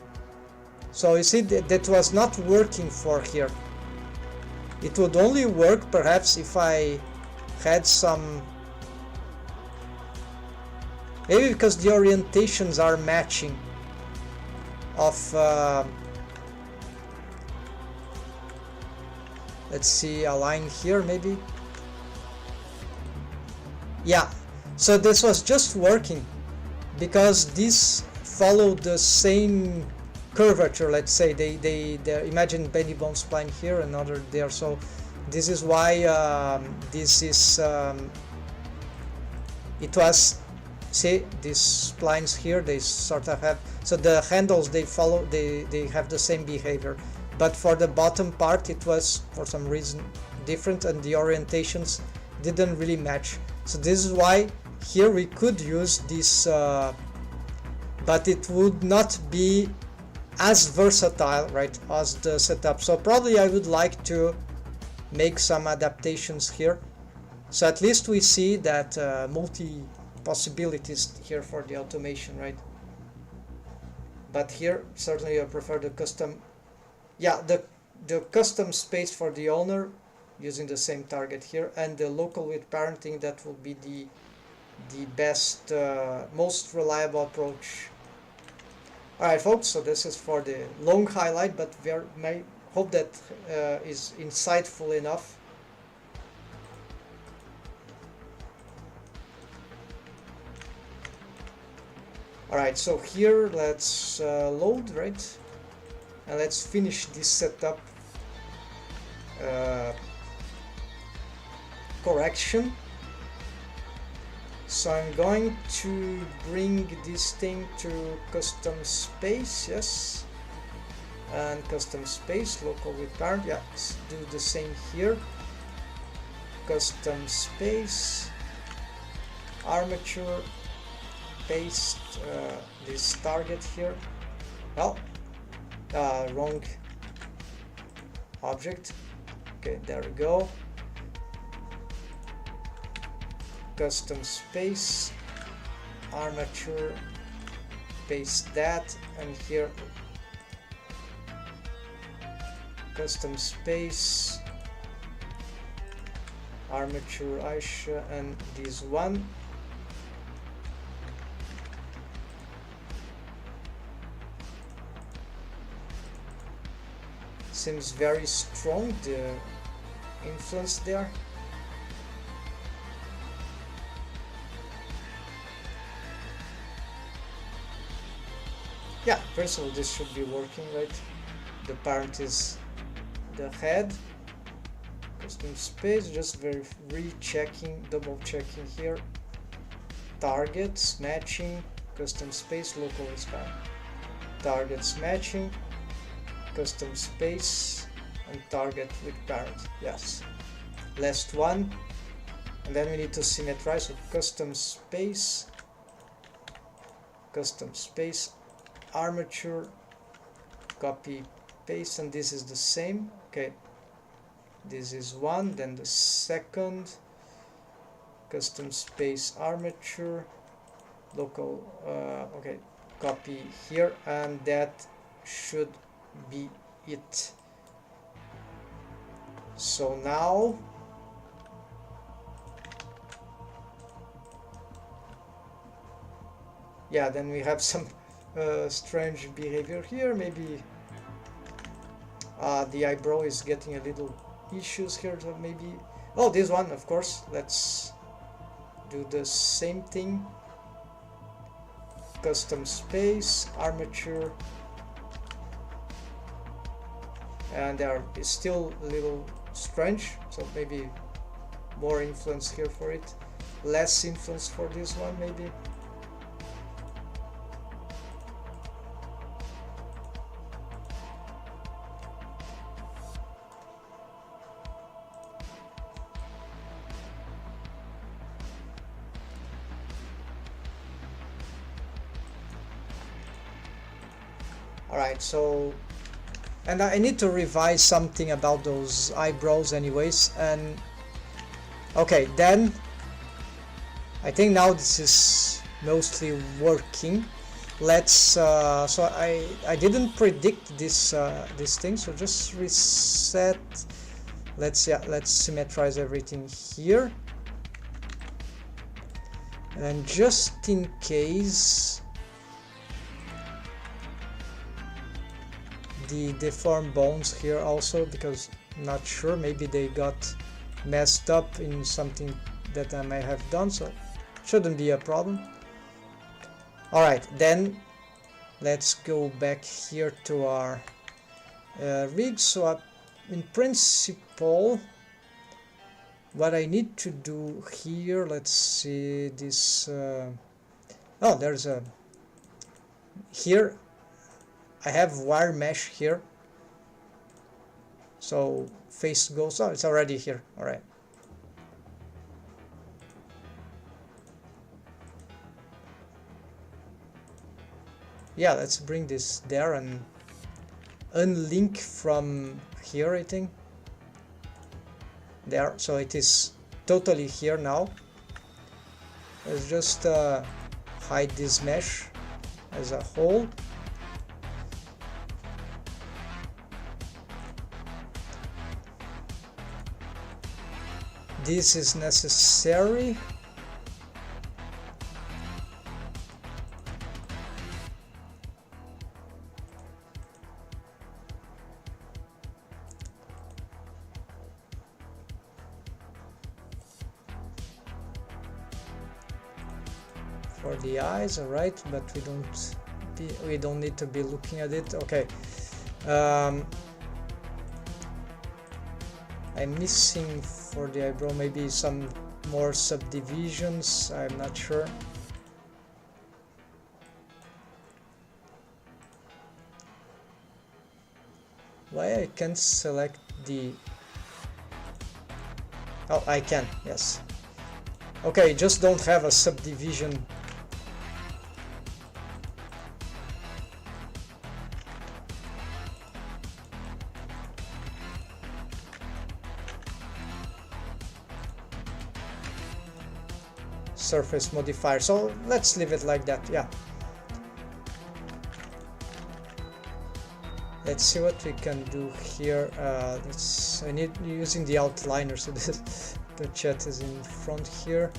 So you see that was not working for here. It would only work perhaps if I had some, maybe because the orientations are matching of let's see, a line here maybe. Yeah, so this was just working because these follow the same curvature. Let's say they imagine belly bone spline here, another there, so this is why this is it was, see these splines here, they sort of have, so the handles they follow, they have the same behavior, but for the bottom part it was for some reason different and the orientations didn't really match. So this is why here we could use this, but it would not be as versatile, right, as the setup. So probably I would like to make some adaptations here, so at least we see that multi possibilities here for the automation, right? But here certainly I prefer the custom, yeah, the custom space for the owner using the same target here, and the local with parenting, that will be the best, most reliable approach. Alright folks, so this is for the long highlight, but may hope that is insightful enough. Alright, so here let's load, right? And let's finish this setup correction. So I'm going to bring this thing to custom space, yes, and custom space, local with parent, yeah, let's do the same here, custom space, armature, paste this target here, well, wrong object, okay, there we go, custom space, armature, paste that, and here custom space, armature Aisha, and this one, seems very strong, the influence there. Yeah, first of all, this should be working, right? The parent is the head, custom space, just rechecking, double checking here, targets, matching, custom space, local expand, targets matching, custom space, and target with parent, yes. Last one, and then we need to symmetrize, so custom space, armature, copy, paste, and this is the same, okay. This is one, then the second, custom space, armature, local, okay, copy here, and that should be it. So now yeah, then we have some strange behavior here, maybe the eyebrow is getting a little issues here, so maybe, oh, this one, of course, let's do the same thing, custom space, armature, and there is still a little strange, so maybe more influence here for it, less influence for this one maybe. Alright, so, and I need to revise something about those eyebrows anyways, and okay, then I think now this is mostly working. Let's so I didn't predict this this thing, so just reset. Let's symmetrize everything here, and just in case the deformed bones here also, because I'm not sure, maybe they got messed up in something that I may have done, so shouldn't be a problem. Alright, then let's go back here to our rig. So in principle, what I need to do here, let's see this, oh, there's a, here I have wire mesh here, so face goes, oh, it's already here. All right, yeah, let's bring this there and unlink from here, I think. There, so it is totally here now. Let's just hide this mesh as a whole. This is necessary. For the eyes, all right, but we don't need to be looking at it. Okay. I'm missing for the eyebrow maybe some more subdivisions. I'm not sure. Why I can't select the... Oh, I can, yes. Okay, just don't have a subdivision. Surface modifier, so let's leave it like that. Yeah, let's see what we can do here. I need using the outliner so that the chat is in front here.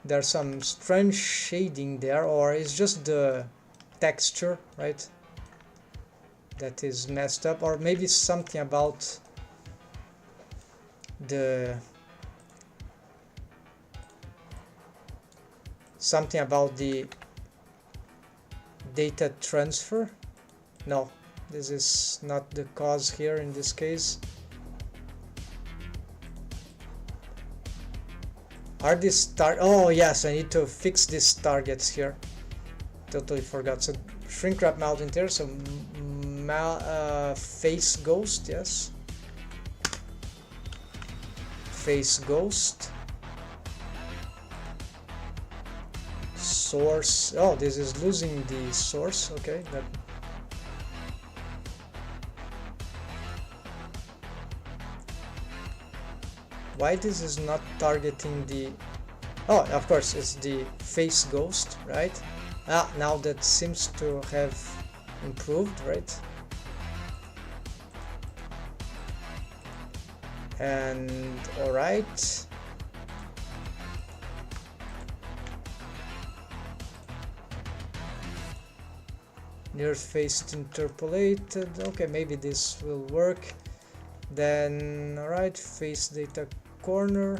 There's some strange shading there, or it's just the texture, right, that is messed up, or maybe something about the data transfer. No, this is not the cause here in this case. Are these oh yes, I need to fix these targets here. Totally forgot. So shrink wrap mount in there. So face ghost, yes. Face ghost. Source. Oh, this is losing the source. Okay, that. Why this is not targeting the... Oh, of course, it's the face ghost, right? Ah, now that seems to have improved, right? And alright. Near face interpolated. Okay, maybe this will work. Then, alright, face data corner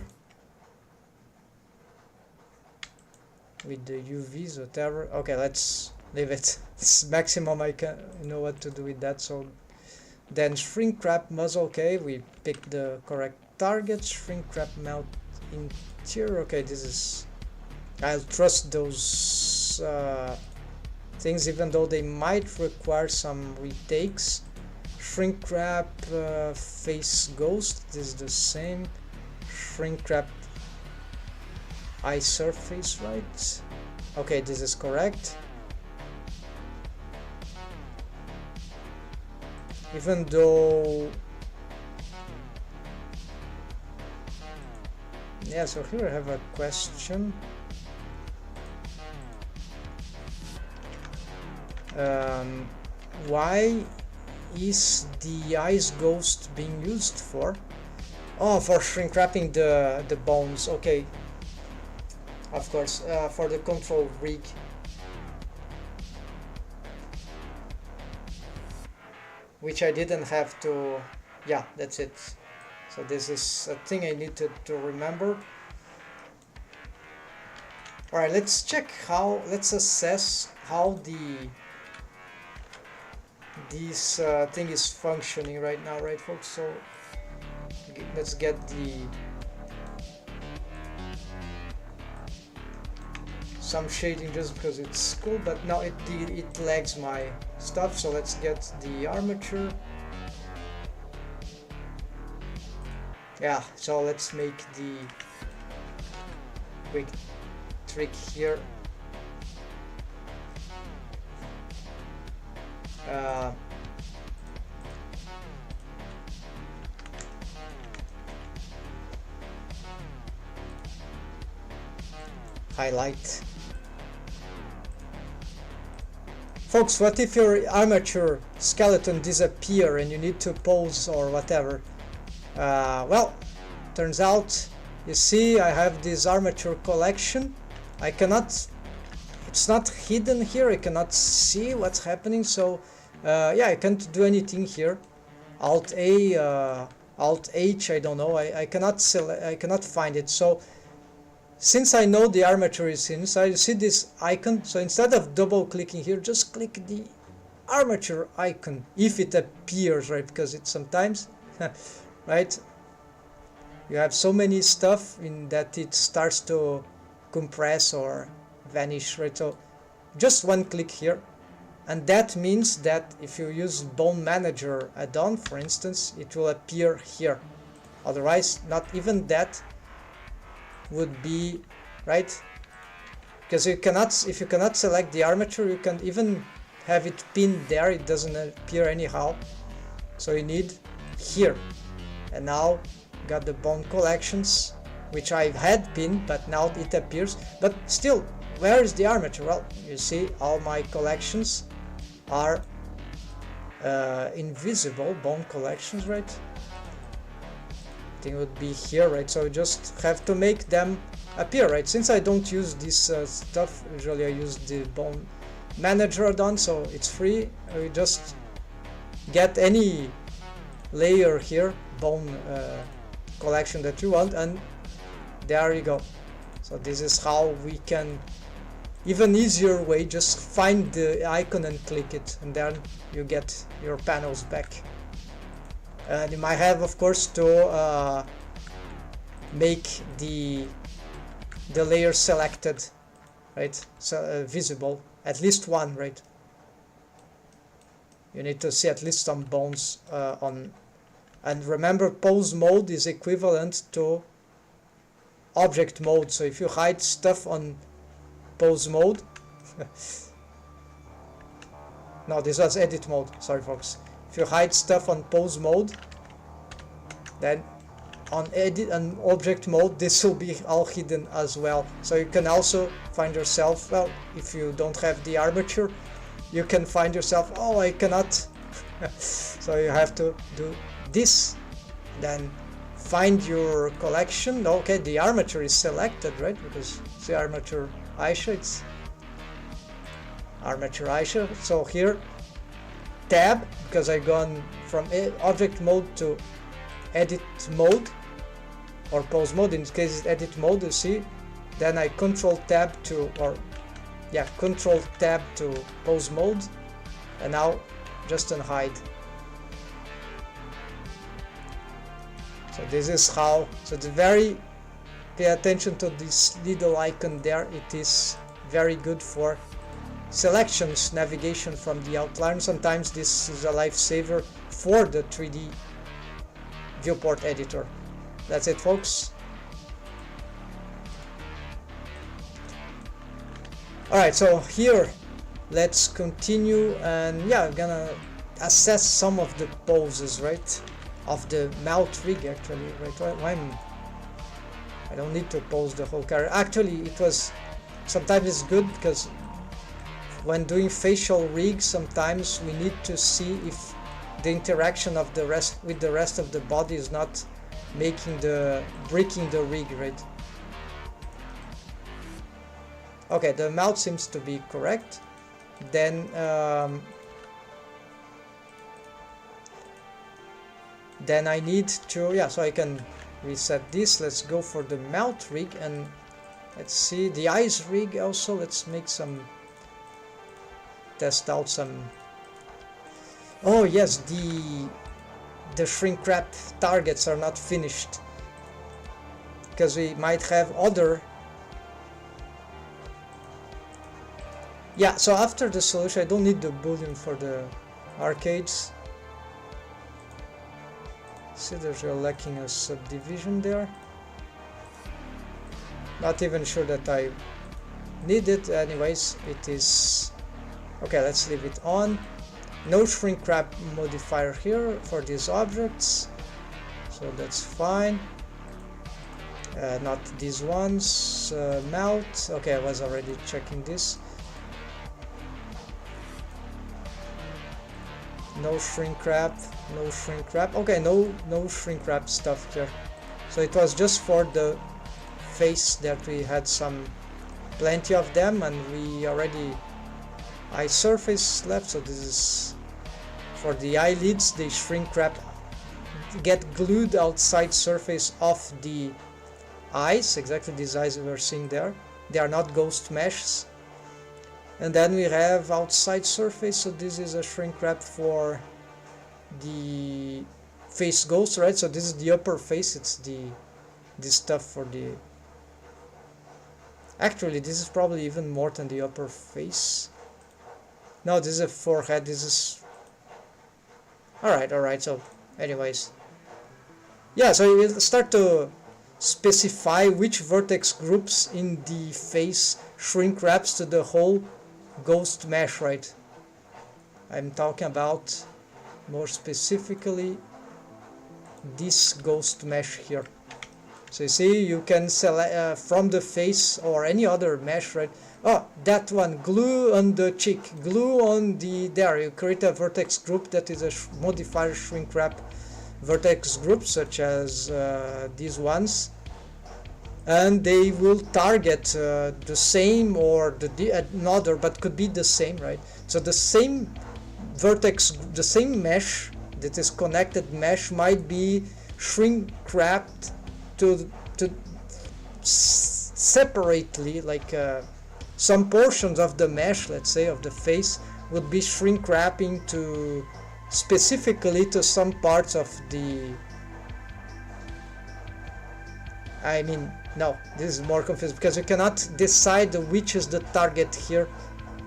with the UVs, whatever. Okay, let's leave it. It's maximum I know what to do with that. So then shrink wrap muzzle. Okay, we picked the correct target. Shrink wrap mount interior. Okay, this is... I'll trust those things, even though they might require some retakes. Shrink wrap face ghost, this is the same. Shrink wrap eye surface, right? Okay, this is correct. Even though... Yeah, so here I have a question. Why is the eyes ghost being used for? Oh, for shrink wrapping the bones. Okay, of course, for the control rig. Which I didn't have to... Yeah, that's it. So this is a thing I need to remember. Alright, let's check how, let's assess how this thing is functioning right now, right folks? So let's get some shading just because it's cool, but now it lags my stuff. So let's get the armature. Yeah, so let's make the quick trick here. Highlight. Folks, what if your armature skeleton disappear and you need to pose or whatever? Well, turns out, you see, I have this armature collection. I cannot, it's not hidden here, I cannot see what's happening, so yeah, I can't do anything here. Alt A, Alt H, I don't know, I cannot find it. So since I know the armature is inside, you see this icon, so instead of double clicking here, just click the armature icon if it appears, right? Because it's sometimes right, you have so many stuff in that it starts to compress or vanish, right? So just one click here, and that means that if you use Bone Manager add-on, for instance, it will appear here. Otherwise, not even that would be right, because you cannot, if you cannot select the armature, you can even have it pinned there, it doesn't appear anyhow. So you need here, and now got the bone collections, which I had pinned, but now it appears. But still, where is the armature? Well, you see all my collections are invisible bone collections, right? I think it would be here, right? So you just have to make them appear, right? Since I don't use this stuff, usually I use the Bone Manager add-on, so it's free. You just get any layer here, bone collection that you want, and there you go. So this is how we can, even easier way, just find the icon and click it, and then you get your panels back. And you might have, of course, to make the layer selected, right? So visible, at least one, right? You need to see at least some bones on. And remember, pose mode is equivalent to object mode. So if you hide stuff on pose mode, no, this was edit mode. Sorry, folks. If you hide stuff on pose mode, then on edit and object mode, this will be all hidden as well. So you can also find yourself, well, if you don't have the armature, you can find yourself, oh, I cannot. So you have to do this, then find your collection. Okay, the armature is selected, right? Because it's the armature Aisha, it's armature Aisha. So here, tab, because I've gone from object mode to edit mode, or pose mode. In this case it's edit mode, you see. Then I control tab to, or yeah, control tab to pose mode, and now just unhide. So this is how, so the very, pay attention to this little icon there, it is very good for selections, navigation from the outline. Sometimes this is a lifesaver for the 3D viewport editor. That's it, folks. Alright, so here let's continue, and yeah, I'm gonna assess some of the poses, right, of the mouth rig actually, right? I don't need to pose the whole character. Actually, it was, sometimes it's good because when doing facial rigs, sometimes we need to see if the interaction of the rest with the rest of the body is not making breaking the rig, right? Okay, the mouth seems to be correct. Then then I need to, yeah, so I can reset this. Let's go for the mouth rig, and let's see the eyes rig also. Let's make some, test out some. Oh yes, the shrink wrap targets are not finished, because we might have other. Yeah, so after the solution I don't need the boolean for the arcades. See, there's lacking a subdivision there. Not even sure that I need it. Anyways, it is okay. Let's leave it on. No shrink wrap modifier here for these objects, so that's fine. Not these ones. Mount. Okay, I was already checking this. No shrink wrap. No shrink wrap. Okay, no shrink wrap stuff here. So it was just for the face that we had plenty of them, and we already eye surface left. So this is for the eyelids. The shrink wrap get glued outside surface of the eyes. Exactly these eyes we were seeing there. They are not ghost meshes. And then we have outside surface, so this is a shrink wrap for the face ghost, right? So this is the upper face, it's this stuff for the... Actually, this is probably even more than the upper face. No, this is a forehead, this is... Alright, so anyways. Yeah, so we'll start to specify which vertex groups in the face shrink wraps to the whole ghost mesh, right? I'm talking about more specifically this ghost mesh here. So you see, you can select from the face or any other mesh, right? Oh, that one, glue on the cheek, glue on the there. You create a vertex group that is a modifier shrink wrap vertex group, such as these ones. And they will target the same or another, but could be the same, right? So the same vertex, the same mesh that is connected mesh might be shrink wrapped to separately, like some portions of the mesh, let's say of the face, would be shrink wrapping to specifically to some parts of the... I mean, no, this is more confusing because you cannot decide which is the target here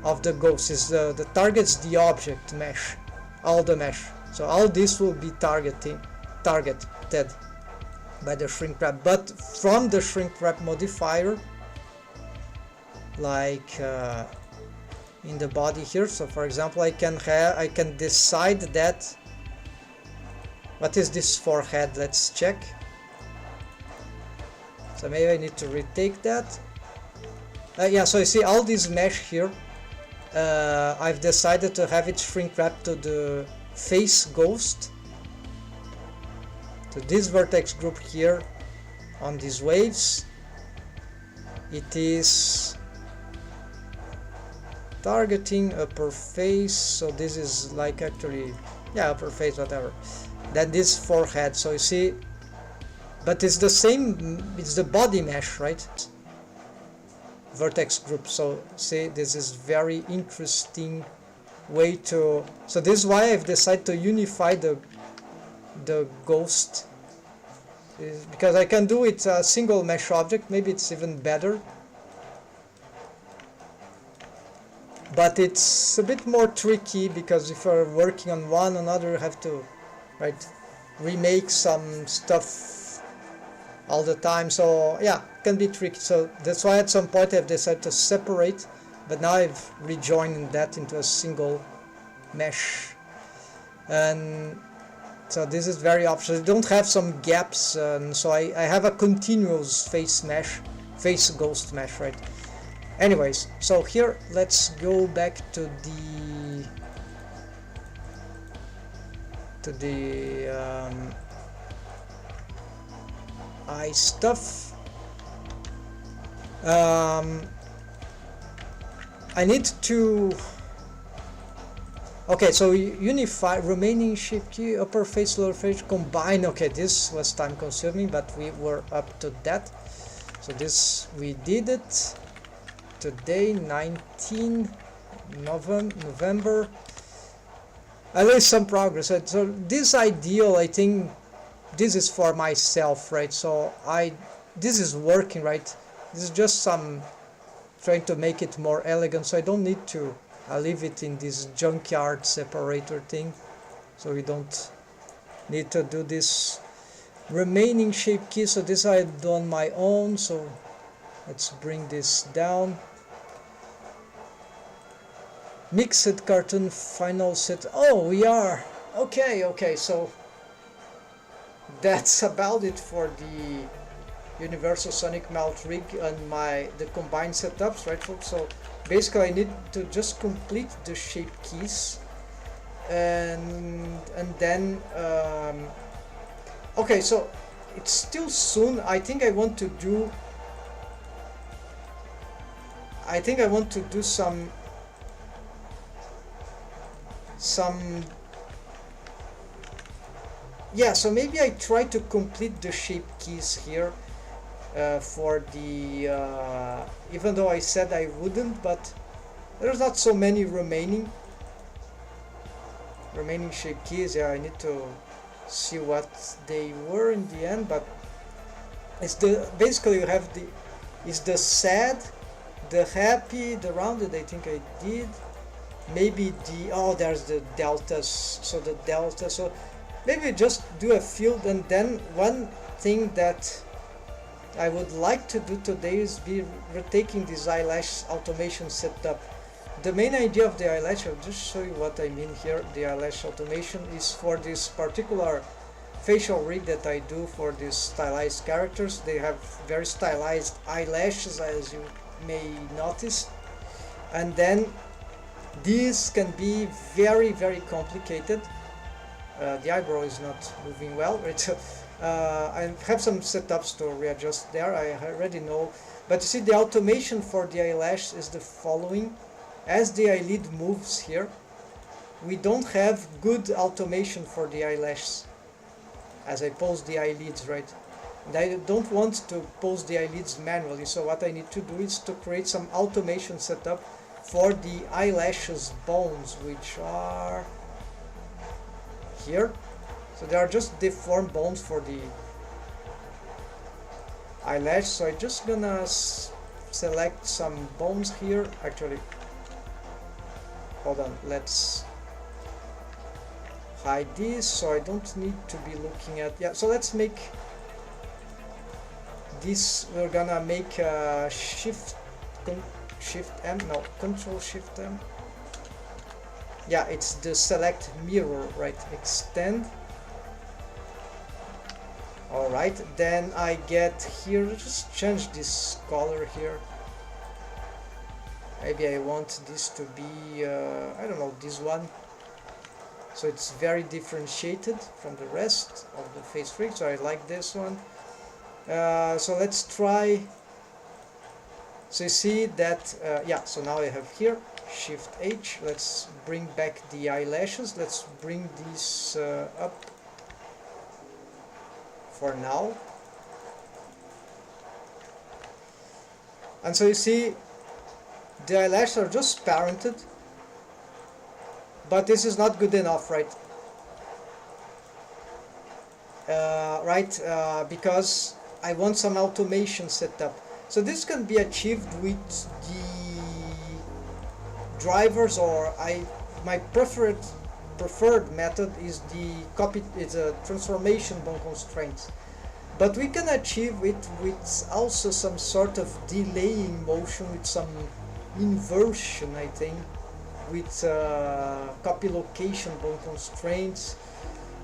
of the ghost. Is the target's the object mesh, all the mesh. So all this will be targeted by the shrink wrap. But from the shrink wrap modifier, like in the body here. So for example, I can decide that. What is this forehead? Let's check. So maybe I need to retake that. Yeah, so you see all these mesh here. I've decided to have it shrink wrap to the face ghost. To this vertex group here on these waves. It is targeting upper face. So this is like actually, yeah, upper face, whatever. Then this forehead. So you see. But it's the same, it's the body mesh, right? Vertex group. So see, this is very interesting way to... So this is why I've decided to unify the ghost. Because I can do it a single mesh object, maybe it's even better. But it's a bit more tricky because if you're working on one another, you have to, right, remake some stuff all the time. So yeah, it can be tricky. So that's why at some point I've decided to separate, but now I've rejoined that into a single mesh. And so this is very optional. I don't have some gaps, and so I have a continuous face mesh, face ghost mesh, right? Anyways, so here let's go back to the eye stuff. I need to Okay, so unify remaining shape key, upper face, lower face, combine. Okay, this was time consuming, but we were up to that. So this, we did it today, 19 November. At least some progress. So this ideal, I think, this is for myself, right? So this is working, right? This is just some trying to make it more elegant, so I don't need to leave it in this junkyard separator thing, so we don't need to do this remaining shape key. So this I do on my own, so let's bring this down. Mixed cartoon final set. Oh, we are okay, so that's about it for the Universal Sonic Melt rig and the combined setups, right folks? So basically I need to just complete the shape keys, and then okay, so it's still soon. I think I want to do some yeah, so maybe I try to complete the shape keys here for the even though I said I wouldn't, but there's not so many remaining shape keys. Yeah, I need to see what they were in the end, but it's basically you have it's the sad, the happy, the rounded. I think I did. Maybe there's the deltas. So the delta. So maybe just do a field, and then one thing that I would like to do today is be retaking this eyelash automation setup. The main idea of the eyelash, I'll just show you what I mean here. The eyelash automation is for this particular facial rig that I do for these stylized characters. They have very stylized eyelashes, as you may notice, and then these can be very, very complicated. The eyebrow is not moving well, right? I have some setups to readjust there, I already know. But you see, the automation for the eyelash is the following. As the eyelid moves here, we don't have good automation for the eyelashes as I pose the eyelids, right? And I don't want to pose the eyelids manually, so what I need to do is to create some automation setup for the eyelashes bones, which are here. So they are just deformed bones for the eyelash. So I'm just gonna select some bones here. Actually, hold on, let's hide this so I don't need to be looking at. Yeah, so let's make this. We're gonna make a Shift M, no, Control Shift M. Yeah, it's the select mirror, right? Extend. Alright, then I get here, just change this color here. Maybe I want this to be, I don't know, this one. So it's very differentiated from the rest of the face rig, so I like this one. So let's try. So you see that, yeah, so now I have here, Shift H, let's bring back the eyelashes, let's bring these up for now. And so you see, the eyelashes are just parented, but this is not good enough, right? Because I want some automation set up. So this can be achieved with the drivers, or my preferred method is a transformation bone constraints. But we can achieve it with also some sort of delaying motion, with some inversion, I think, with copy location bone constraints.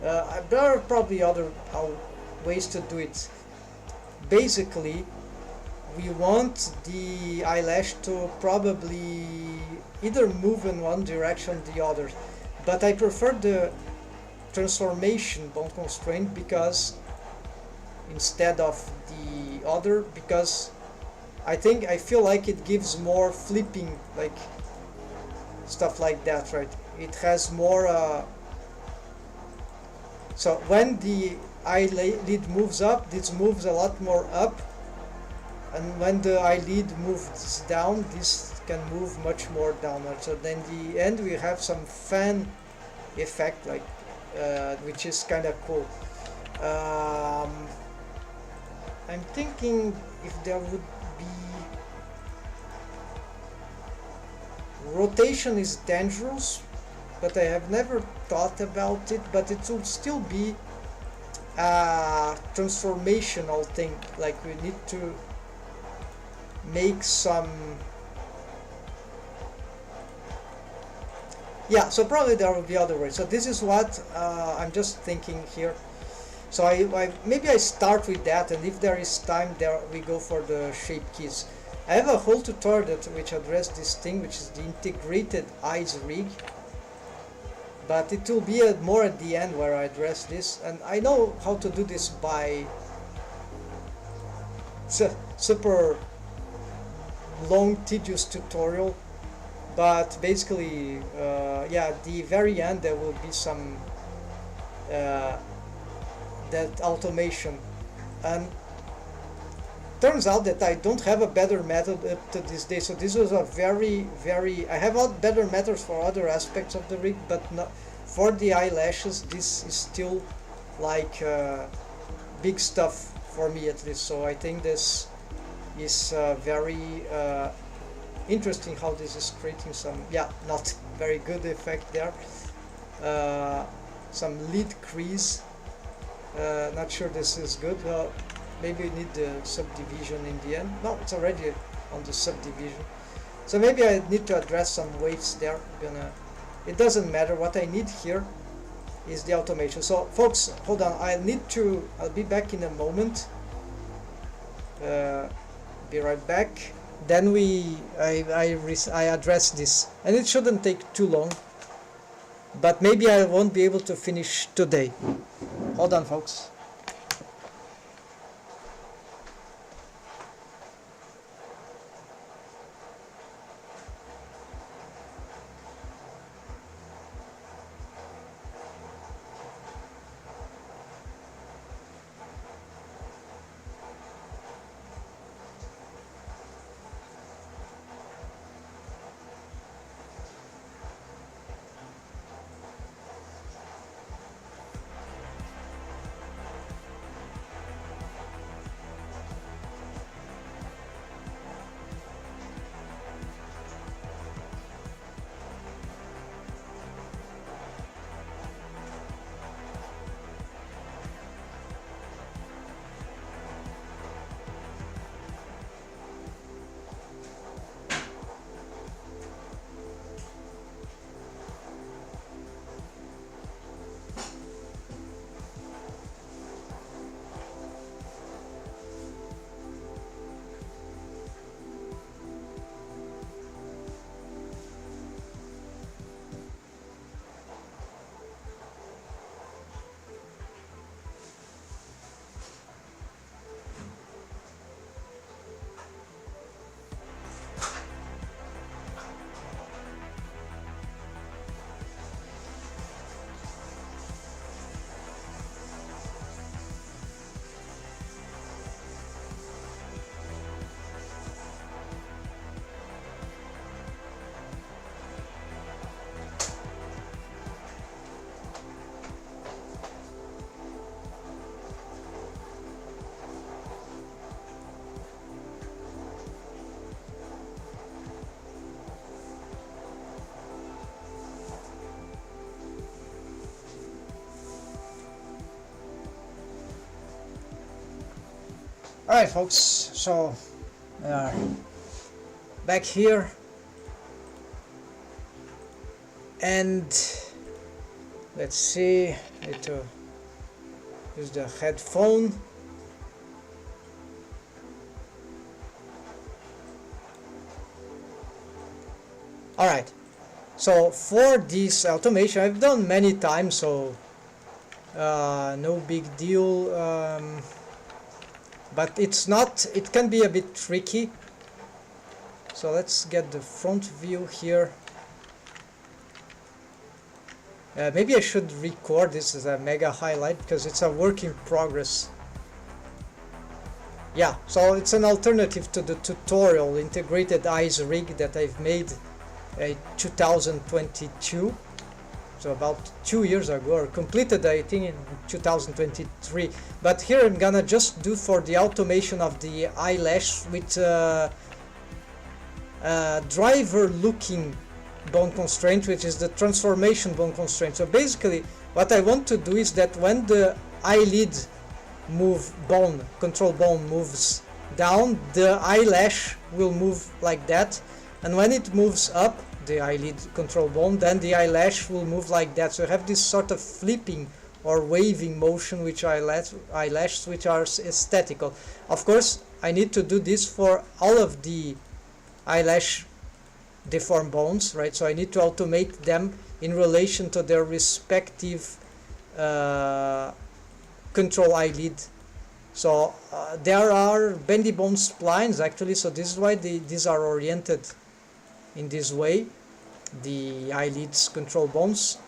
There are probably other ways to do it. Basically, we want the eyelash to probably either move in one direction or the other, but I prefer the transformation bone constraint because instead of the other, because I feel like it gives more flipping, like stuff like that, right? It has more so when the eyelid moves up, this moves a lot more up, and when the eyelid moves down, this can move much more downward. So then the end we have some fan effect, like which is kind of cool. I'm thinking if there would be rotation is dangerous, but I have never thought about it, but it will still be a transformational thing, like we need to make some, yeah, so probably there will be other ways. So this is what I'm just thinking here. So maybe I start with that, and if there is time there we go for the shape keys. I have a whole tutorial which addresses this thing, which is the integrated eyes rig, but it will be more at the end where I address this, and I know how to do this by super long tedious tutorial, but basically yeah, at the very end there will be some that automation, and turns out that I don't have a better method up to this day. So this was a very I have better methods for other aspects of the rig, but not for the eyelashes. This is still like big stuff for me, at least. So I think this is very interesting how this is creating some, yeah, not very good effect there, some lid crease. Not sure this is good. Maybe we need the subdivision in the end. No, it's already on the subdivision. So maybe I need to address some waves there. It doesn't matter. What I need here is the automation. So folks, hold on. I'll be back in a moment. Be right back. Then I address this, and it shouldn't take too long. But maybe I won't be able to finish today. Hold on, folks. Alright, folks, so we are back here, and let's see, I need to use the headphone. Alright, so for this automation I've done many times, so no big deal. But it's not, it can be a bit tricky. So let's get the front view here. Maybe I should record this as a mega highlight because it's a work in progress. Yeah, so it's an alternative to the tutorial integrated eyes rig that I've made in 2022. So about 2 years ago, or completed I think in 2023. But here I'm gonna just do for the automation of the eyelash with driver looking bone constraint, which is the transformation bone constraint. So basically what I want to do is that when the eyelid control bone moves down, the eyelash will move like that, and when it moves up, the eyelid control bone, then the eyelash will move like that. So you have this sort of flipping or waving motion which eyelashes which are aesthetical. Of course I need to do this for all of the eyelash deformed bones, right? So I need to automate them in relation to their respective control eyelid. So there are bendy bone splines actually, so this is why these are oriented in this way, the eyelids control bones.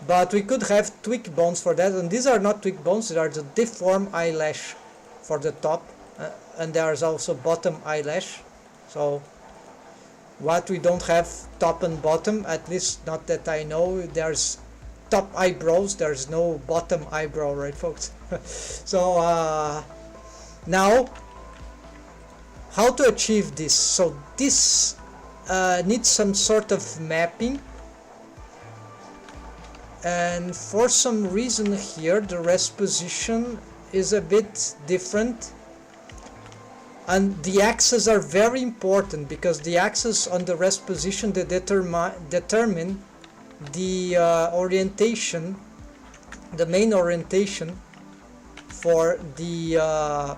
But we could have tweak bones for that, and these are not tweak bones, they are the deformed eyelash for the top, and there is also bottom eyelash. So what we don't have top and bottom, at least not that I know. There's top eyebrows, there's no bottom eyebrow, right folks? So now how to achieve this? So this needs some sort of mapping, and for some reason here the rest position is a bit different. And the axes are very important because the axes on the rest position they determine the orientation, the main orientation for the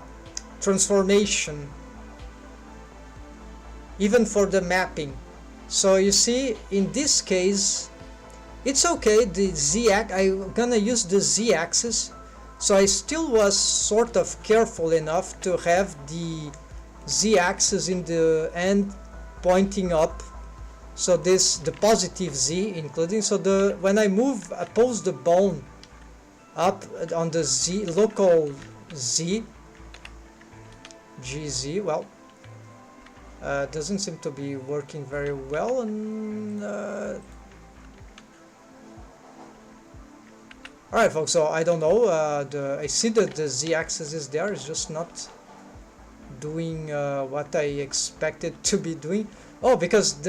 transformation, even for the mapping. So you see, in this case, it's okay. The z-axis, I'm gonna use the z-axis. So I still was sort of careful enough to have the z-axis in the end pointing up, so this the positive z including, so the when I pose the bone up on the z local z gz, well doesn't seem to be working very well, and alright folks, so I don't know, I see that the z-axis is there, it's just not doing what I expected to be doing. Oh, because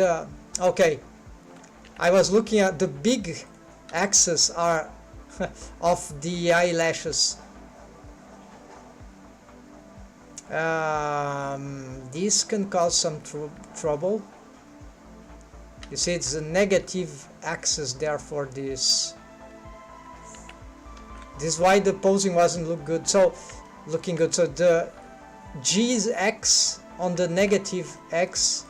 okay, I was looking at the big axes are of the eyelashes. This can cause some trouble. You see, it's a negative axis there for this. This is why the posing wasn't looking good. So the G is X on the negative X,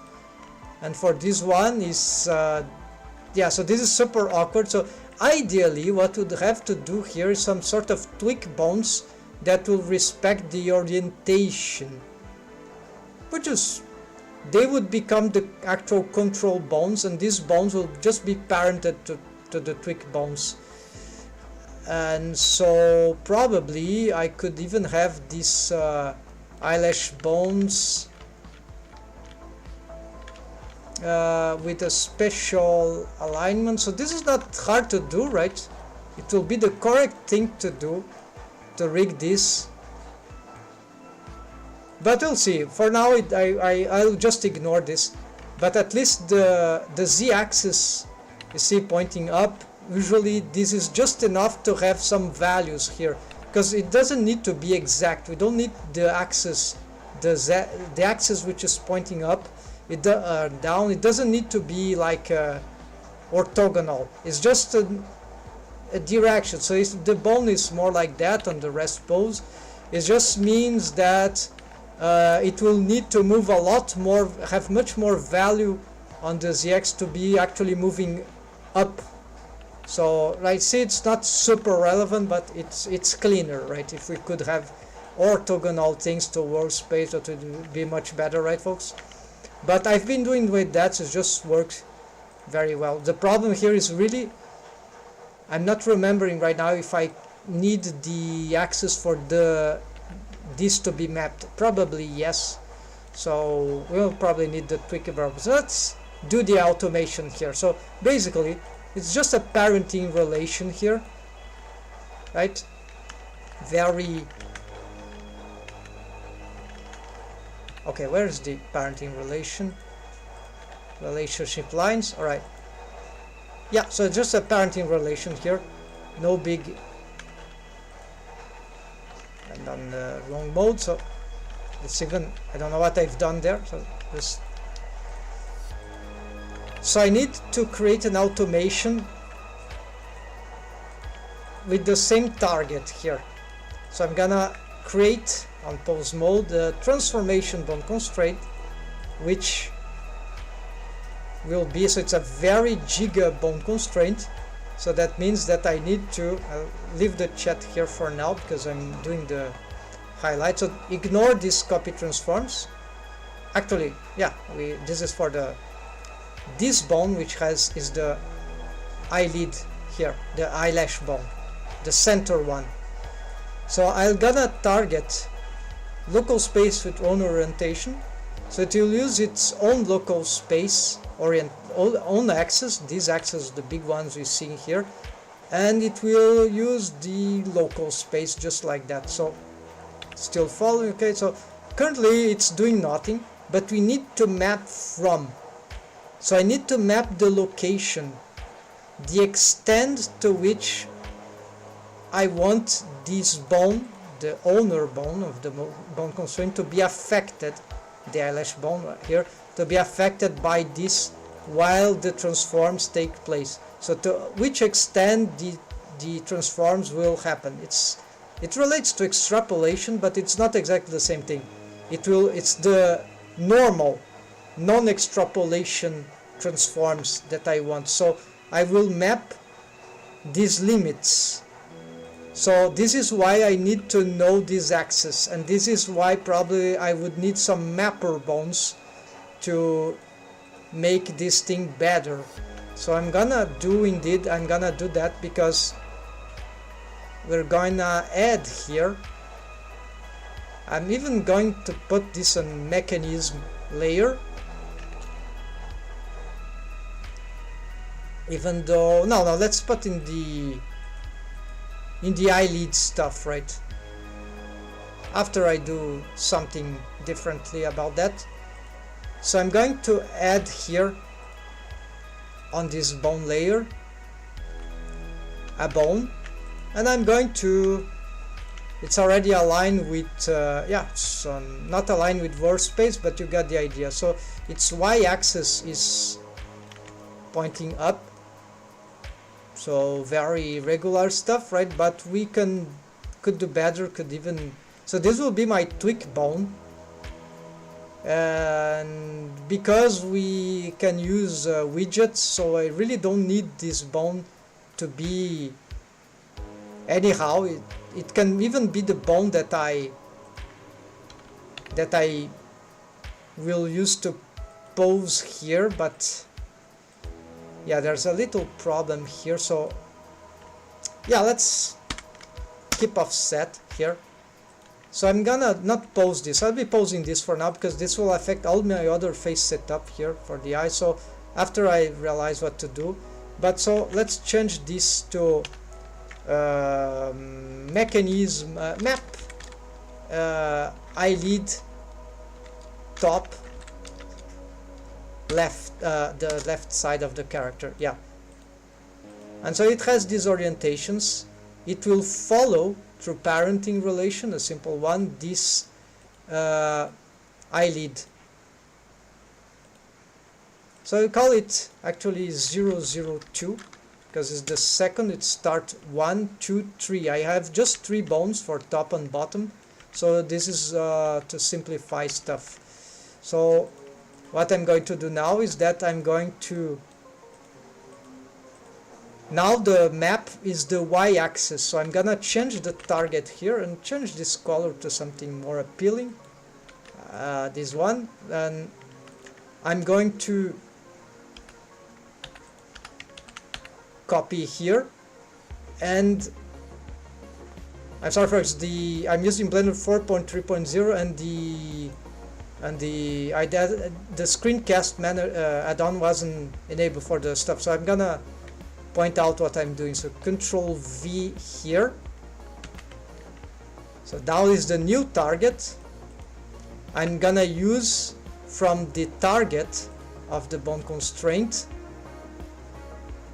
and for this one is yeah, so this is super awkward. So ideally what would have to do here is some sort of tweak bones that will respect the orientation, which is they would become the actual control bones, and these bones will just be parented to the tweak bones. And so probably I could even have these eyelash bones with a special alignment. So this is not hard to do, right? It will be the correct thing to do to rig this, but we'll see. For now I'll just ignore this, but at least the z-axis, you see, pointing up, usually this is just enough to have some values here, because it doesn't need to be exact. We don't need the axis, the axis which is pointing up, down. It doesn't need to be like orthogonal. It's just a direction. So if the bone is more like that on the rest pose, it just means that it will need to move a lot more, have much more value on the zx to be actually moving up. So right, see, it's not super relevant, but it's cleaner, right? If we could have orthogonal things to workspace, that would be much better, right folks? But I've been doing with that, so it just works very well. The problem here is really I'm not remembering right now if I need the access for this to be mapped. Probably yes. So we'll probably need the tweak variable. So let's do the automation here. So basically it's just a parenting relation here, right? Very okay. Where's the parenting relation? Relationship lines. All right. Yeah. So just a parenting relation here. No big. And on the wrong mode. So it's even. I don't know what I've done there. So just. So I need to create an automation with the same target here. So I'm gonna create on pose mode the transformation bound constraint, which will be, so it's a very giga bound constraint. So that means that I need to leave the chat here for now because I'm doing the highlight. So ignore these copy transforms. Actually, yeah, this is for this bone, which is the eyelid here, the eyelash bone, the center one. So I'm gonna target local space with own orientation. So it will use its own local space own axis, these axes, the big ones we see here, and it will use the local space just like that. So still following. Okay, so currently it's doing nothing, but we need to map from. So I need to map the location, the extent to which I want this bone, the owner bone of the bone constraint, to be affected, the eyelash bone right here, to be affected by this while the transforms take place. So to which extent the transforms will happen. It relates to extrapolation, but it's not exactly the same thing. It's the normal non-extrapolation transforms that I want. So I will map these limits. So this is why I need to know this axis, and this is why probably I would need some mapper bones to make this thing better. So I'm gonna do that because we're gonna add here. I'm even going to put this on mechanism layer, even though no, let's put in the eyelid stuff, right? After I do something differently about that. So I'm going to add here on this bone layer a bone, and I'm going to, it's already aligned with so not aligned with workspace, but you got the idea. So its y-axis is pointing up, so very regular stuff, right? But we could do better, so this will be my tweak bone, and because we can use widgets, so I really don't need this bone to be anyhow. It can even be the bone that I will use to pose here, but yeah, there's a little problem here. So yeah, let's keep offset here. So I'm gonna not pose this. I'll be posing this for now because this will affect all my other face setup here for the eye. So after I realize what to do, but so let's change this to mechanism map eyelid top left, the left side of the character. Yeah, and so it has these orientations. It will follow through parenting relation, a simple one, this eyelid. So we call it actually 002 because it's the second. It starts 1, 2, 3. I have just 3 bones for top and bottom, so this is to simplify stuff. So what I'm going to do now is that I'm going to, now the map is the y-axis, so I'm gonna change the target here and change this color to something more appealing, this one, and I'm going to copy here and I'm sorry folks, I'm using Blender 4.3.0 and the screencast add-on wasn't enabled for the stuff, so I'm gonna point out what I'm doing. So Control V here. So now is the new target. I'm gonna use from the target of the bone constraint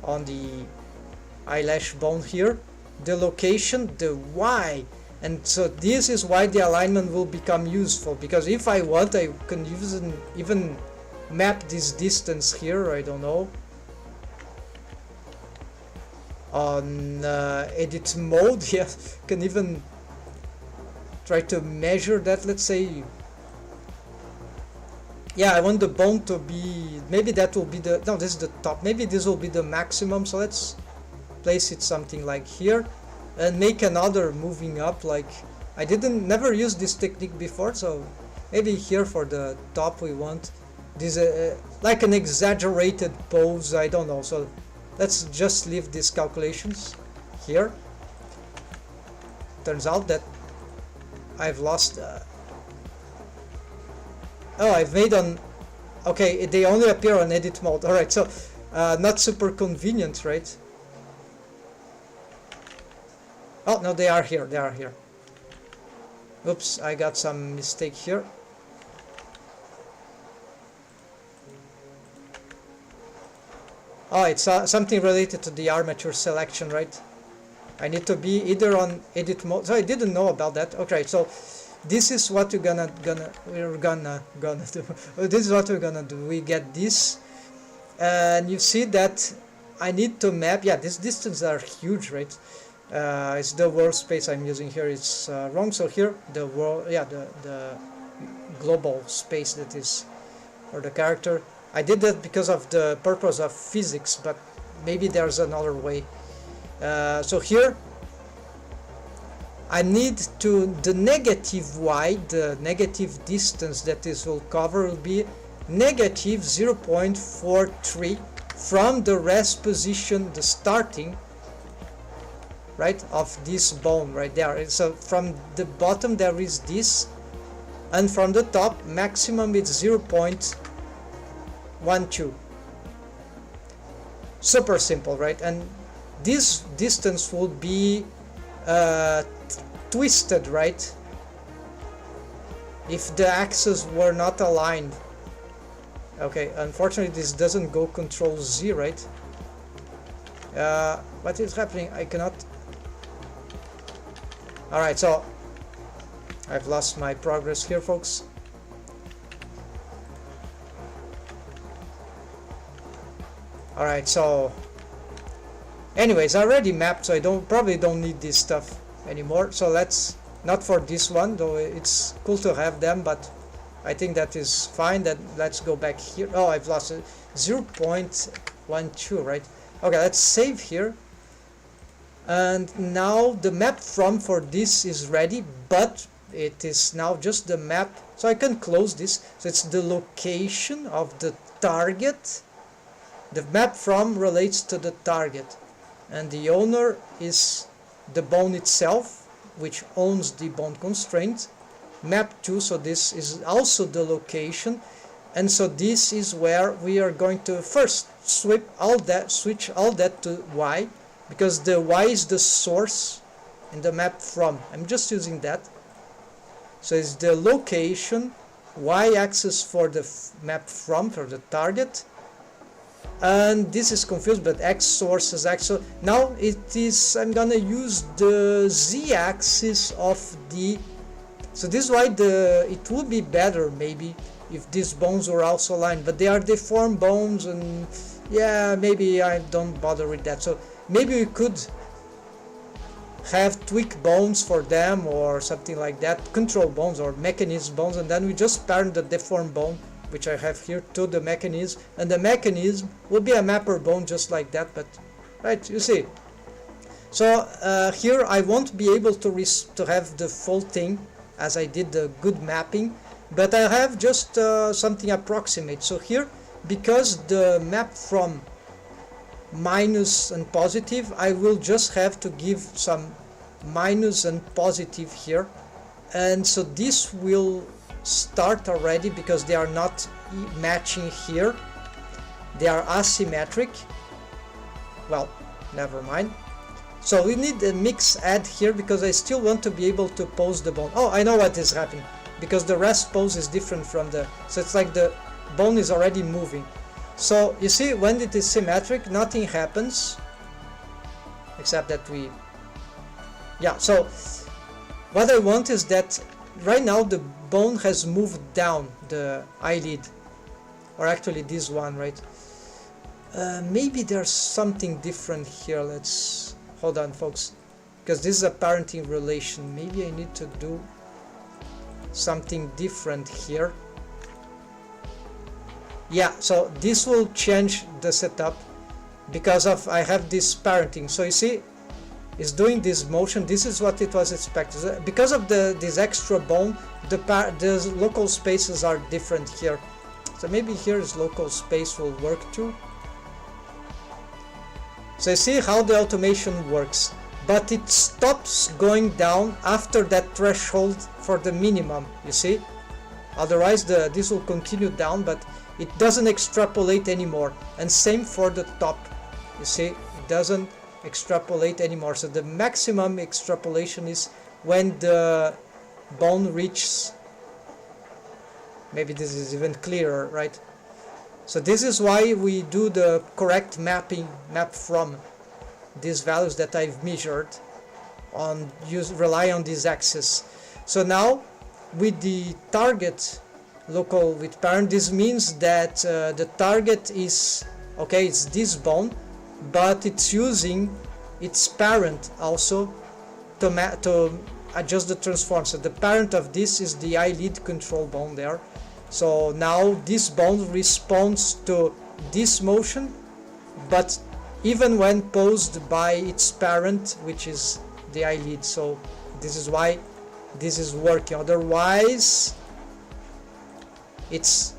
on the eyelash bone here, the location, the Y, and so this is why the alignment will become useful, because if I want, I can even map this distance here, I don't know, on edit mode. Yeah, can even try to measure that. Let's say, yeah, I want the bone to be, maybe that will be the, no, this is the top, maybe this will be the maximum, so let's place it something like here and make another moving up. Like, I never used this technique before, so maybe here for the top we want this like an exaggerated pose, I don't know. So let's just leave these calculations here. Turns out that I've lost oh, I've made on, okay, they only appear on edit mode. Alright, so not super convenient, right? Oh, no, they are here, they are here. Oops, I got some mistake here. Oh, it's something related to the armature selection, right? I need to be either on edit mode, so I didn't know about that. Okay, so this is what we're gonna do. This is what we're gonna do. We get this, and you see that I need to map. Yeah, these distances are huge, right? It's the world space I'm using here. It's wrong. So here the world, yeah, the global space that is for the character. I did that because of the purpose of physics, but maybe there's another way. So here I need to, the negative y, the negative distance that this will cover will be negative 0.43 from the rest position, the starting, right, of this bone right there. So from the bottom there is this, and from the top maximum it's 0.12. Super simple, right? And this distance will be twisted, right, if the axes were not aligned. Okay, unfortunately this doesn't go Control Z, right? What is happening? I cannot. Alright, so I've lost my progress here, folks. Alright, so anyways, I already mapped, so I probably don't need this stuff anymore. So let's, not for this one, though it's cool to have them, but I think that is fine. That let's go back here. Oh, I've lost it. 0.12, right? Okay, let's save here. And now the map from for this is ready, but it is now just the map. So I can close this. So it's the location of the target. The map from relates to the target, and the owner is the bone itself, which owns the bone constraint. Map 2, so this is also the location, and so this is where we are going to first switch all that to Y, because the Y is the source in the map from. I'm just using that. So it's the location, Y axis for the map from, for the target. And this is confused, but X source is X. So now it is, I'm gonna use the Z axis of the, so this is why it would be better maybe if these bones were also aligned, but they are deformed bones, and yeah, maybe I don't bother with that. So maybe we could have tweak bones for them or something like that, control bones or mechanism bones, and then we just parent the deformed bone, which I have here, to the mechanism, and the mechanism will be a mapper bone just like that. But right, you see. So here I won't be able to have the full thing as I did the good mapping, but I have just something approximate. So here, because the map from minus and positive, I will just have to give some minus and positive here, and so this will start already because they are not matching here, they are asymmetric. Well, never mind. So we need a mix add here because I still want to be able to pose the bone. Oh, I know what is happening, because the rest pose is different from the, so it's like the bone is already moving. So you see, when it is symmetric, nothing happens except that we, yeah, so what I want is that right now the bone has moved down the eyelid, or actually this one, right? Maybe there's something different here. Let's hold on, folks, because this is a parenting relation. Maybe I need to do something different here. Yeah, so this will change the setup because of I have this parenting. So you see, it's doing this motion. This is what it was expected. Because of this extra bone, the local spaces are different here. So maybe here's local space will work too. So you see how the automation works, but it stops going down after that threshold for the minimum, you see? Otherwise this will continue down, but it doesn't extrapolate anymore. And same for the top, you see, it doesn't extrapolate anymore. So the maximum extrapolation is when the bone reaches, maybe this is even clearer, right? So this is why we do the correct map from these values that I've measured on, rely on this axis. So now with the target local with parent, this means that the target is, okay, it's this bone, but it's using its parent also to adjust the transform. So the parent of this is the eyelid control bone there. So now this bone responds to this motion, but even when posed by its parent, which is the eyelid. So this is why this is working. Otherwise it's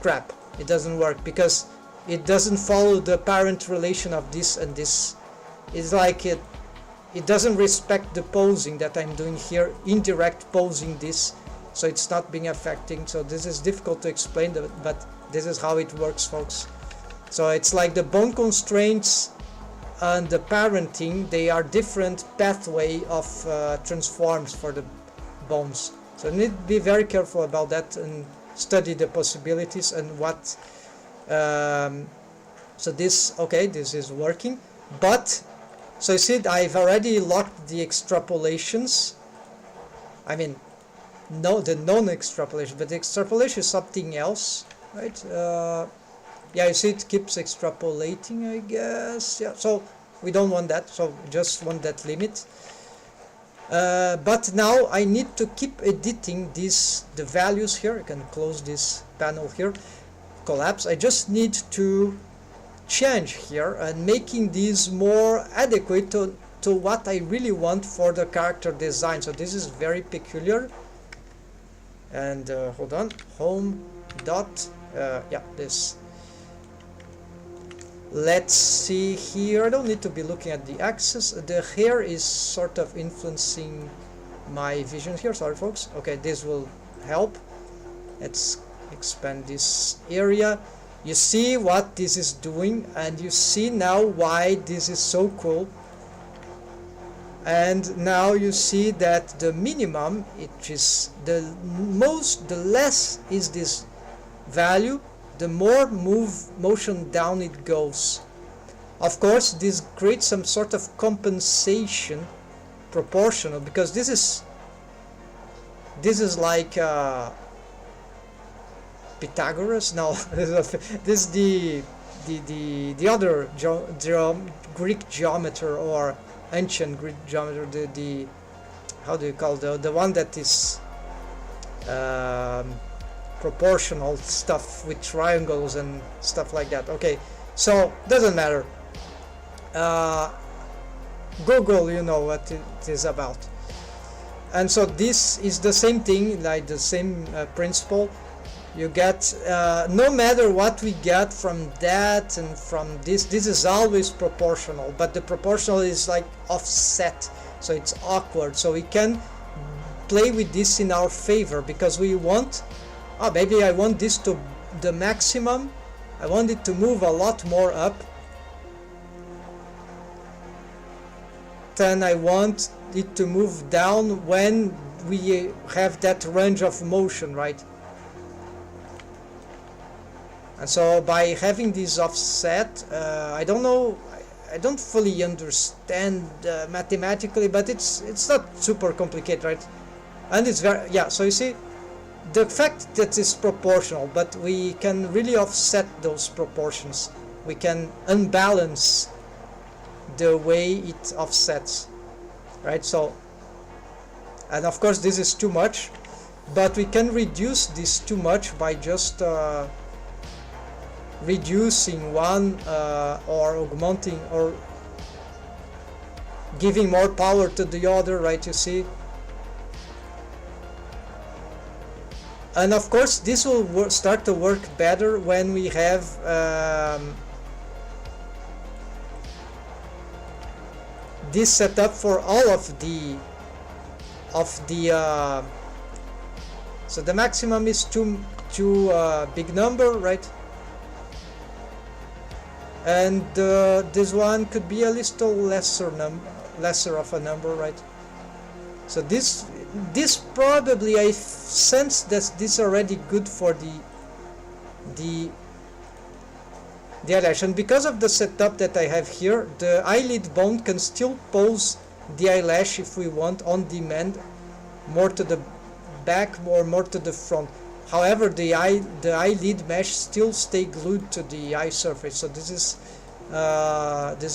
crap, it doesn't work, because it doesn't follow the parent relation of this and this. It's like it doesn't respect the posing that I'm doing here, indirect posing this, so it's not being affecting. So this is difficult to explain, but this is how it works, folks. So it's like the bone constraints and the parenting, they are different pathway of transforms for the bones. So you need to be very careful about that and study the possibilities and what. So this, okay, this is working, but so you see I've already locked the extrapolations. I mean, no, the non-extrapolation, but the extrapolation is something else, right? Yeah, you see it keeps extrapolating, I guess. Yeah, so we don't want that, so we just want that limit. But now I need to keep editing the values here. I can close this panel here, collapse. I just need to change here and making these more adequate to what I really want for the character design. So this is very peculiar. And hold on, home dot, yeah, this. Let's see here. I don't need to be looking at the axis. The hair is sort of influencing my vision here. Sorry, folks. Okay, this will help. Let's expand this area. You see what this is doing, and you see now why this is so cool. And now you see that the minimum, which is the less is this value, the more motion down it goes. Of course, this creates some sort of compensation proportional, because this is like Pythagoras. No, this is the other Greek geometer, or ancient Greek geometer, the how do you call the one that is proportional stuff with triangles and stuff like that. Okay, so doesn't matter. Google, you know what it is about. And so this is the same thing, like the same principle. You get, no matter what we get from that and from this is always proportional, but the proportional is like offset, so it's awkward. So we can play with this in our favor, because we want, oh, maybe I want this to the maximum, I want it to move a lot more up than I want it to move down when we have that range of motion, right? And so by having this offset, I don't know, I don't fully understand mathematically, but it's not super complicated, right? And it's very, yeah, so you see, the fact that it's proportional, but we can really offset those proportions. We can unbalance the way it offsets, right? So, and of course this is too much, but we can reduce this too much by just reducing one or augmenting or giving more power to the other, right? You see, and of course this will start to work better when we have this set up for all of the so the maximum is two big number, right? And this one could be a little lesser of a number, right? So this probably, I sense that this already good for the eyelash, and because of the setup that I have here, the eyelid bone can still pose the eyelash if we want on demand, more to the back or more to the front. However, the eyelid mesh still stay glued to the eye surface. So this is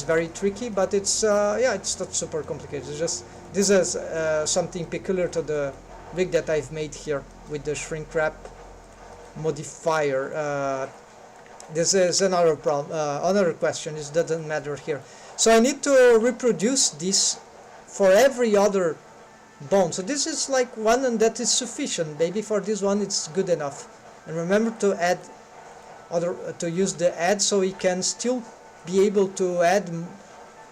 very tricky, but it's yeah, it's not super complicated. It's just this is something peculiar to the rig that I've made here with the shrink wrap modifier. This is another problem, another question. It doesn't matter here. So I need to reproduce this for every other bone. So this is like one, and that is sufficient. Maybe for this one it's good enough. And remember to add to use the add, so we can still be able to add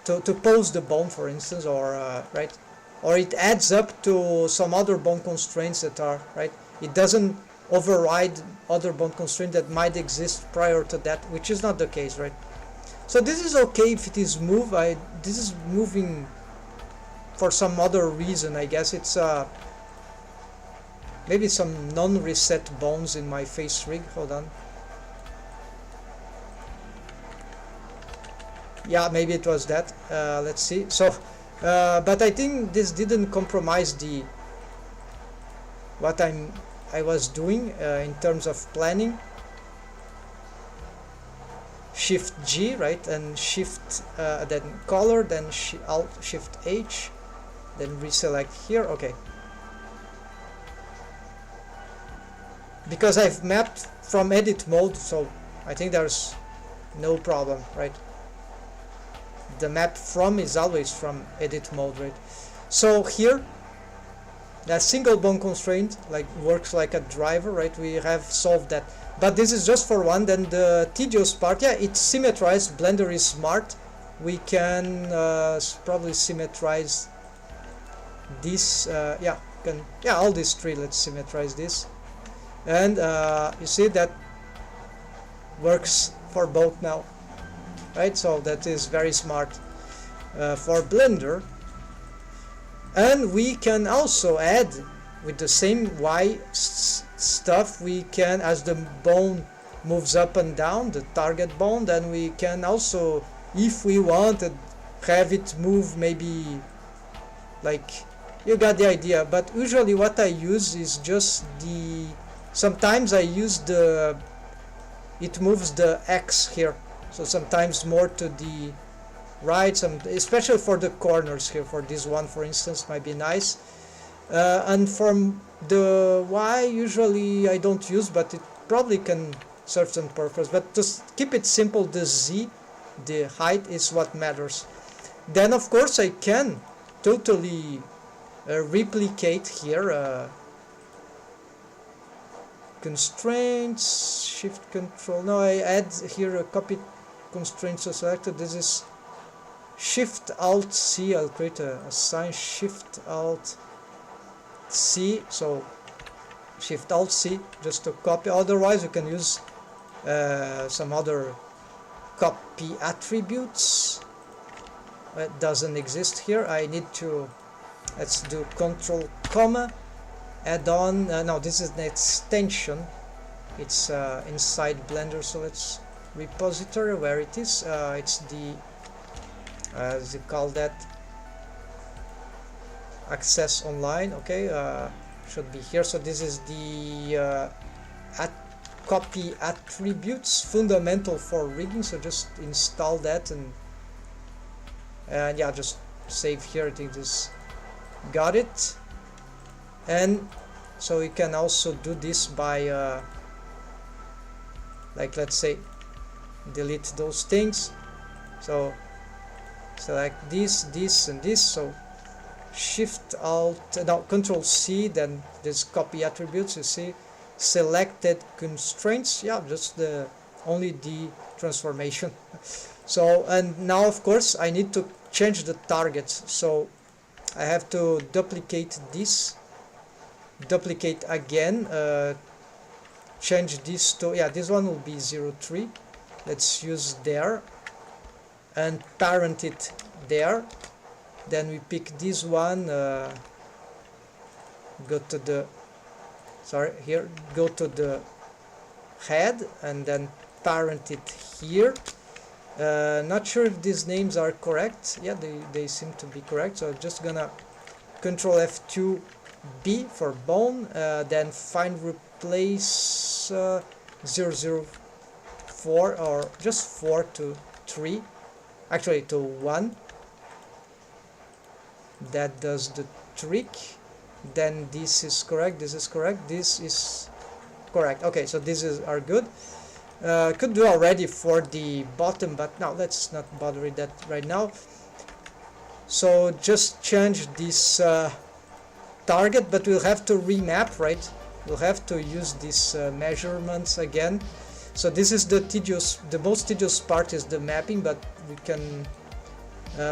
to pose the bone, for instance, or right, or it adds up to some other bone constraints that are right. It doesn't override other bone constraints that might exist prior to that, which is not the case, right? So this is okay if it is moved. This is moving for some other reason, I guess. It's maybe some non-reset bones in my face rig. Hold on. Yeah, maybe it was that. Let's see. So, but I think this didn't compromise what I was doing in terms of planning. Shift G, right, and Shift then color, then Alt Shift H, then reselect here. Okay, because I've mapped from edit mode, so I think there's no problem, right? The map from is always from edit mode, right? So here, that single bone constraint works like a driver, right? We have solved that, but this is just for one. Then the tedious part, yeah, it's symmetrized. Blender is smart. We can probably symmetrize this. Yeah, all these three. Let's symmetrize this, and you see that works for both now, right? So that is very smart for Blender. And we can also add with the same Y stuff. We can, as the bone moves up and down, the target bone, then we can also, if we wanted, have it move maybe like, you got the idea. But usually what I use is just sometimes I use it moves the X here. So sometimes more to the right, especially for the corners here. For this one, for instance, might be nice. And from the Y, usually I don't use, but it probably can serve some purpose. But just keep it simple. The Z, the height, is what matters. Then of course I can totally replicate here. constraints, shift control. No, I add here a copy constraint so selected. This is shift alt C. I'll create a sign shift alt C. So shift alt C just to copy. Otherwise you can use some other copy attributes. It doesn't exist here. I need to, let's do control comma, add on, no, this is an extension, it's inside Blender, so let's repository where it is, it's the, as you call that, access online, okay, should be here. So this is the copy attributes, fundamental for rigging, so just install that and yeah, just save here. I think this got it. And so we can also do this by like, let's say, delete those things. So select this, this and this, so shift alt, no, control C, then this copy attributes, you see, selected constraints, yeah, just the only the transformation. So, and now of course I need to change the targets, so I have to duplicate this, duplicate again, change this to, yeah, this one will be 03, let's use there, and parent it there. Then we pick this one, go to the, sorry, here, go to the head and then parent it here. Not sure if these names are correct. Yeah, they seem to be correct, so I'm just gonna control F2 B for bone, then find replace 004 or just 4 to 3, actually to 1. That does the trick. Then this is correct, this is correct, this is correct. Okay, so these are good. Could do already for the bottom, but no, let's not bother with that right now. So just change this target, but we'll have to remap, right? We'll have to use these measurements again. So this is the most tedious part is the mapping, but we can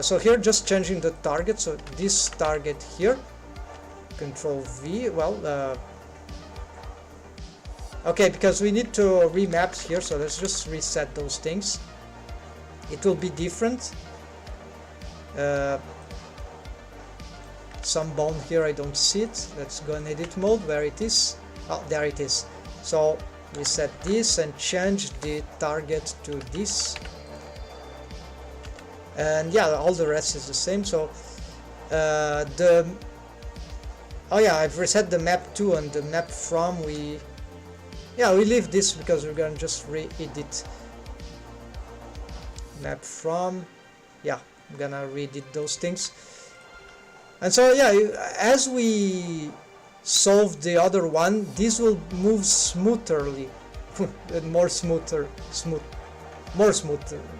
so here just changing the target, so this target here, control V, well, okay, because we need to remap here, so let's just reset those things. It will be different. Some bone here, I don't see it. Let's go in edit mode, where it is. Oh, there it is. So reset this and change the target to this. And yeah, all the rest is the same. So oh yeah, I've reset the map to, and the map from, we leave this because we're gonna just re-edit map from. Yeah, I'm gonna re-edit those things. And so yeah, as we solve the other one, this will move smoothly more smoother,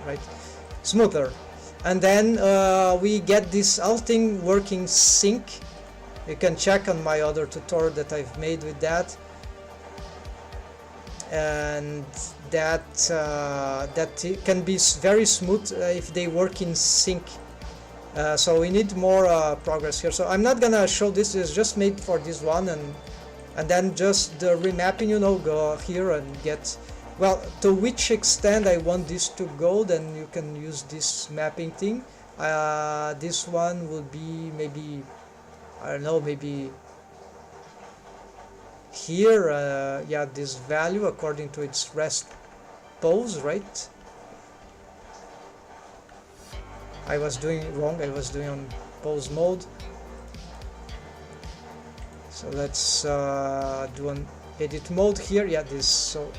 right? Smoother. And then we get this whole thing working sync. You can check on my other tutorial that I've made with that, and that can be very smooth if they work in sync. So we need more progress here. So I'm not gonna show this. It's just made for this one, and then just the remapping. You know, go here and get. Well, to which extent I want this to go, then you can use this mapping thing. This one will be maybe, I don't know, maybe here, yeah, this value according to its rest pose, right? I was doing it wrong, I was doing on pose mode. So let's do an edit mode here. Yeah, this, so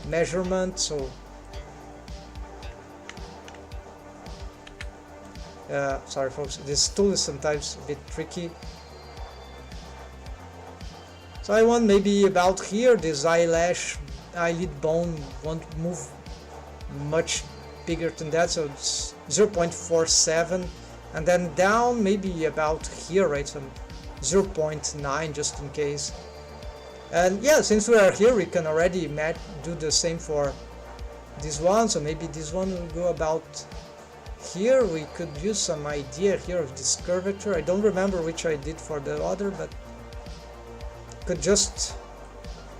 measurement, so sorry folks, this tool is sometimes a bit tricky. So I want maybe about here, this eyelid bone won't move much bigger than that, so it's 0.47, and then down maybe about here, right, some 0.9 just in case. And yeah, since we are here, we can already do the same for this one. So maybe this one will go about here. We could use some idea here of this curvature. I don't remember which I did for the other, but could just,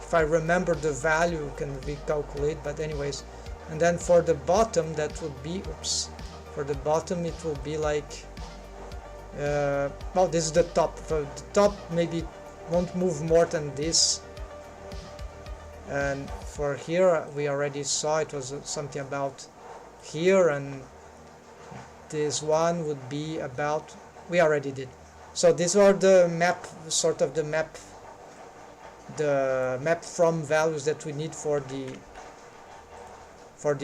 if I remember the value, can recalculate. But anyways, and then for the bottom, that would be, oops, for the bottom it will be like, well, this is the top. For the top, maybe won't move more than this. And for here, we already saw it was something about here, and this one would be about, we already did. So these are the map, sort of the map from values that we need for the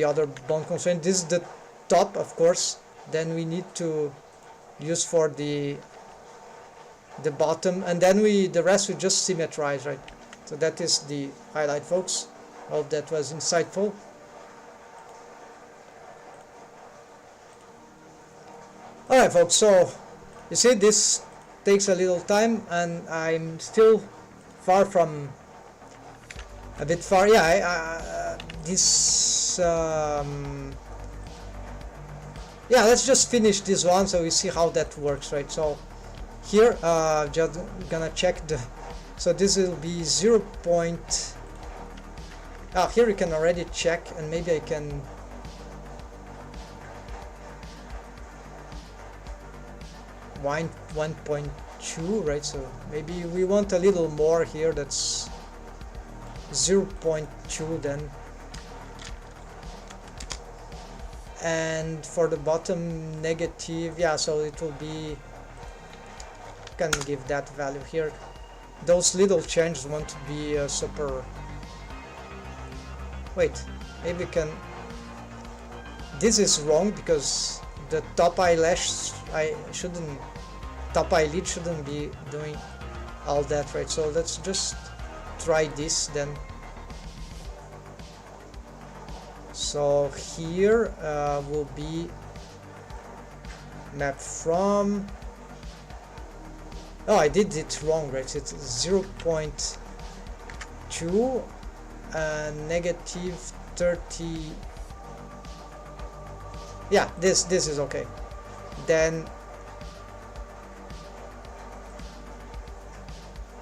other bound constraint. This is the top, of course. Then we need to use for the bottom, and then the rest we just symmetrize, right? So that is the highlight, folks. Hope that was insightful. Alright, folks, so you see, this takes a little time, and I'm still far from, a bit far, yeah, yeah, let's just finish this one so we see how that works, right? So here, just gonna check the, so this will be 0. Here you can already check, and maybe I can, wind 1.2, right? So maybe we want a little more here. That's 0.2 then. And for the bottom, negative, yeah, so it will be, can give that value here. Those little changes won't be super, wait, maybe we can, this is wrong because the top eyelash, top eyelid shouldn't be doing all that, right? So let's just try this then. So here will be map from, oh, I did it wrong, right? It's 0.2 and negative 30. Yeah, this is okay. Then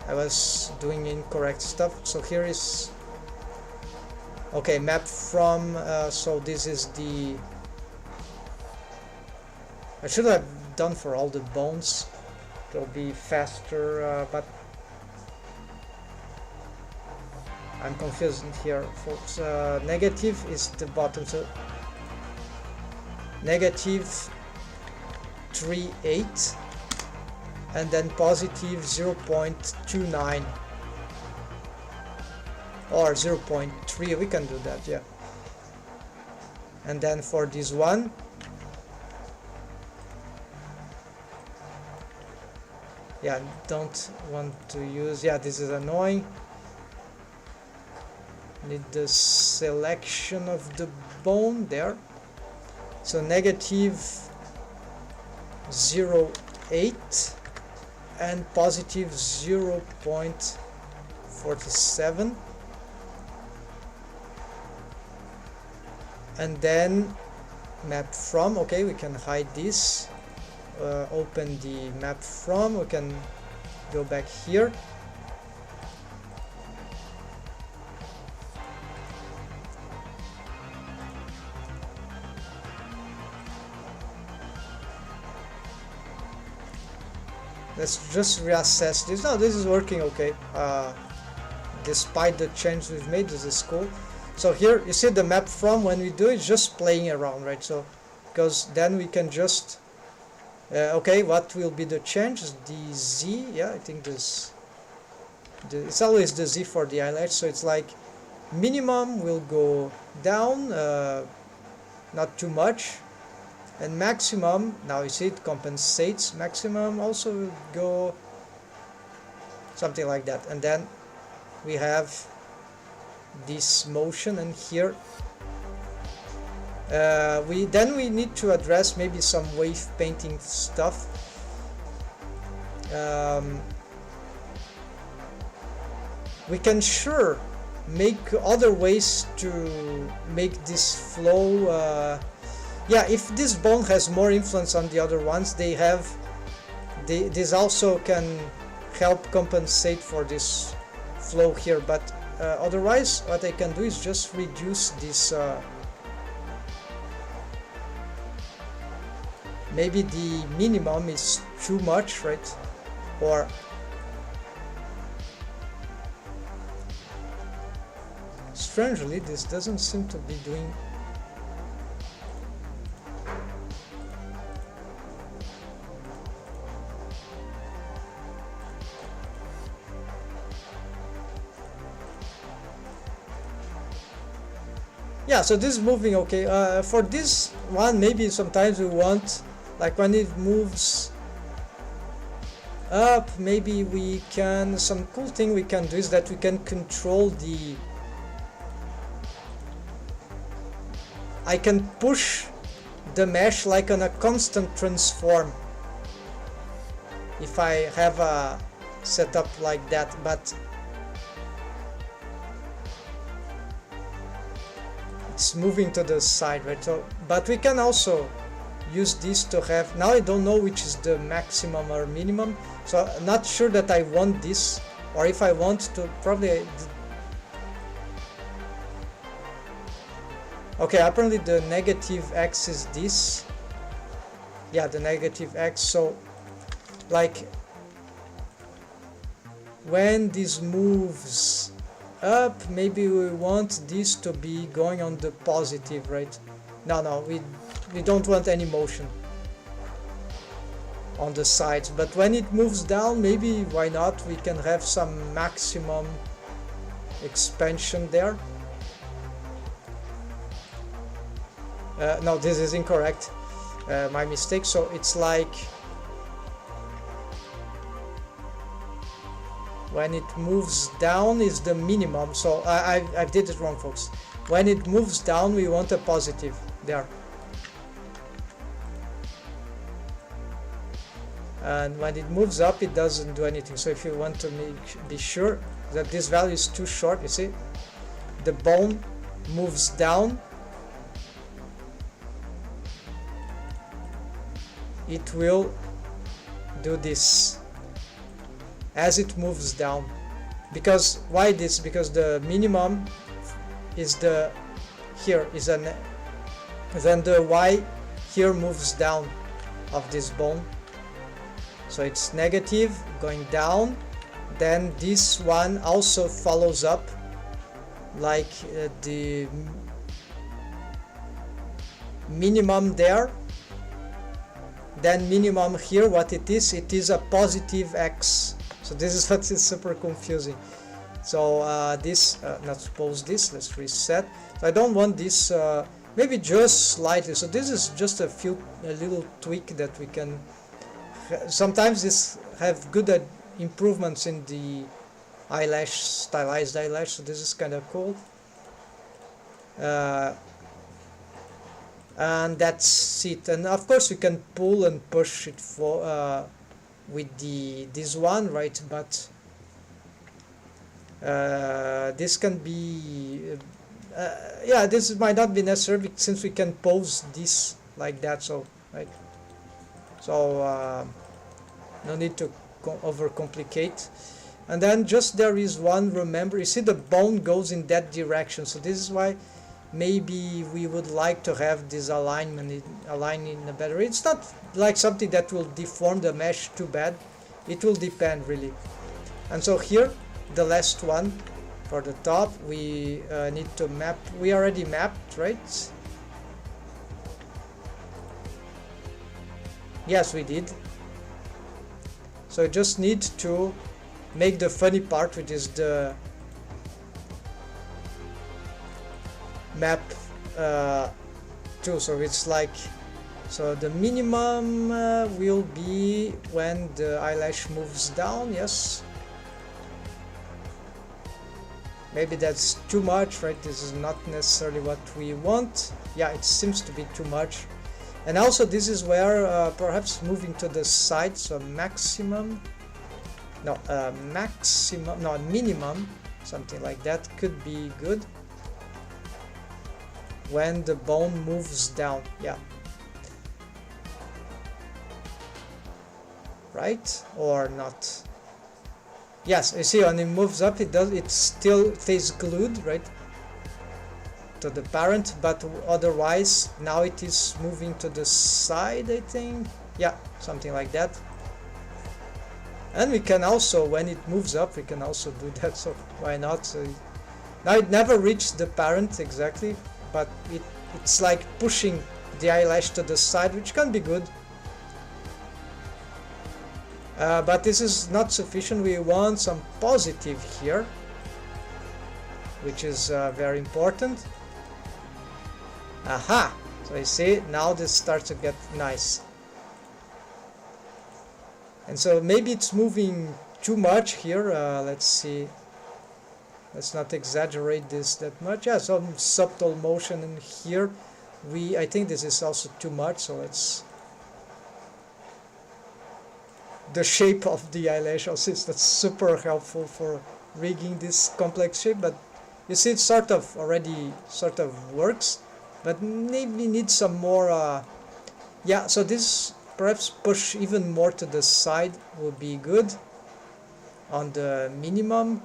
I was doing incorrect stuff. So here is, okay, map from, so this is the, I should have done for all the bones. It'll be faster, but I'm confused here, folks. Negative is the bottom, so negative 3.8 and then positive 0.29 or 0.3, we can do that, yeah. And then for this one, yeah, don't want to use, yeah, this is annoying. Need the selection of the bone there. So negative 0.8 and positive 0.47, and then map from, okay, we can hide this, open the map from, we can go back here. Let's just reassess this. No, this is working okay. Despite the change we've made, this is cool. So here you see the map from, when we do it, just playing around, right? So because then we can just okay, what will be the change? The Z, yeah, I think this, it's always the Z for the eyelash. So it's like minimum will go down, not too much. And maximum, now you see it compensates, maximum also will go something like that. And then we have this motion, and here we need to address maybe some wave painting stuff. we can sure make other ways to make this flow. Yeah, if this bone has more influence on the other ones, this also can help compensate for this flow here, but otherwise what I can do is just reduce this. Maybe the minimum is too much, right? Or strangely, this doesn't seem to be doing. Yeah, so this is moving okay. For this one, maybe sometimes we want, like when it moves up, maybe we can, some cool thing we can do is that we can control the, I can push the mesh like on a constant transform if I have a setup like that, but it's moving to the side, right? So, but we can also use this to have, now I don't know which is the maximum or minimum, so I'm not sure that I want this, or if I want to, probably okay, apparently the negative x is this. Yeah, the negative x, so like when this moves up, maybe we want this to be going on the positive, right? No, we don't want any motion on the sides, but when it moves down, maybe why not, we can have some maximum expansion there. No, this is incorrect, my mistake. So it's like when it moves down is the minimum, so I did it wrong, folks. When it moves down, we want a positive there, and when it moves up, it doesn't do anything. So if you want to be sure that this value is too short, you see, the bone moves down, it will do this as it moves down. Because why this? Because the minimum is the here is an, then the y here moves down of this bone, so it's negative going down, then this one also follows up like the minimum there, then minimum here, what it is a positive x. So this is what is super confusing. So not suppose this, let's reset. So I don't want this, maybe just slightly. So this is just a little tweak that we can, sometimes this have good improvements in the eyelash, stylized eyelash, so this is kind of cool. And that's it. And of course you can pull and push it for with this one, right? But this can be yeah, this might not be necessary since we can pose this like that, so right, so no need to overcomplicate. And then just there is one, remember, you see the bone goes in that direction, so this is why maybe we would like to have this alignment aligned in a better way. It's not like something that will deform the mesh too bad, it will depend really. And so here the last one for the top, we need to map. We already mapped, right? Yes, we did. So I just need to make the funny part, which is the map 2. So it's like, so the minimum will be when the eyelash moves down. Yes, maybe that's too much, right? This is not necessarily what we want. Yeah, it seems to be too much. And also this is where perhaps moving to the side, so maximum, no, maximum, no, minimum something like that could be good. When the bone moves down, yeah. Right? Or not? Yes, you see when it moves up, it still stays glued, right, to the parent, but otherwise now it is moving to the side, I think. Yeah, something like that. And we can also, when it moves up, we can also do that, so why not? So now it never reached the parent exactly, but it's like pushing the eyelash to the side, which can be good. But this is not sufficient. We want some positive here, which is very important. Aha! So you see, now this starts to get nice. And so maybe it's moving too much here. Let's see. Let's not exaggerate this that much. Yeah, some subtle motion in here. I think this is also too much, so let's... The shape of the eyelash also is that's super helpful for rigging this complex shape, but you see it sort of works, but maybe need some more yeah, so this perhaps push even more to the side would be good on the minimum,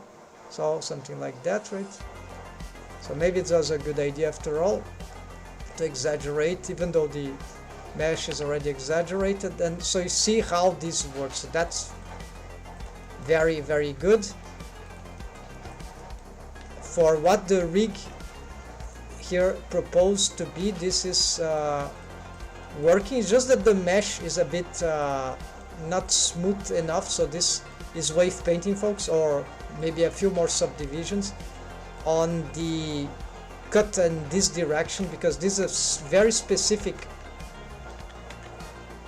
so something like that, right? So maybe it was a good idea after all to exaggerate, even though the mesh is already exaggerated. And so you see how this works. So that's very, very good. For what the rig here proposed to be, this is working. It's just that the mesh is a bit not smooth enough, so this is wave painting, folks, or maybe a few more subdivisions on the cut in this direction, because this is a very specific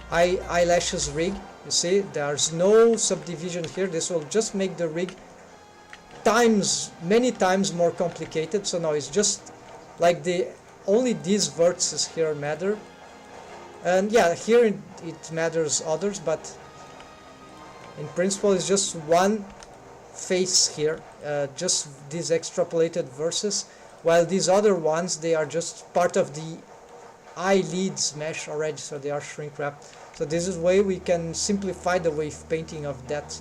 eyelashes rig. You see, there's no subdivision here. This will just make the rig many times more complicated. So now it's just like only these vertices here matter, and yeah, here it matters others, but in principle it's just one face here, just these extrapolated verses, while these other ones, they are just part of the eyelids mesh already, so they are shrink wrapped. So this is way we can simplify the wave painting of that.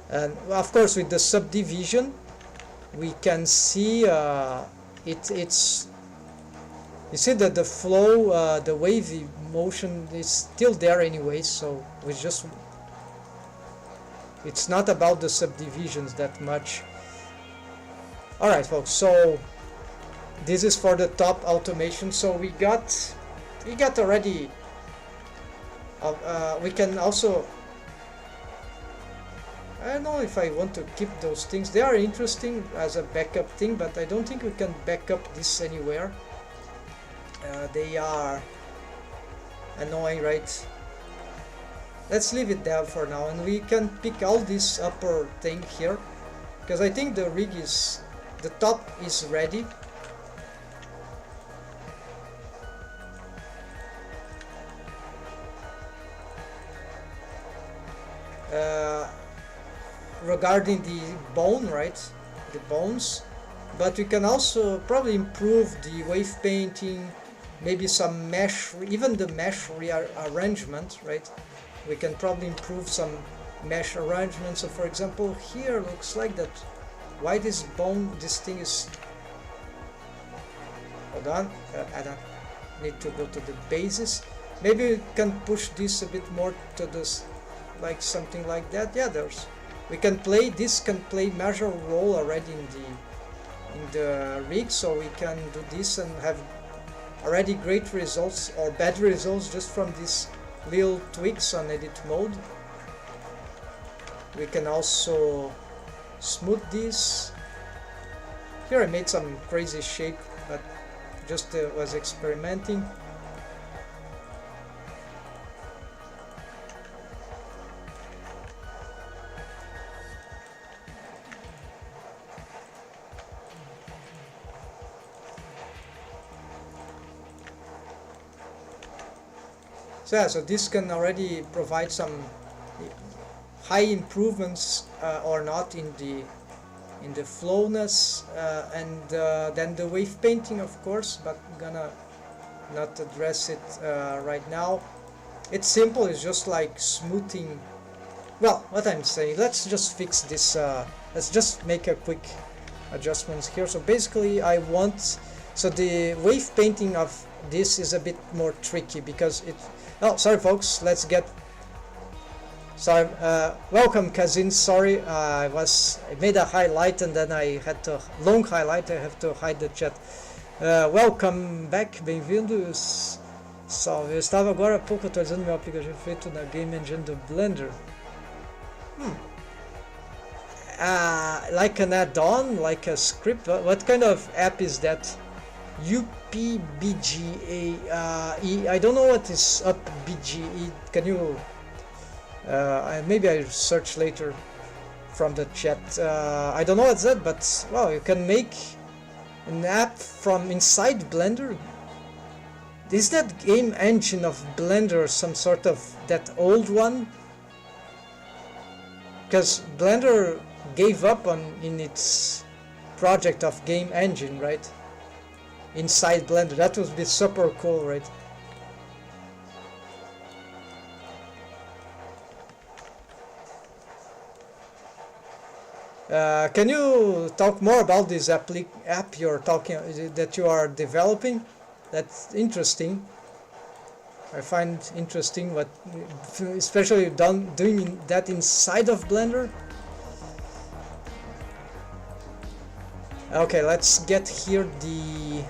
And of course with the subdivision we can see it's you see that the flow, the wavy motion is still there anyway, so it's not about the subdivisions that much. Alright folks, so this is for the top automation. So we got already we can also, I don't know if I want to keep those things. They are interesting as a backup thing, but I don't think we can back up this anywhere. They are annoying, right? Let's leave it there for now, and we can pick all this upper thing here, because I think the rig is, the top is ready. Regarding the bone, right, the bones, but we can also probably improve the wave painting, maybe some mesh, even the mesh rearrangement, right? We can probably improve some mesh arrangement. So for example here looks like that, why this bone, this thing is, hold on, I don't need to go to the bases. Maybe we can push this a bit more to this, like something like that. Yeah, we can play, this can play major role already in the rig, so we can do this and have already great results or bad results just from these little tweaks on edit mode. We can also smooth this. Here I made some crazy shape, but just was experimenting. So yeah, so this can already provide some high improvements or not in the flowness, and then the wave painting, of course, but I'm gonna not address it right now. It's simple, it's just like smoothing. Well, what I'm saying, let's just fix this, let's just make a quick adjustments here. So basically I want, so the wave painting of this is a bit more tricky because it, oh sorry folks, let's get, sorry, welcome Kazin, sorry, I made a highlight and then I had to, long highlight, I have to hide the chat. Welcome back, bem-vindos. Salve, eu estava agora há pouco atualizando meu aplicativo feito na Game Engine do Blender. Like an add-on, like a script. What kind of app is that? UPBGA. I don't know what is UPBGA. Can you? Maybe I search later from the chat. I don't know what's that, but wow, you can make an app from inside Blender. Is that game engine of Blender some sort of that old one? Because Blender gave up in its project of game engine, right? Inside Blender, that would be super cool, right? Can you talk more about this app you're talking that you are developing? That's interesting. I find interesting what, especially doing that inside of Blender. Okay, let's get here the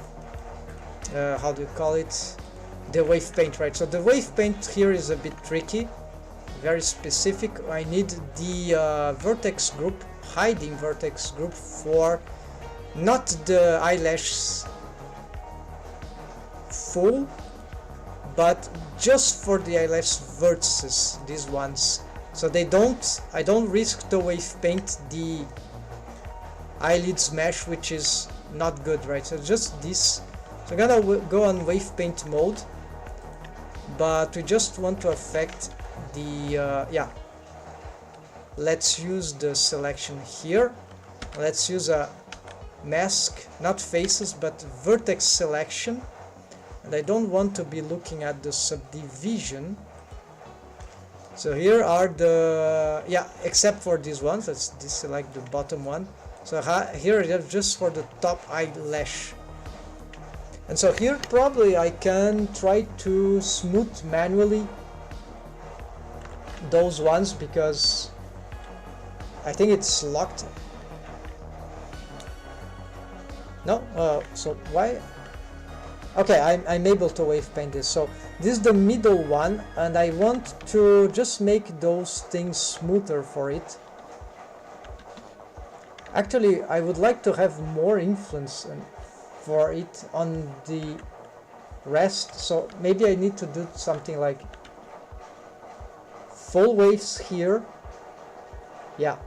how do you call it? The wave paint, right? So the wave paint here is a bit tricky, very specific. I need the vertex group, hiding vertex group for not the eyelashes full, but just for the eyelash vertices, these ones, so they don't, I don't risk to wave paint the eyelids mesh, which is not good, right? So just this. So I'm gonna go on wave paint mode, but we just want to affect the yeah, let's use the selection here. Let's use a mask, not faces, but vertex selection. And I don't want to be looking at the subdivision. So here are the, yeah, except for these ones, let's deselect the bottom one. So here it is just for the top eyelash. And so here probably I can try to smooth manually those ones because I think it's locked. No? So why? Okay, I'm able to wave paint this. So this is the middle one, and I want to just make those things smoother for it. Actually, I would like to have more influence for it on the rest. So maybe I need to do something like full waves here. Yeah.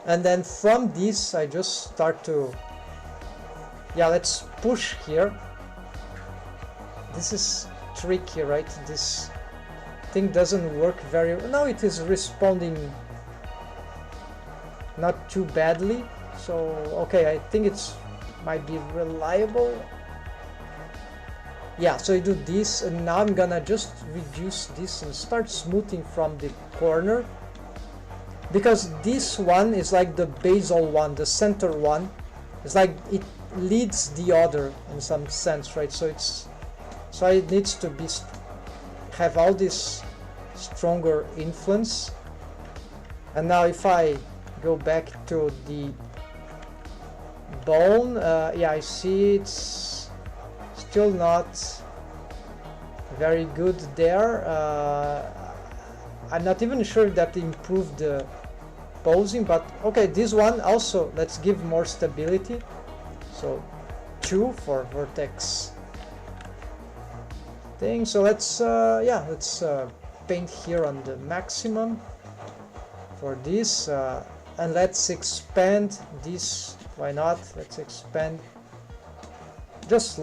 And then from this, I just start to, yeah, let's push here. This is tricky, right? This thing doesn't work very well. Now it is responding not too badly. So, okay, I think it's might be reliable. Yeah, so I do this, and now I'm gonna just reduce this and start smoothing from the corner. Because this one is like the basal one, the center one. It's like it leads the other in some sense, right? So it's, so it needs to be have all this stronger influence. And now if I go back to the bone, yeah, I see it's still not very good there. I'm not even sure that improved the posing, but okay, this one also, let's give more stability. So 2 for vertex thing. So let's yeah, let's paint here on the maximum for this, and let's expand this. Why not? Let's expand just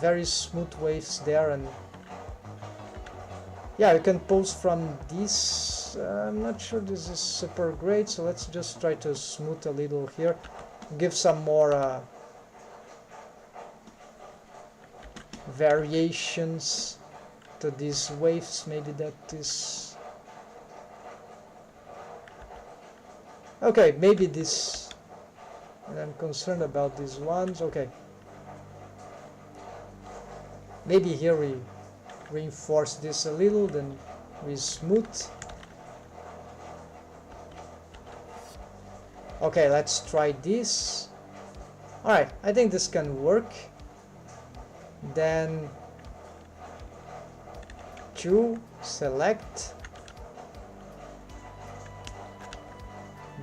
very smooth waves there, and yeah, you can pose from this I'm not sure this is super great, so let's just try to smooth a little here, give some more variations to these waves. Maybe that is okay, maybe this, and I'm concerned about these ones. Okay, maybe here we reinforce this a little, then we smooth. Okay, let's try this. Alright, I think this can work. Then 2, select.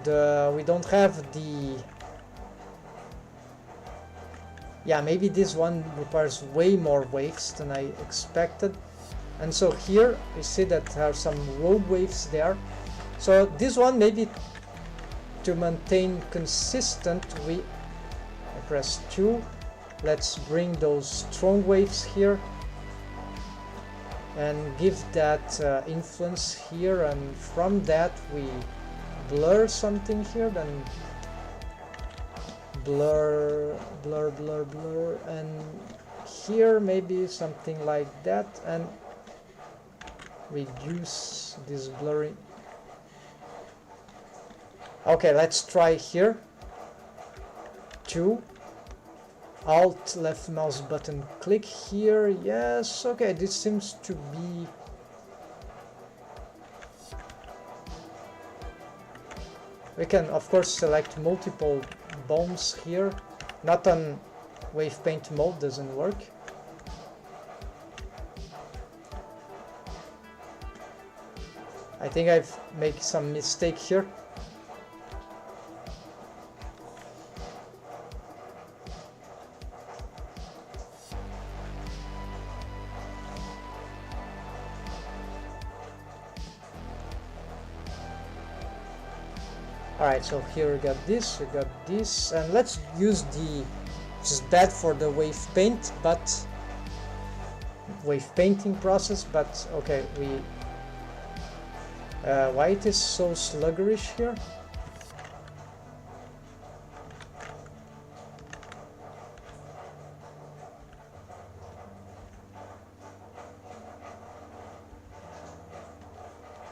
We don't have the... Yeah, maybe this one requires way more waves than I expected. And so here you see that there are some rogue waves there. So this one, maybe to maintain consistent, I press 2. Let's bring those strong waves here and give that influence here, and from that we blur something here, then blur, and here maybe something like that, and reduce this blurring. Okay, let's try here. 2. Alt left mouse button click here. Yes, okay, this seems to be... We can of course select multiple bones here. Not on wave paint mode, doesn't work. I think I've made some mistake here. Alright, so here we got this, and let's use the, which is bad for the wave paint, but wave painting process, but okay, we why it is so sluggish here?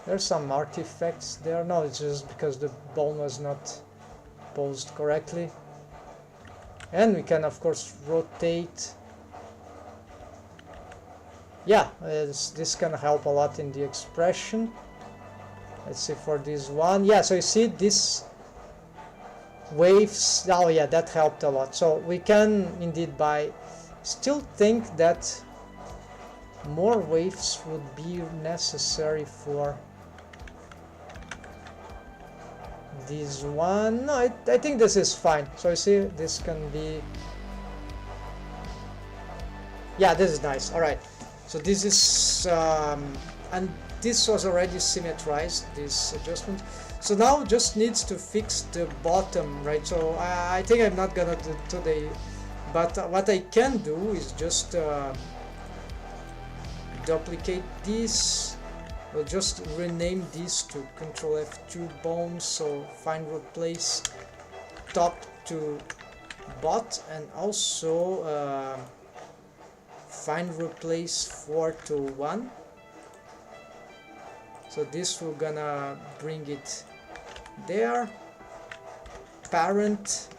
There's some artifacts there. No, it's just because the bone was not posed correctly. And we can of course rotate. Yeah, this can help a lot in the expression. Let's see for this one. Yeah, so you see this waves. Oh yeah, that helped a lot. So we can indeed still think that more waves would be necessary for this one. No, I think this is fine. So you see, this can be... Yeah, this is nice. Alright, so this is... and this was already symmetrized, this adjustment. So now just needs to fix the bottom, right? So I think I'm not gonna do today, but what I can do is just duplicate this. We'll just rename this to Control F2 bones, so find replace top to bot, and also find replace 4 to 1. So this we're gonna bring it there, parent,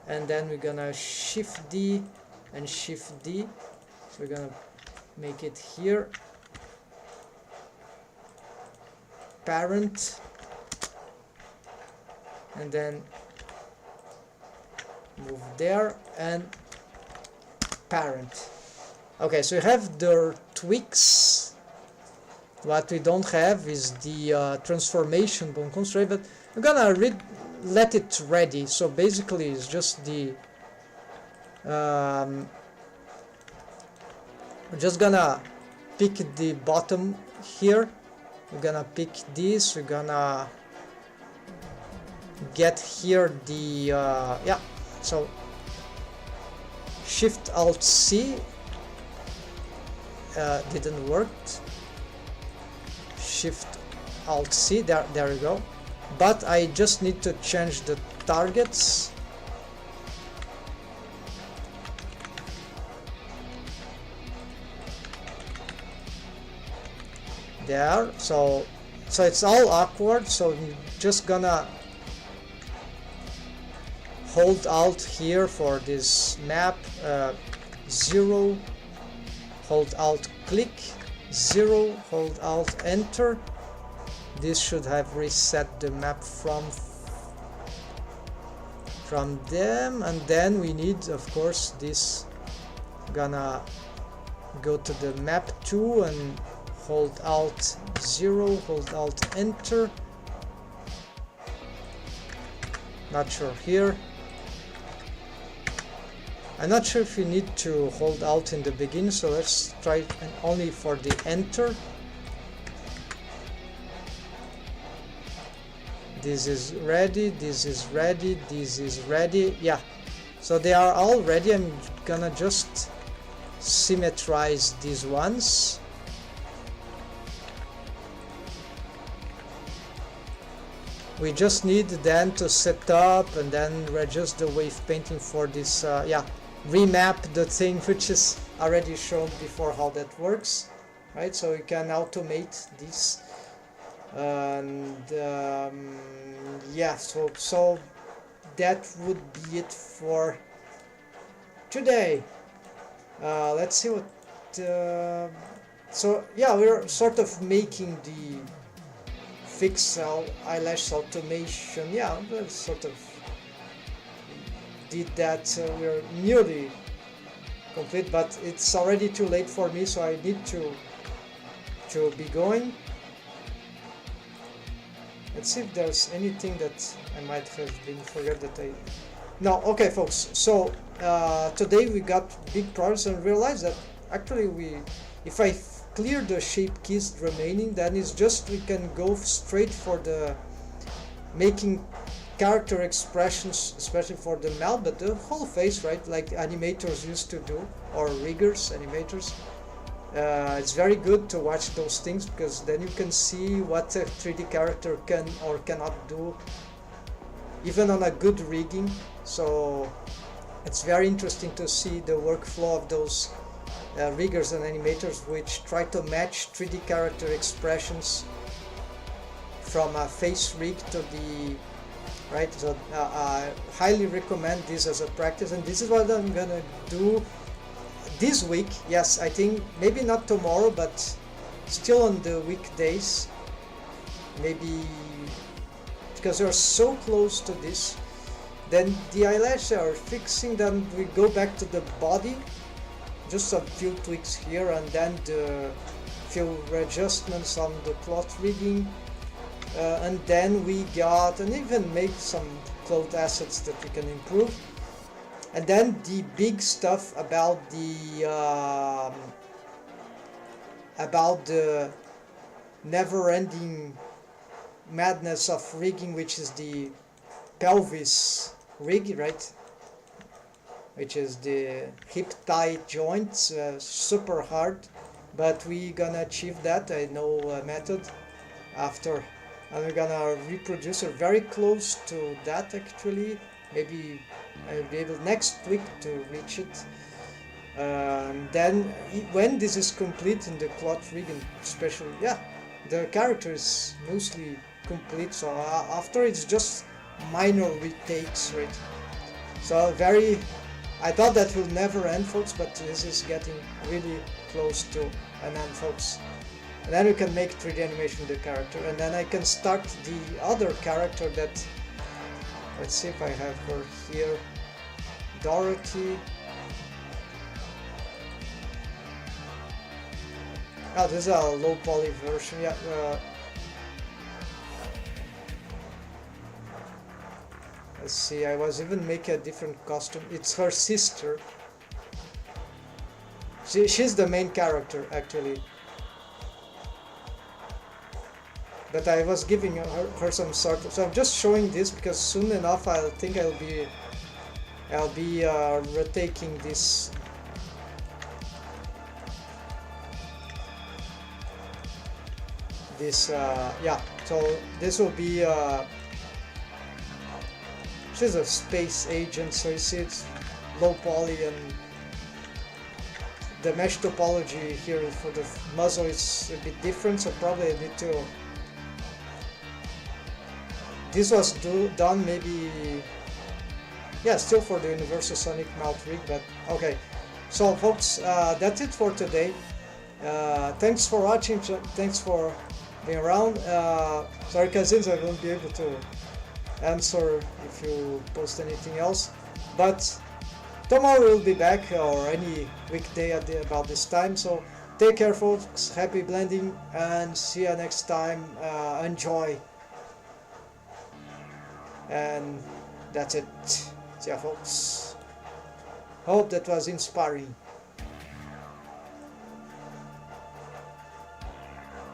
and then we're gonna shift D and shift D. So we're gonna make it here, parent, and then move there and parent. Okay, so you have the tweaks. What we don't have is the transformation bone constraint, but we're gonna let it ready. So basically it's just the we're just gonna pick the bottom here. We're gonna pick this. We're gonna get here the yeah. So Shift Alt C didn't work. Shift Alt C, there we go. But I just need to change the targets. There, so it's all awkward, so I'm just gonna hold Alt here for this map, 0, hold Alt click, 0, hold Alt enter. This should have reset the map from them, and then we need, of course, this. Gonna go to the map 2 and hold Alt 0, hold Alt enter. Not sure here. I'm not sure if you need to hold Alt in the beginning, so let's try only for the enter. This is ready, this is ready, this is ready. Yeah, so they are all ready. I'm gonna just symmetrize these ones. We just need then to set up and then readjust the wave painting for this, remap the thing which is already shown before how that works, right? So you can automate this, and so that would be it for today. Let's see what. So yeah, we're sort of making the Pixel eyelash automation. Yeah, we sort of did that. We're nearly complete, but it's already too late for me, so I need to be going. Let's see if there's anything that I might have been forget that I. No, okay, folks. So today we got big progress and realized that actually if I clear the shape keys remaining, then it's just we can go straight for the making character expressions, especially for the mouth, but the whole face, right, like animators used to do, or riggers, animators. It's very good to watch those things, because then you can see what a 3D character can or cannot do, even on a good rigging. So it's very interesting to see the workflow of those riggers and animators which try to match 3D character expressions from a face rig to the right. So I highly recommend this as a practice, and this is what I'm gonna do this week. Yes, I think maybe not tomorrow, but still on the weekdays, maybe, because we're so close to this. Then the eyelashes are fixing, then we go back to the body, just a few tweaks here, and then the few readjustments on the cloth rigging, and then we got and even make some cloth assets that we can improve, and then the big stuff about the never-ending madness of rigging, which is the pelvis rig, right? Which is the hip thigh joints, super hard, but we gonna achieve that. I know a method after, and we're gonna reproduce it very close to that. Actually, maybe I'll be able next week to reach it. Then when this is complete in the cloth rig, and especially, yeah, the character is mostly complete. So after it's just minor retakes, right? So I thought that will never end, folks, but this is getting really close to an end, folks. And then we can make 3D animation of the character, and then I can start the other character that, let's see if I have her here, Dorothy. Oh, this is a low poly version, yeah. Let's see, I was even making a different costume. It's her sister. She's the main character, actually. But I was giving her some sort of... So I'm just showing this because soon enough I think I'll be retaking this. this yeah, so this will be she's a space agent, so you see it's low poly, and the mesh topology here for the muzzle is a bit different, so probably I need to, this was done maybe, yeah, still for the universal sonic mount rig, but okay. So folks, that's it for today. Thanks for watching, thanks for being around. Sorry cousins, I won't be able to answer if you post anything else, but tomorrow we'll be back, or any weekday at about this time. So take care folks, happy blending, and see you next time. Enjoy, and that's it. See ya folks, hope that was inspiring.